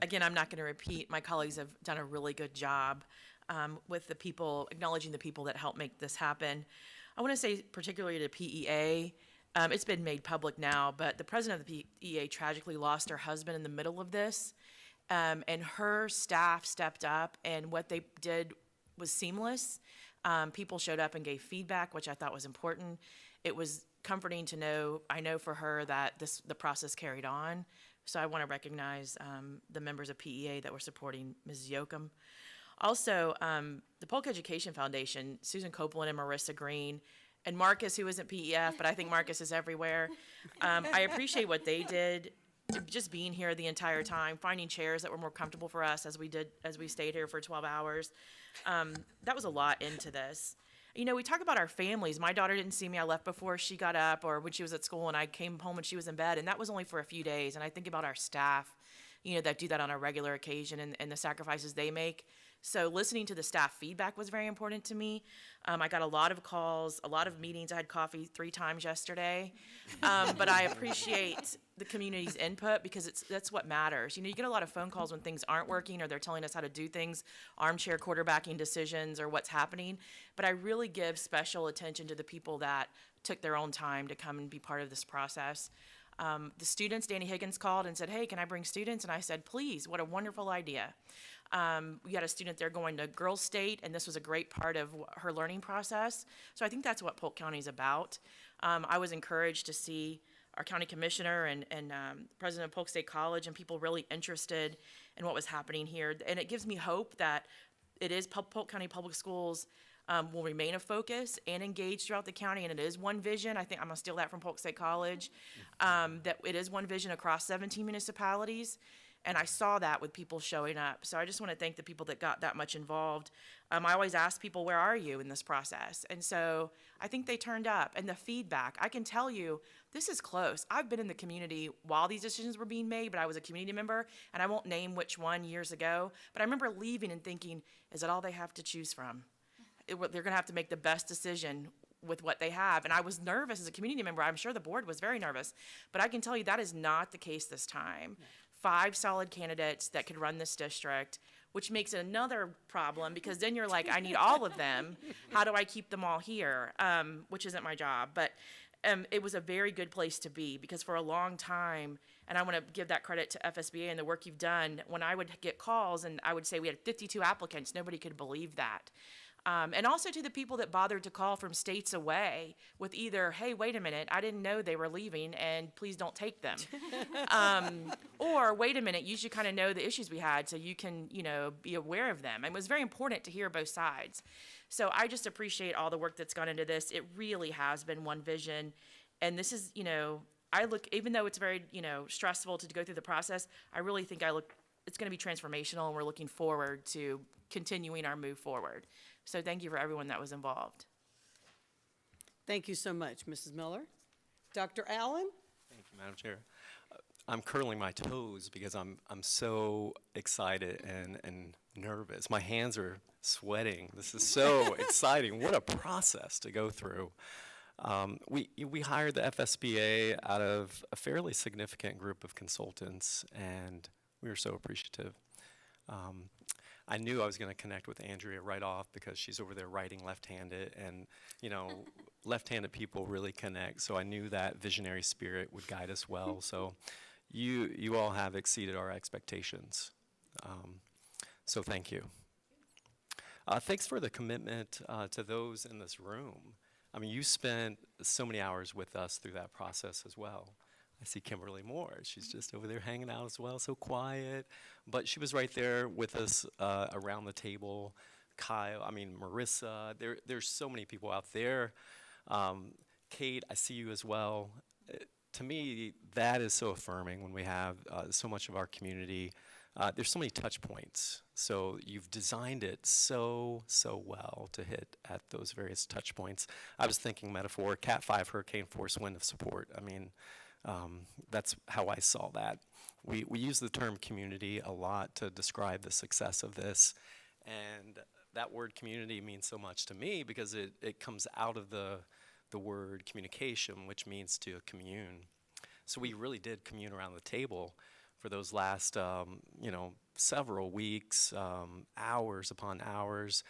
Again, I'm not going to repeat. My colleagues have done a really good job with the people, acknowledging the people that helped make this happen. I want to say particularly to PEA, it's been made public now, but the president of the PEA tragically lost her husband in the middle of this, and her staff stepped up, and what they did was seamless. People showed up and gave feedback, which I thought was important. It was comforting to know, I know for her, that the process carried on. So I want to recognize the members of PEA that were supporting Mrs. Yoakum. Also, the Polk Education Foundation, Susan Copeland and Marissa Green, and Marcus, who isn't PEF, but I think Marcus is everywhere. I appreciate what they did, just being here the entire time, finding chairs that were more comfortable for us as we stayed here for 12 hours. That was a lot into this. You know, we talk about our families. My daughter didn't see me. I left before she got up, or when she was at school, and I came home when she was in bed, and that was only for a few days. And I think about our staff, you know, that do that on a regular occasion, and the sacrifices they make. So listening to the staff feedback was very important to me. I got a lot of calls, a lot of meetings. I had coffee 3 times yesterday. But I appreciate the community's input, because that's what matters. You know, you get a lot of phone calls when things aren't working, or they're telling us how to do things, armchair quarterbacking decisions, or what's happening. But I really give special attention to the people that took their own time to come and be part of this process. The students, Danny Higgins called and said, "Hey, can I bring students?" And I said, "Please, what a wonderful idea." We had a student there going to Girls State, and this was a great part of her learning process. So I think that's what Polk County is about. I was encouraged to see our county commissioner and president of Polk State College and people really interested in what was happening here. And it gives me hope that it is Polk County Public Schools will remain a focus and engage throughout the county, and it is one vision. I think I'm gonna steal that from Polk State College, that it is one vision across 17 municipalities. And I saw that with people showing up. So I just want to thank the people that got that much involved. I always ask people, where are you in this process? And so I think they turned up. And the feedback, I can tell you, this is close. I've been in the community while these decisions were being made, but I was a community member, and I won't name which one years ago. But I remember leaving and thinking, is that all they have to choose from? They're going to have to make the best decision with what they have. And I was nervous as a community member. I'm sure the board was very nervous. But I can tell you that is not the case this time. 5 solid candidates that could run this district, which makes it another problem, because then you're like, I need all of them. How do I keep them all here? Which isn't my job. But it was a very good place to be, because for a long time, and I want to give that credit to FSBA and the work you've done, when I would get calls and I would say we had 52 applicants, nobody could believe that. And also to the people that bothered to call from states away with either, hey, wait a minute, I didn't know they were leaving, and please don't take them. Or, wait a minute, you should kind of know the issues we had so you can, you know, be aware of them. And it was very important to hear both sides. So I just appreciate all the work that's gone into this. It really has been one vision. And this is, you know, even though it's very, you know, stressful to go through the process, I really think it's going to be transformational, and we're looking forward to continuing our move forward. So thank you for everyone that was involved. Thank you so much, Mrs. Miller. Dr. Allen? Thank you, Madam Chair. I'm curling my toes because I'm so excited and nervous. My hands are sweating. This is so exciting. What a process to go through. We hired the FSBA out of a fairly significant group of consultants, and we were so appreciative. I knew I was going to connect with Andrea right off, because she's over there writing left-handed, and, you know, left-handed people really connect, so I knew that visionary spirit would guide us well. So you all have exceeded our expectations. So thank you. Thanks for the commitment to those in this room. I mean, you spent so many hours with us through that process as well. I see Kimberly Moore. She's just over there hanging out as well, so quiet. But she was right there with us around the table. Marissa, there's so many people out there. Kate, I see you as well. To me, that is so affirming when we have so much of our community. There's so many touch points. So you've designed it so well to hit at those various touch points. I was thinking metaphor, Cat 5 hurricane force wind of support. I mean, that's how I saw that. We use the term community a lot to describe the success of this, and that word community means so much to me because it comes out of the word communication, which means to commune. So we really did commune around the table for those last several weeks, hours upon hours.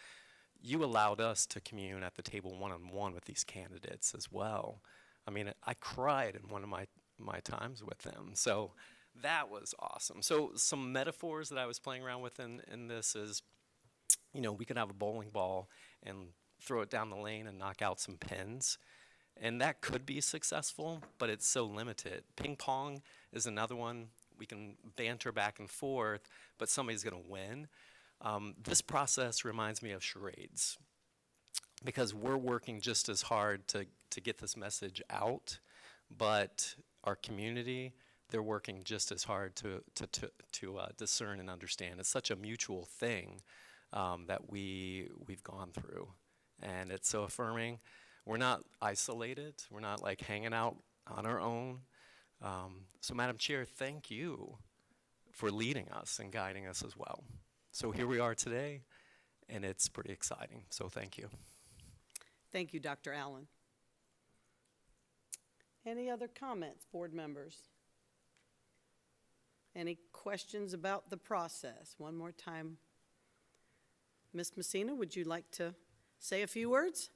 You allowed us to commune at the table one-on-one with these candidates as well. I mean, I cried in one of my times with them. So that was awesome. So some metaphors that I was playing around with in this is, we could have a bowling ball and throw it down the lane and knock out some pins. And that could be successful, but it's so limited. Ping pong is another one. We can banter back and forth, but somebody's going to win. This process reminds me of charades because we're working just as hard to get this message out, but our community, they're working just as hard to discern and understand. It's such a mutual thing. that we've gone through. And it's so affirming. We're not isolated. We're not like hanging out on our own. So Madam Chair, thank you for leading us and guiding us as well. So here we are today, and it's pretty exciting. So thank you. Thank you, Dr. Allen. Any other comments, board members? Any questions about the process? One more time. Ms. Messina, would you like to say a few words?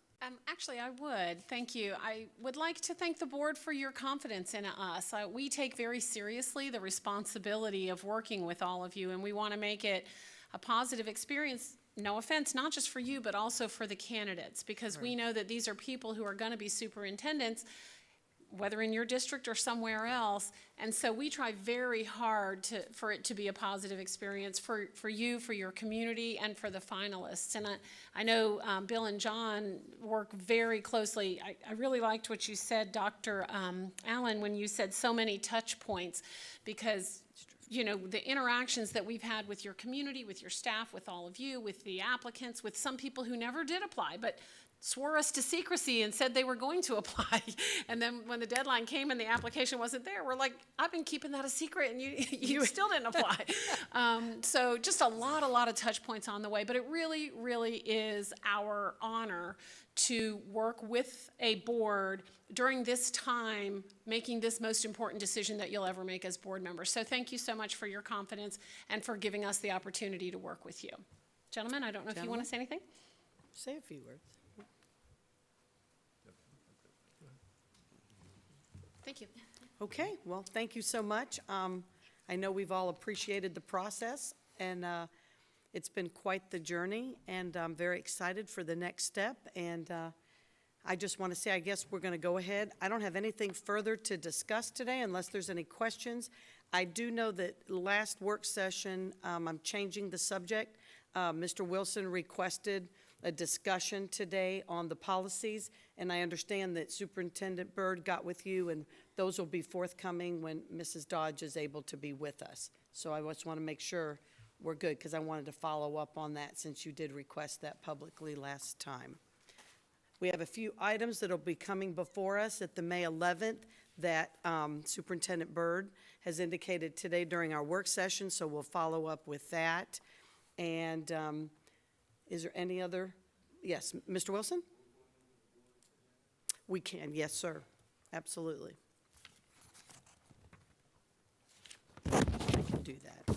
Actually, I would. Thank you. I would like to thank the board for your confidence in us. We take very seriously the responsibility of working with all of you, and we want to make it a positive experience. No offense, not just for you, but also for the candidates, because we know that these are people who are going to be superintendents, whether in your district or somewhere else. And so we try very hard for it to be a positive experience for you, for your community, and for the finalists. And I know Bill and John work very closely. I really liked what you said, Dr. Allen, when you said so many touch points, because you know, the interactions that we've had with your community, with your staff, with all of you, with the applicants, with some people who never did apply, but swore us to secrecy and said they were going to apply. And then when the deadline came and the application wasn't there, we're like, I've been keeping that a secret and you still didn't apply. So just a lot of touch points on the way, but it really, really is our honor to work with a board during this time, making this most important decision that you'll ever make as board members. So thank you so much for your confidence and for giving us the opportunity to work with you. Gentlemen, I don't know if you want to say anything? Say a few words. Thank you. Okay, well, thank you so much. I know we've all appreciated the process, and it's been quite the journey, and I'm very excited for the next step. And I just want to say, I guess we're going to go ahead. I don't have anything further to discuss today unless there's any questions. I do know that last work session, I'm changing the subject. Mr. Wilson requested a discussion today on the policies, and I understand that Superintendent Byrd got with you, and those will be forthcoming when Mrs. Dodge is able to be with us. So I just want to make sure we're good, because I wanted to follow up on that since you did request that publicly last time. We have a few items that will be coming before us at the May 11th that Superintendent Byrd has indicated today during our work session, so we'll follow up with that. And is there any other? Yes, Mr. Wilson? We can, yes, sir. Absolutely. I can do that.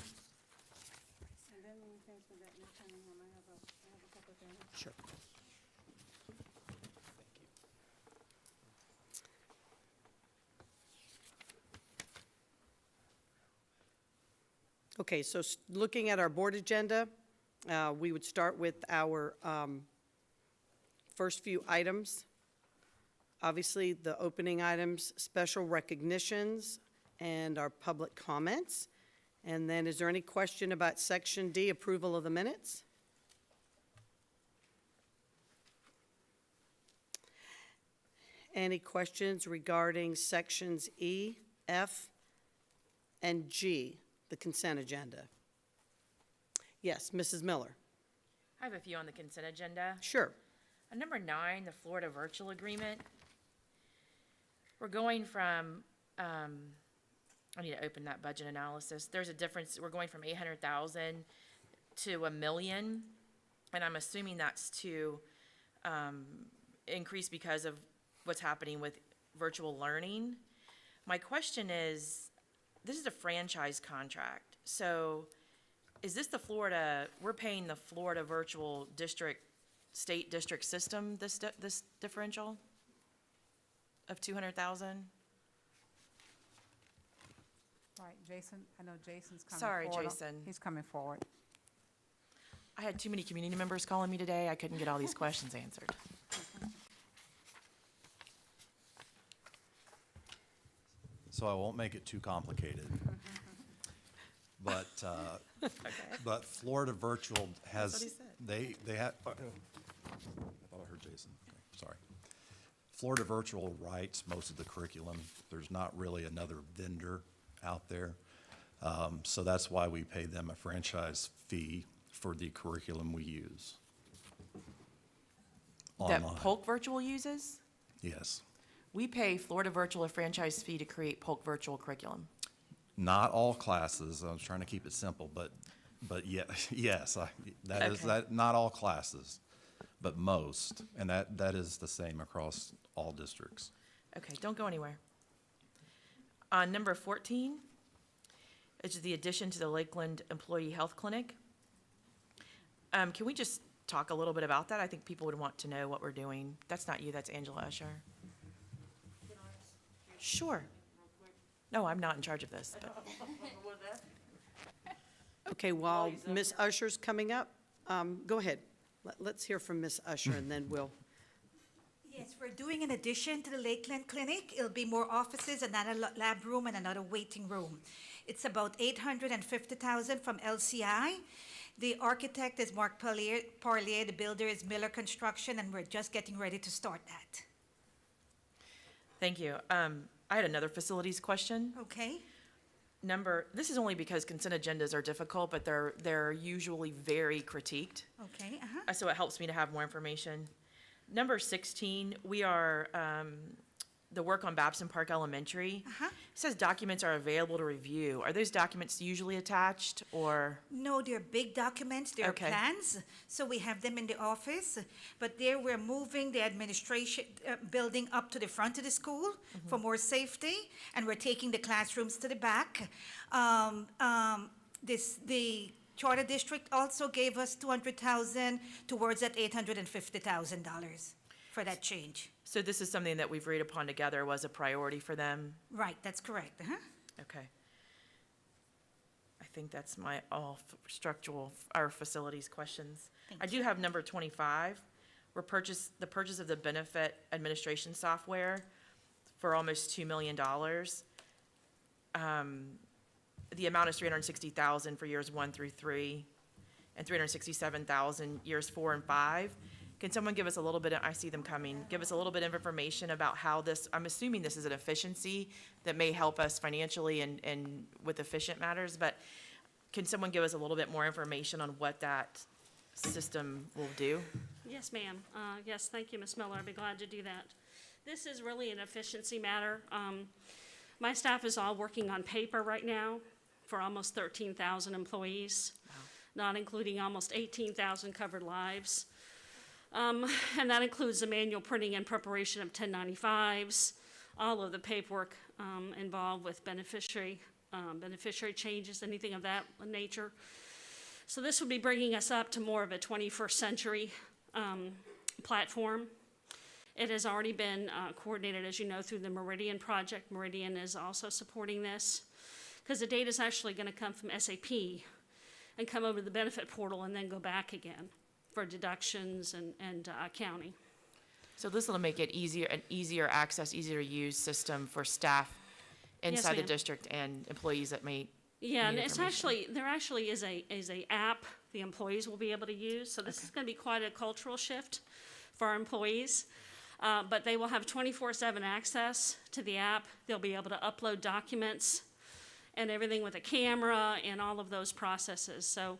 Sure. Okay, so looking at our board agenda, we would start with our first few items. Obviously, the opening items, special recognitions, and our public comments. And then is there any question about Section D, approval of the minutes? Any questions regarding Sections E, F, and G, the consent agenda? Yes, Mrs. Miller. I have a few on the consent agenda. Sure. Number 9, the Florida virtual agreement. We're going from, I need to open that budget analysis. There's a difference. We're going from 800,000 to $1 million, and I'm assuming that's to increase because of what's happening with virtual learning. My question is, this is a franchise contract, so is this the Florida, we're paying the Florida virtual district, state district system, this differential of 200,000? Right, Jason, I know Jason's coming Sorry, forward. Jason. He's coming forward. I had too many community members calling me today, I couldn't get all these questions answered. So I won't make it too complicated. But, but Florida Virtual has, That's what he said. they have, I thought I heard Jason, okay, sorry. Florida Virtual writes most of the curriculum. There's not really another vendor out there. So that's why we pay them a franchise fee for the curriculum we use. That Online. Polk Virtual uses? Yes. We pay Florida Virtual a franchise fee to create Polk Virtual curriculum. Not all classes, I was trying to keep it simple, but yeah, yes, that is, Okay. that, not all classes, but most, and that is the same across all districts. Okay, don't go anywhere. Number 14, which is the addition to the Lakeland Employee Health Clinic. Can we just talk a little bit about that? I think people would want to know what we're doing. That's not you, that's Angela Usher. Sure. No, I'm not in charge of this, but. Okay, while Ms. Usher's coming up, go ahead. Let's hear from Ms. Usher, and then we'll. Yes, we're doing an addition to the Lakeland Clinic. It'll be more offices, another lab room, and another waiting room. It's about $850,000 from LCI. The architect is Mark Parlier, the builder is Miller Construction, and we're just getting ready to start that. Thank you. I had another facilities question. Okay? This is only because consent agendas are difficult, but they're usually very critiqued. Okay, So it helps me to have more information. Number 16, we are, the work on Babson Park Elementary. It says documents are available to review. Are those documents usually attached, or? No, they're big documents, they're Okay. plans, so we have them in the office. But there, we're moving the administration building up to the front of the school for more safety, and we're taking the classrooms to the back. The Charter District also gave us $200,000 towards that $850,000 for that change. So this is something that we've agreed upon together was a priority for them? Right, that's correct, Okay. I think that's my all structural, our facilities questions. I do have number 25, the purchase of the benefit administration software for almost $2 million. The amount is $360,000 for years 1 through 3, and $367,000 years 4 and 5. Can someone give us a little bit, I see them coming, give us a little bit of information about how this, I'm assuming this is an efficiency that may help us financially and with efficient matters, but can someone give us a little bit more information on what that system will do? Yes, ma'am. Yes, thank you, Ms. Miller. I'd be glad to do that. This is really an efficiency matter. My staff is all working on paper right now for almost 13,000 employees, not including almost 18,000 covered lives. And that includes the manual printing and preparation of 1095s, all of the paperwork involved with beneficiary changes, anything of that nature. So this would be bringing us up to more of a 21st century platform. It has already been coordinated, as you know, through the Meridian project. Meridian is also supporting this, because the data is actually going to come from SAP and come over to the benefit portal and then go back again for deductions and accounting. So this will make it an easier access, easier to use system for staff inside the ma'am. district and employees that may Yeah, and need it's information. there actually is a app the employees will be able to use. So this is going to be quite a cultural shift for our employees. But they will have 24/7 access to the app. They'll be able to upload documents and everything with a camera and all of those processes. So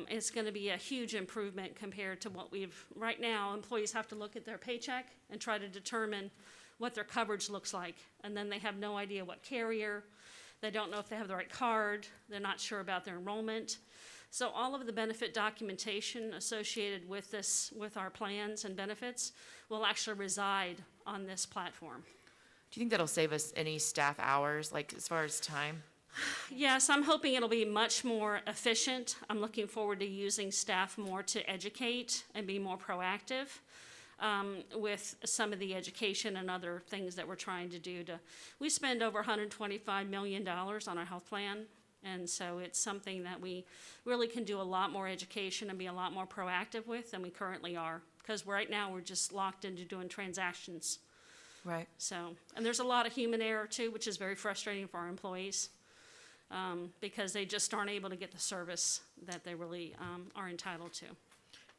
it's going to be a huge improvement compared to what right now, employees have to look at their paycheck and try to determine what their coverage looks like. And then they have no idea what carrier, they don't know if they have the right card, they're not sure about their enrollment. So all of the benefit documentation associated with this, with our plans and benefits, will actually reside on this platform. Do you think that'll save us any staff hours, like as far as time? Yes, I'm hoping it'll be much more efficient. I'm looking forward to using staff more to educate and be more proactive with some of the education and other things that we're trying to do. We spend over $125 million on our health plan, and so it's something that we really can do a lot more education and be a lot more proactive with than we currently are, because right now we're just locked into doing transactions. Right. So, and there's a lot of human error too, which is very frustrating for our employees. Because they just aren't able to get the service that they really are entitled to.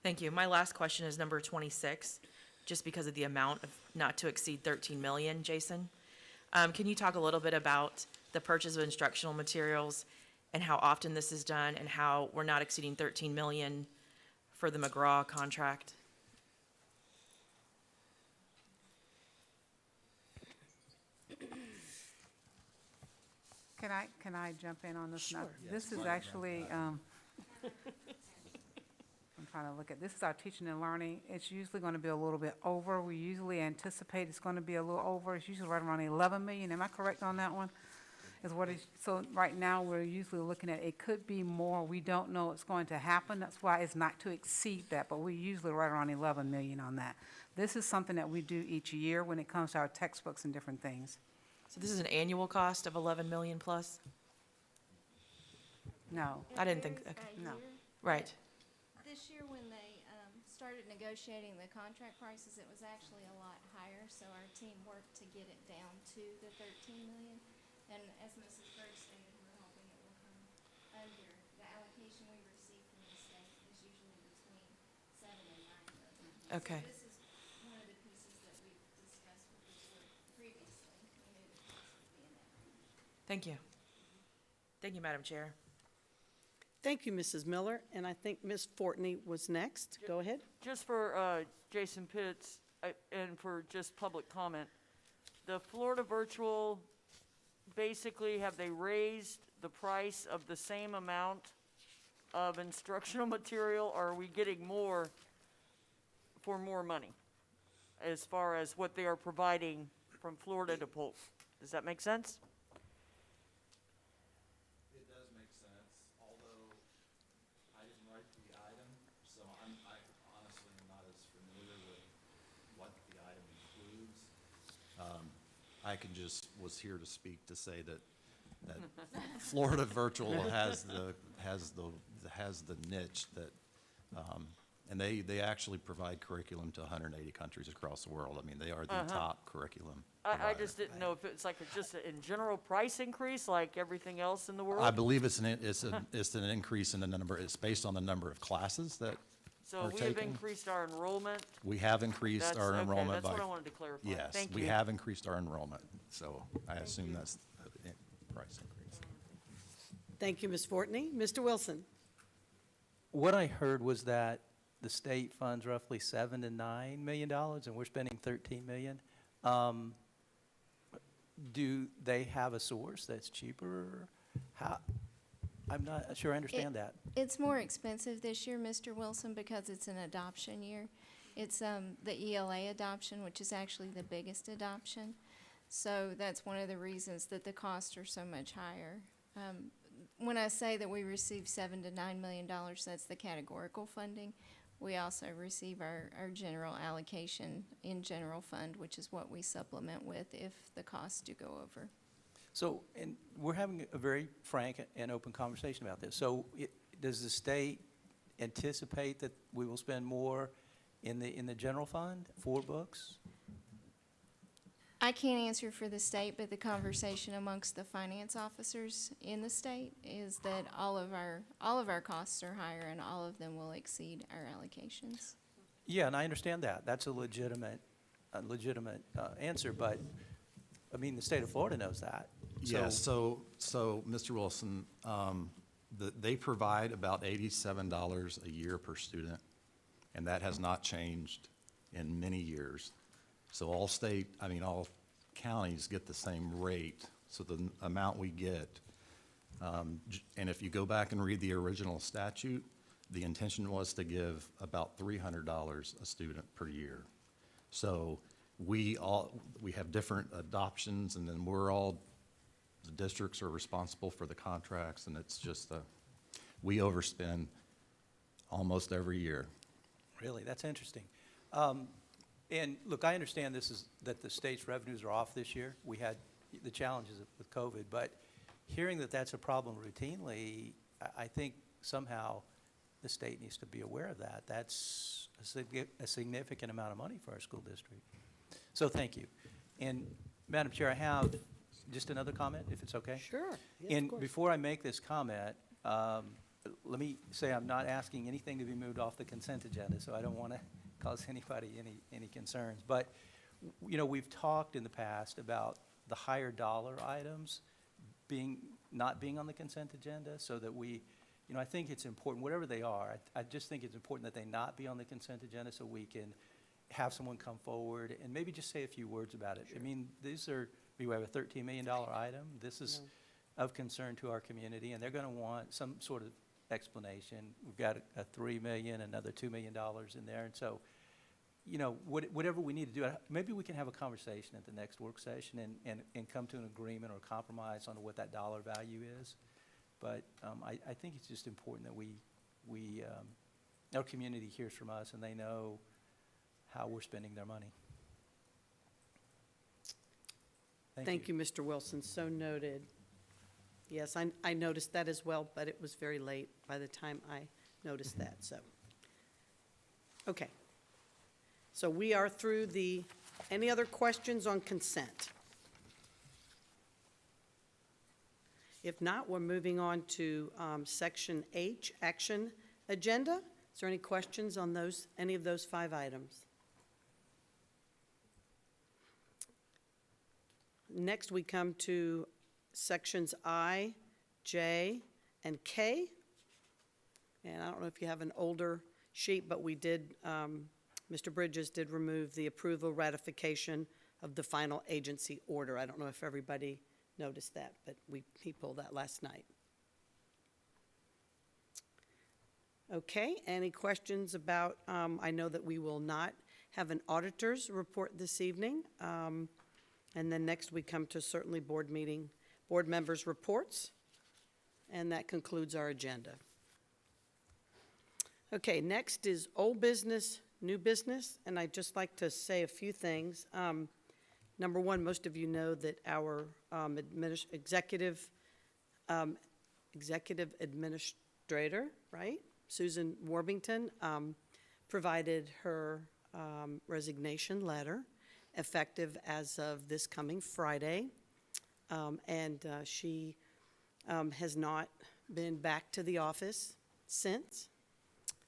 Thank you. My last question is number 26, just because of the amount of not to exceed 13 million, Jason. Can you talk a little bit about the purchase of instructional materials and how often this is done, and how we're not exceeding 13 million for the McGraw contract. Can I jump in on this? Now, Sure. this is actually, I'm trying to look at, this is our teaching and learning. It's usually going to be a little bit over. We usually anticipate it's going to be a little over. It's usually right around 11 million. Am I correct on that one? Is what is, so right now, we're usually looking at, it could be more. We don't know it's going to happen. That's why it's not to exceed that, but we usually right around 11 million on that. This is something that we do each year when it comes to our textbooks and different things. So this is an annual cost of 11 million plus? No. I didn't think, okay. No. Right. This year, when they started negotiating the contract prices, it was actually a lot higher, so our team worked to get it down to the 13 million. And as Mrs. Bird stated, we're hoping it will come under. The allocation we receive from the state is usually between 7 and 9 million. Okay. So this is one of the pieces that we've discussed with the board previously. We knew the cost would be in that range. Thank you. Thank you, Madam Chair. Thank you, Mrs. Miller, and I think Ms. Fortney was next. Go ahead. Just for Jason Pitts and for just public comment, the Florida virtual, basically, have they raised the price of the same amount of instructional material, or are we getting more for more money as far as what they are providing from Florida to Polk? Does that make sense? It does make sense, although I didn't write the item, so I honestly am not as familiar with what the item includes. Was here to speak to say that Florida Virtual has the niche that, and they actually provide curriculum to 180 countries across the world. I mean, they are the top curriculum I provider. just didn't know if it's like just in general price increase like everything else in the world? I believe it's an increase in the number. It's based on the number of classes that So are we have taken. increased our enrollment? We have increased our enrollment by. That's what I wanted to clarify. Yes, Thank we you. have increased our enrollment, so I assume that's the price increase. Thank you, Ms. Fortney. Mr. Wilson? What I heard was that the state funds roughly $7 to $9 million, and we're spending 13 million. Do they have a source that's cheaper? How? I'm not sure I understand that. It's more expensive this year, Mr. Wilson, because it's an adoption year. It's the ELA adoption, which is actually the biggest adoption. So that's one of the reasons that the costs are so much higher. When I say that we receive $7 to $9 million, that's the categorical funding. We also receive our general allocation in general fund, which is what we supplement with if the costs do go over. So, and we're having a very frank and open conversation about this. So does the state anticipate that we will spend more in the general fund for books? I can't answer for the state, but the conversation amongst the finance officers in the state is that all of our costs are higher and all of them will exceed our allocations. Yeah, and I understand that. That's a legitimate answer, but, I mean, the state of Florida knows that. Yeah, so Mr. Wilson, they provide about $87 a year per student, and that has not changed in many years. So all counties get the same rate, so the amount we get. And if you go back and read the original statute, the intention was to give about $300 a student per year. So we have different adoptions, and then the districts are responsible for the contracts, and it's just, we overspend almost every year. Really, that's interesting. And look, I understand that the state's revenues are off this year. We had the challenges with COVID, but hearing that that's a problem routinely, I think somehow the state needs to be aware of that. That's a significant amount of money for our school district. So thank you. And Madam Chair, I have just another comment, if it's okay? Sure. Yes, And of course. before I make this comment, let me say I'm not asking anything to be moved off the consent agenda, so I don't want to cause anybody any concerns. But, you know, we've talked in the past about the higher dollar items being not being on the consent agenda so that we, I think it's important, whatever they are, I just think it's important that they not be on the consent agenda so we can have someone come forward and maybe just say a few words about it. I mean, we have a $13 million item. This is of concern to our community, and they're going to want some sort of explanation. We've got a $3 million, another $2 million in there, and so, whatever we need to do, maybe we can have a conversation at the next work session and come to an agreement or compromise on what that dollar value is. But I think it's just important that our community hears from us and they know how we're spending their money. Thank you, Mr. Wilson, so noted. Yes, I noticed that as well, but it was very late by the time I noticed that, so. Okay. So we are through any other questions on consent? If not, we're moving on to Section H, Action Agenda. Is there any questions on any of those 5 items? Next, we come to Sections I, J, and K. And I don't know if you have an older sheet, but we did, Mr. Bridges did remove the approval ratification of the final agency order. I don't know if everybody noticed that, but he pulled that last night. Okay, any questions about, I know that we will not have an auditor's report this evening. And then next we come to certainly board members' reports. And that concludes our agenda. Okay, next is old business, new business, and I'd just like to say a few things. Number one, most of you know that our executive administrator, right, Susan Warbington, provided her resignation letter effective as of this coming Friday. And she has not been back to the office since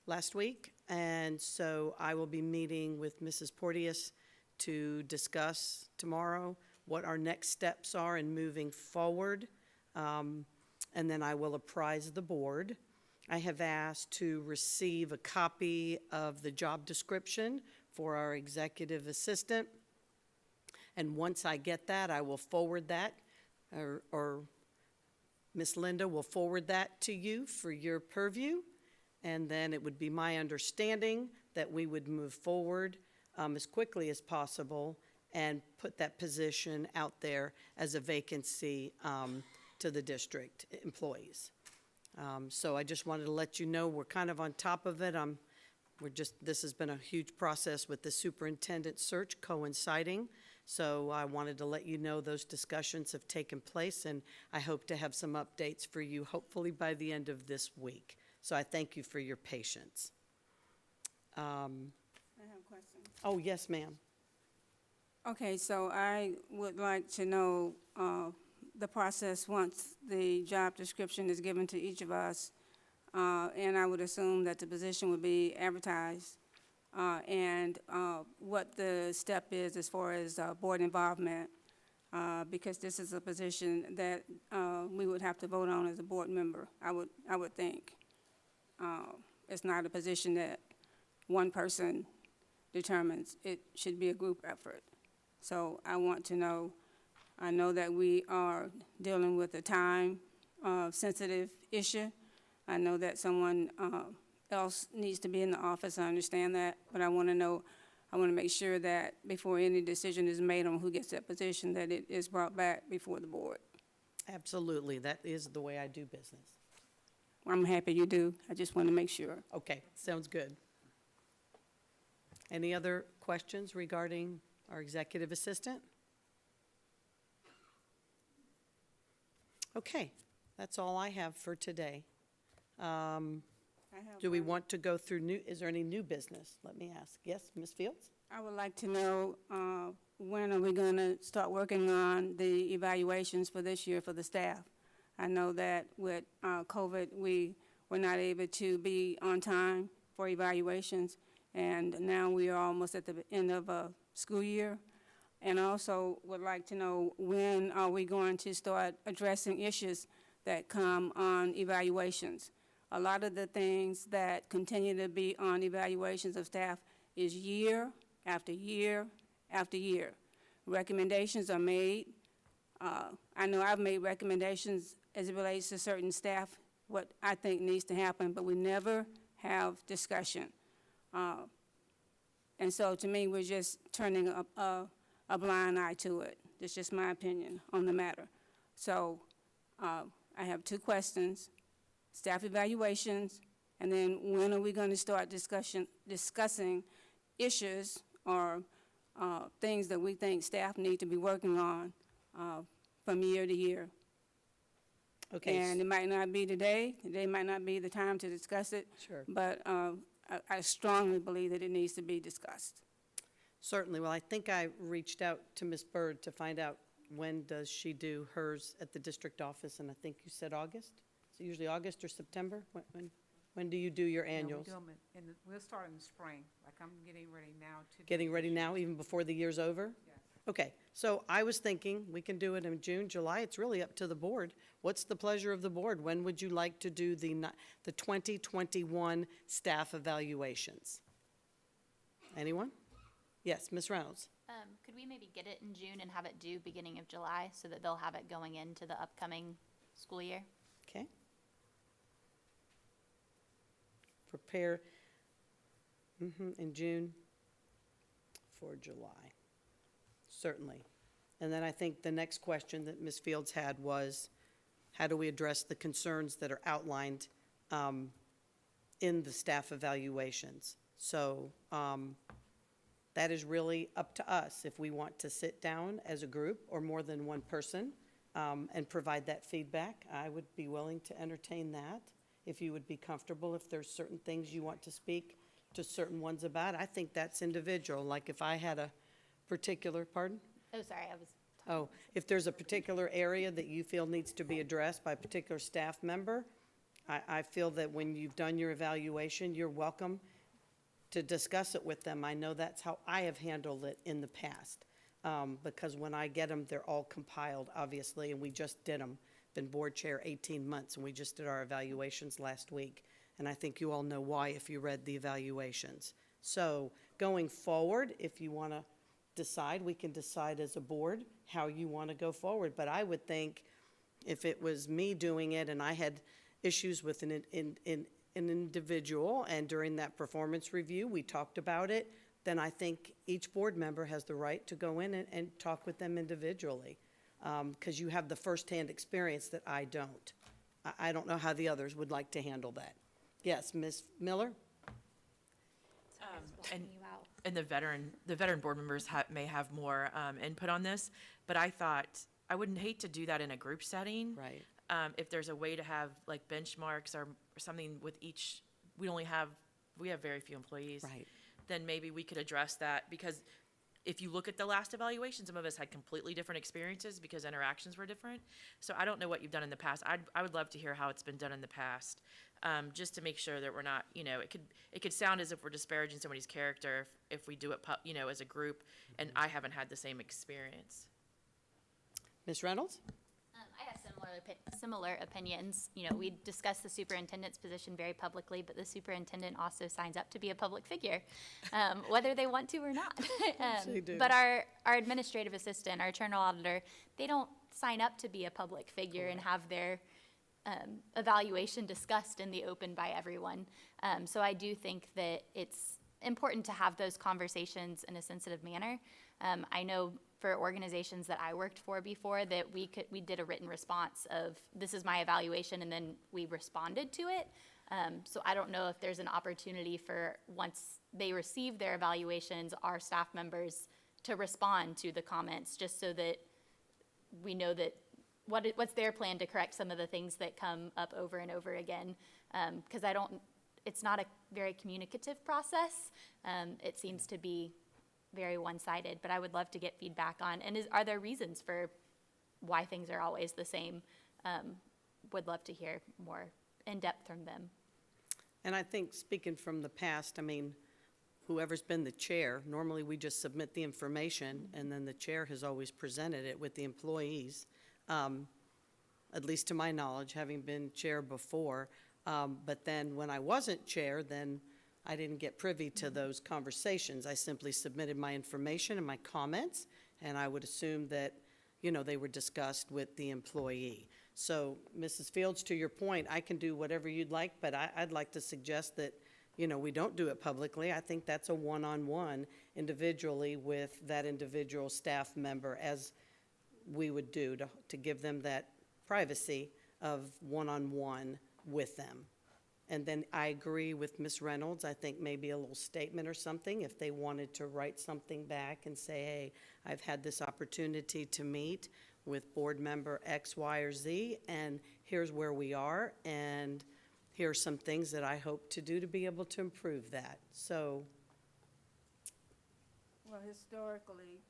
last week. And so I will be meeting with Mrs. Porteous to discuss tomorrow what our next steps are in moving forward. And then I will apprise the board. I have asked to receive a copy of the job description for our executive assistant. And once I get that, I will forward that, or Ms. Linda will forward that to you for your purview. And then it would be my understanding that we would move forward as quickly as possible and put that position out there as a vacancy to the district employees. So I just wanted to let you know we're kind of on top of it. This has been a huge process with the superintendent search coinciding. So I wanted to let you know those discussions have taken place, and I hope to have some updates for you hopefully by the end of this week. So I thank you for your patience. I have a question. Oh, yes, ma'am. Okay, so I would like to know the process once the job description is given to each of us, and I would assume that the position would be advertised, and what the step is as far as board involvement, because this is a position that we would have to vote on as a board member, I would think. It's not a position that one person determines. It should be a group effort. So I want to know, I know that we are dealing with a time-sensitive issue. I know that someone else needs to be in the office, I understand that, but I want to make sure that before any decision is made on who gets that position, that it is brought back before the board. Absolutely. That is the way I do business. I'm happy you do. I just want to make sure. Okay, sounds good. Any other questions regarding our executive assistant? Okay, that's all I have for today. Do we want to go through is there any new business? Let me ask. Yes, Ms. Fields? I would like to know when are we going to start working on the evaluations for this year for the staff? I know that with COVID, we were not able to be on time for evaluations, and now we are almost at the end of a school year. And also would like to know when are we going to start addressing issues that come on evaluations. A lot of the things that continue to be on evaluations of staff is year after year after year. Recommendations are made. I know I've made recommendations as it relates to certain staff, what I think needs to happen, but we never have discussion. And so to me, we're just turning a blind eye to it. That's just my opinion on the matter. So I have two questions: staff evaluations, and then when are we going to start discussing issues or things that we think staff need to be working on from year to year? Okay. And it might not be today. Today might not be the time to discuss it. Sure. But I strongly believe that it needs to be discussed. Certainly. Well, I think I reached out to Ms. Byrd to find out when does she do hers at the district office, and I think you said August? Is it usually August or September? When do you do your annuals? We'll start in the spring, like I'm getting ready now to. Getting ready now, even before the year's over? Yes. Okay, so I was thinking we can do it in June, July. It's really up to the board. What's the pleasure of the board? When would you like to do the 2021 staff evaluations? Anyone? Yes, Ms. Reynolds. Could we maybe get it in June and have it due beginning of July so that they'll have it going into the upcoming school year? Okay. Prepare in June for July. Certainly. And then I think the next question that Ms. Fields had was, how do we address the concerns that are outlined in the staff evaluations? So that is really up to us if we want to sit down as a group or more than one person and provide that feedback. I would be willing to entertain that if you would be comfortable, if there's certain things you want to speak to certain ones about. I think that's individual. Like if I had a particular, pardon? Oh, sorry, I was. Oh, if there's a particular area that you feel needs to be addressed by a particular staff member, I feel that when you've done your evaluation, you're welcome to discuss it with them. I know that's how I have handled it in the past, because when I get them, they're all compiled, obviously, and we just did them. Been board chair 18 months, and we just did our evaluations last week, and I think you all know why if you read the evaluations. So going forward, if you want to decide, we can decide as a board how you want to go forward. But I would think if it was me doing it and I had issues with an individual and during that performance review, we talked about it, then I think each board member has the right to go in and talk with them individually, because you have the firsthand experience that I don't. I don't know how the others would like to handle that. Yes, Ms. Miller? And the veteran board members may have more input on this, but I thought, I wouldn't hate to do that in a group setting. Right. If there's a way to have like benchmarks or something with each, we have very few employees. Right. Then maybe we could address that, because if you look at the last evaluation, some of us had completely different experiences because interactions were different. So I don't know what you've done in the past. I would love to hear how it's been done in the past, just to make sure that we're not, it could sound as if we're disparaging somebody's character if we do it, as a group, and I haven't had the same experience. Ms. Reynolds? I have similar opinions. We discussed the superintendent's position very publicly, but the superintendent also signs up to be a public figure, whether they want to or not. They do. But our administrative assistant, our internal auditor, they don't sign up to be a public figure and have their evaluation discussed in the open by everyone. So I do think that it's important to have those conversations in a sensitive manner. I know for organizations that I worked for before that we did a written response of, this is my evaluation, and then we responded to it. So I don't know if there's an opportunity for, once they receive their evaluations, our staff members to respond to the comments, just so that we know that what's their plan to correct some of the things that come up over and over again. Because it's not a very communicative process. It seems to be very one-sided, but I would love to get feedback on, and are there reasons for why things are always the same? Would love to hear more in-depth from them. And I think, speaking from the past, whoever's been the chair, normally we just submit the information, and then the chair has always presented it with the employees. at least to my knowledge, having been chair before. But then when I wasn't chair, then I didn't get privy to those conversations. I simply submitted my information and my comments, and I would assume that, you know, they were discussed with the employee. So, Mrs. Fields, to your point, I can do whatever you'd like, but I'd like to suggest that, you know, we don't do it publicly. I think that's a one-on-one individually with that individual staff member, as we would do to give them that privacy of one-on-one with them. And then I agree with Ms. Reynolds. I think maybe a little statement or something, if they wanted to write something back and say, hey, I've had this opportunity to meet with board member X, Y, or Z, and here's where we are, and here are some things that I hope to do to be able to improve that. So, Well, historically,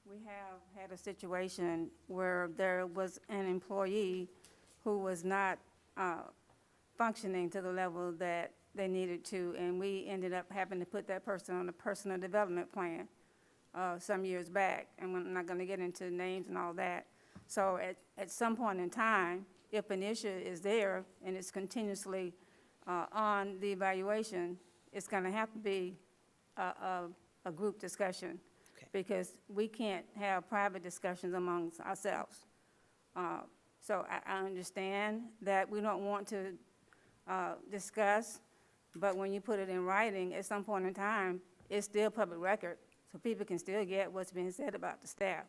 we have had a situation where there was an employee who was not functioning to the level that they needed to, and we ended up having to put that person on a personal development plan some years back, and I'm not going to get into names and all that. So at some point in time, if an issue is there and it's continuously on the evaluation, it's going to have to be a group discussion. Okay. Because we can't have private discussions amongst ourselves. So I understand that we don't want to discuss, but when you put it in writing, at some point in time, it's still public record, so people can still get what's being said about the staff.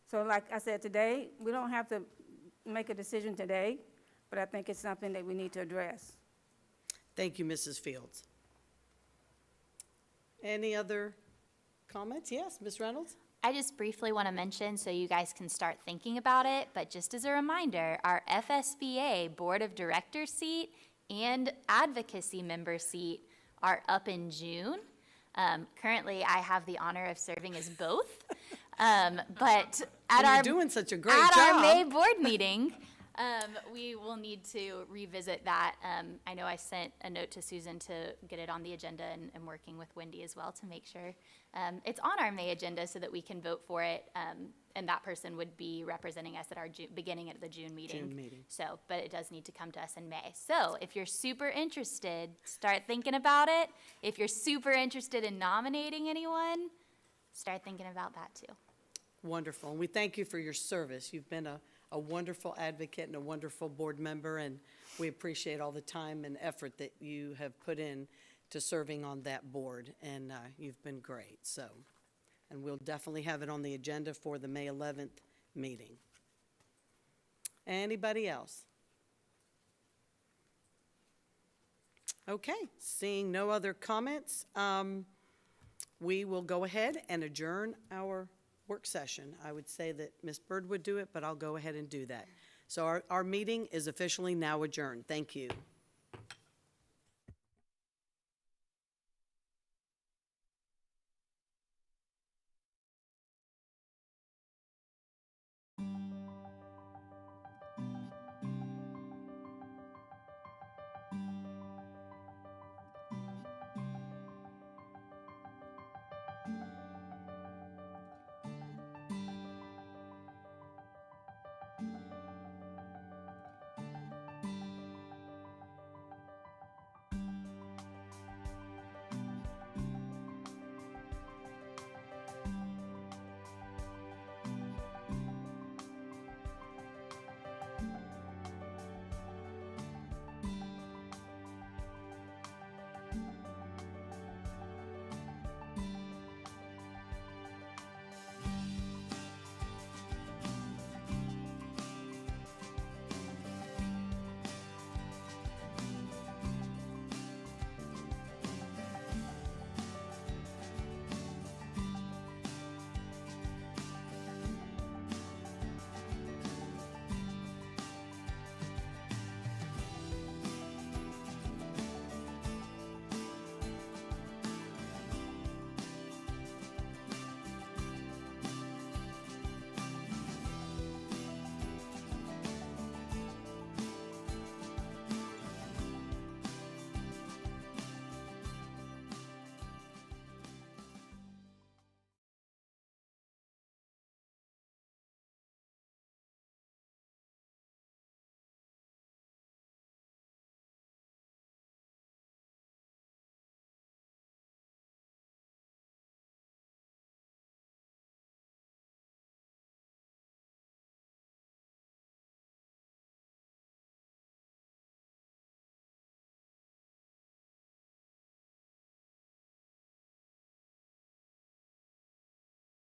So like I said today, we don't have to make a decision today, but I think it's something that we need to address. thank you, Mrs. Fields. Any other comments? Yes, Ms. Reynolds? I just briefly want to mention, so you guys can start thinking about it, but just as a reminder, our FSBA Board of Directors seat and advocacy member seat are up in June. Currently, I have the honor of serving as both. But at You're our doing such a great at job. our May board meeting, we will need to revisit that. I know I sent a note to Susan to get it on the agenda, and working with Wendy as well to make sure it's on our May agenda so that we can vote for it. And that person would be representing us at our beginning at the June meeting. June meeting. So, but it does need to come to us in May. So if you're super interested, start thinking about it. If you're super interested in nominating anyone, start thinking about that too. Wonderful. And we thank you for your service. You've been a wonderful advocate and a wonderful board member, and we appreciate all the time and effort that you have put in to serving on that board, and you've been great. So, and we'll definitely have it on the agenda for the May 11th meeting. Anybody else? Okay, seeing no other comments, we will go ahead and adjourn our work session. I would say that Ms. Bird would do it, but I'll go ahead and do that. So our meeting is officially now adjourned. Thank you.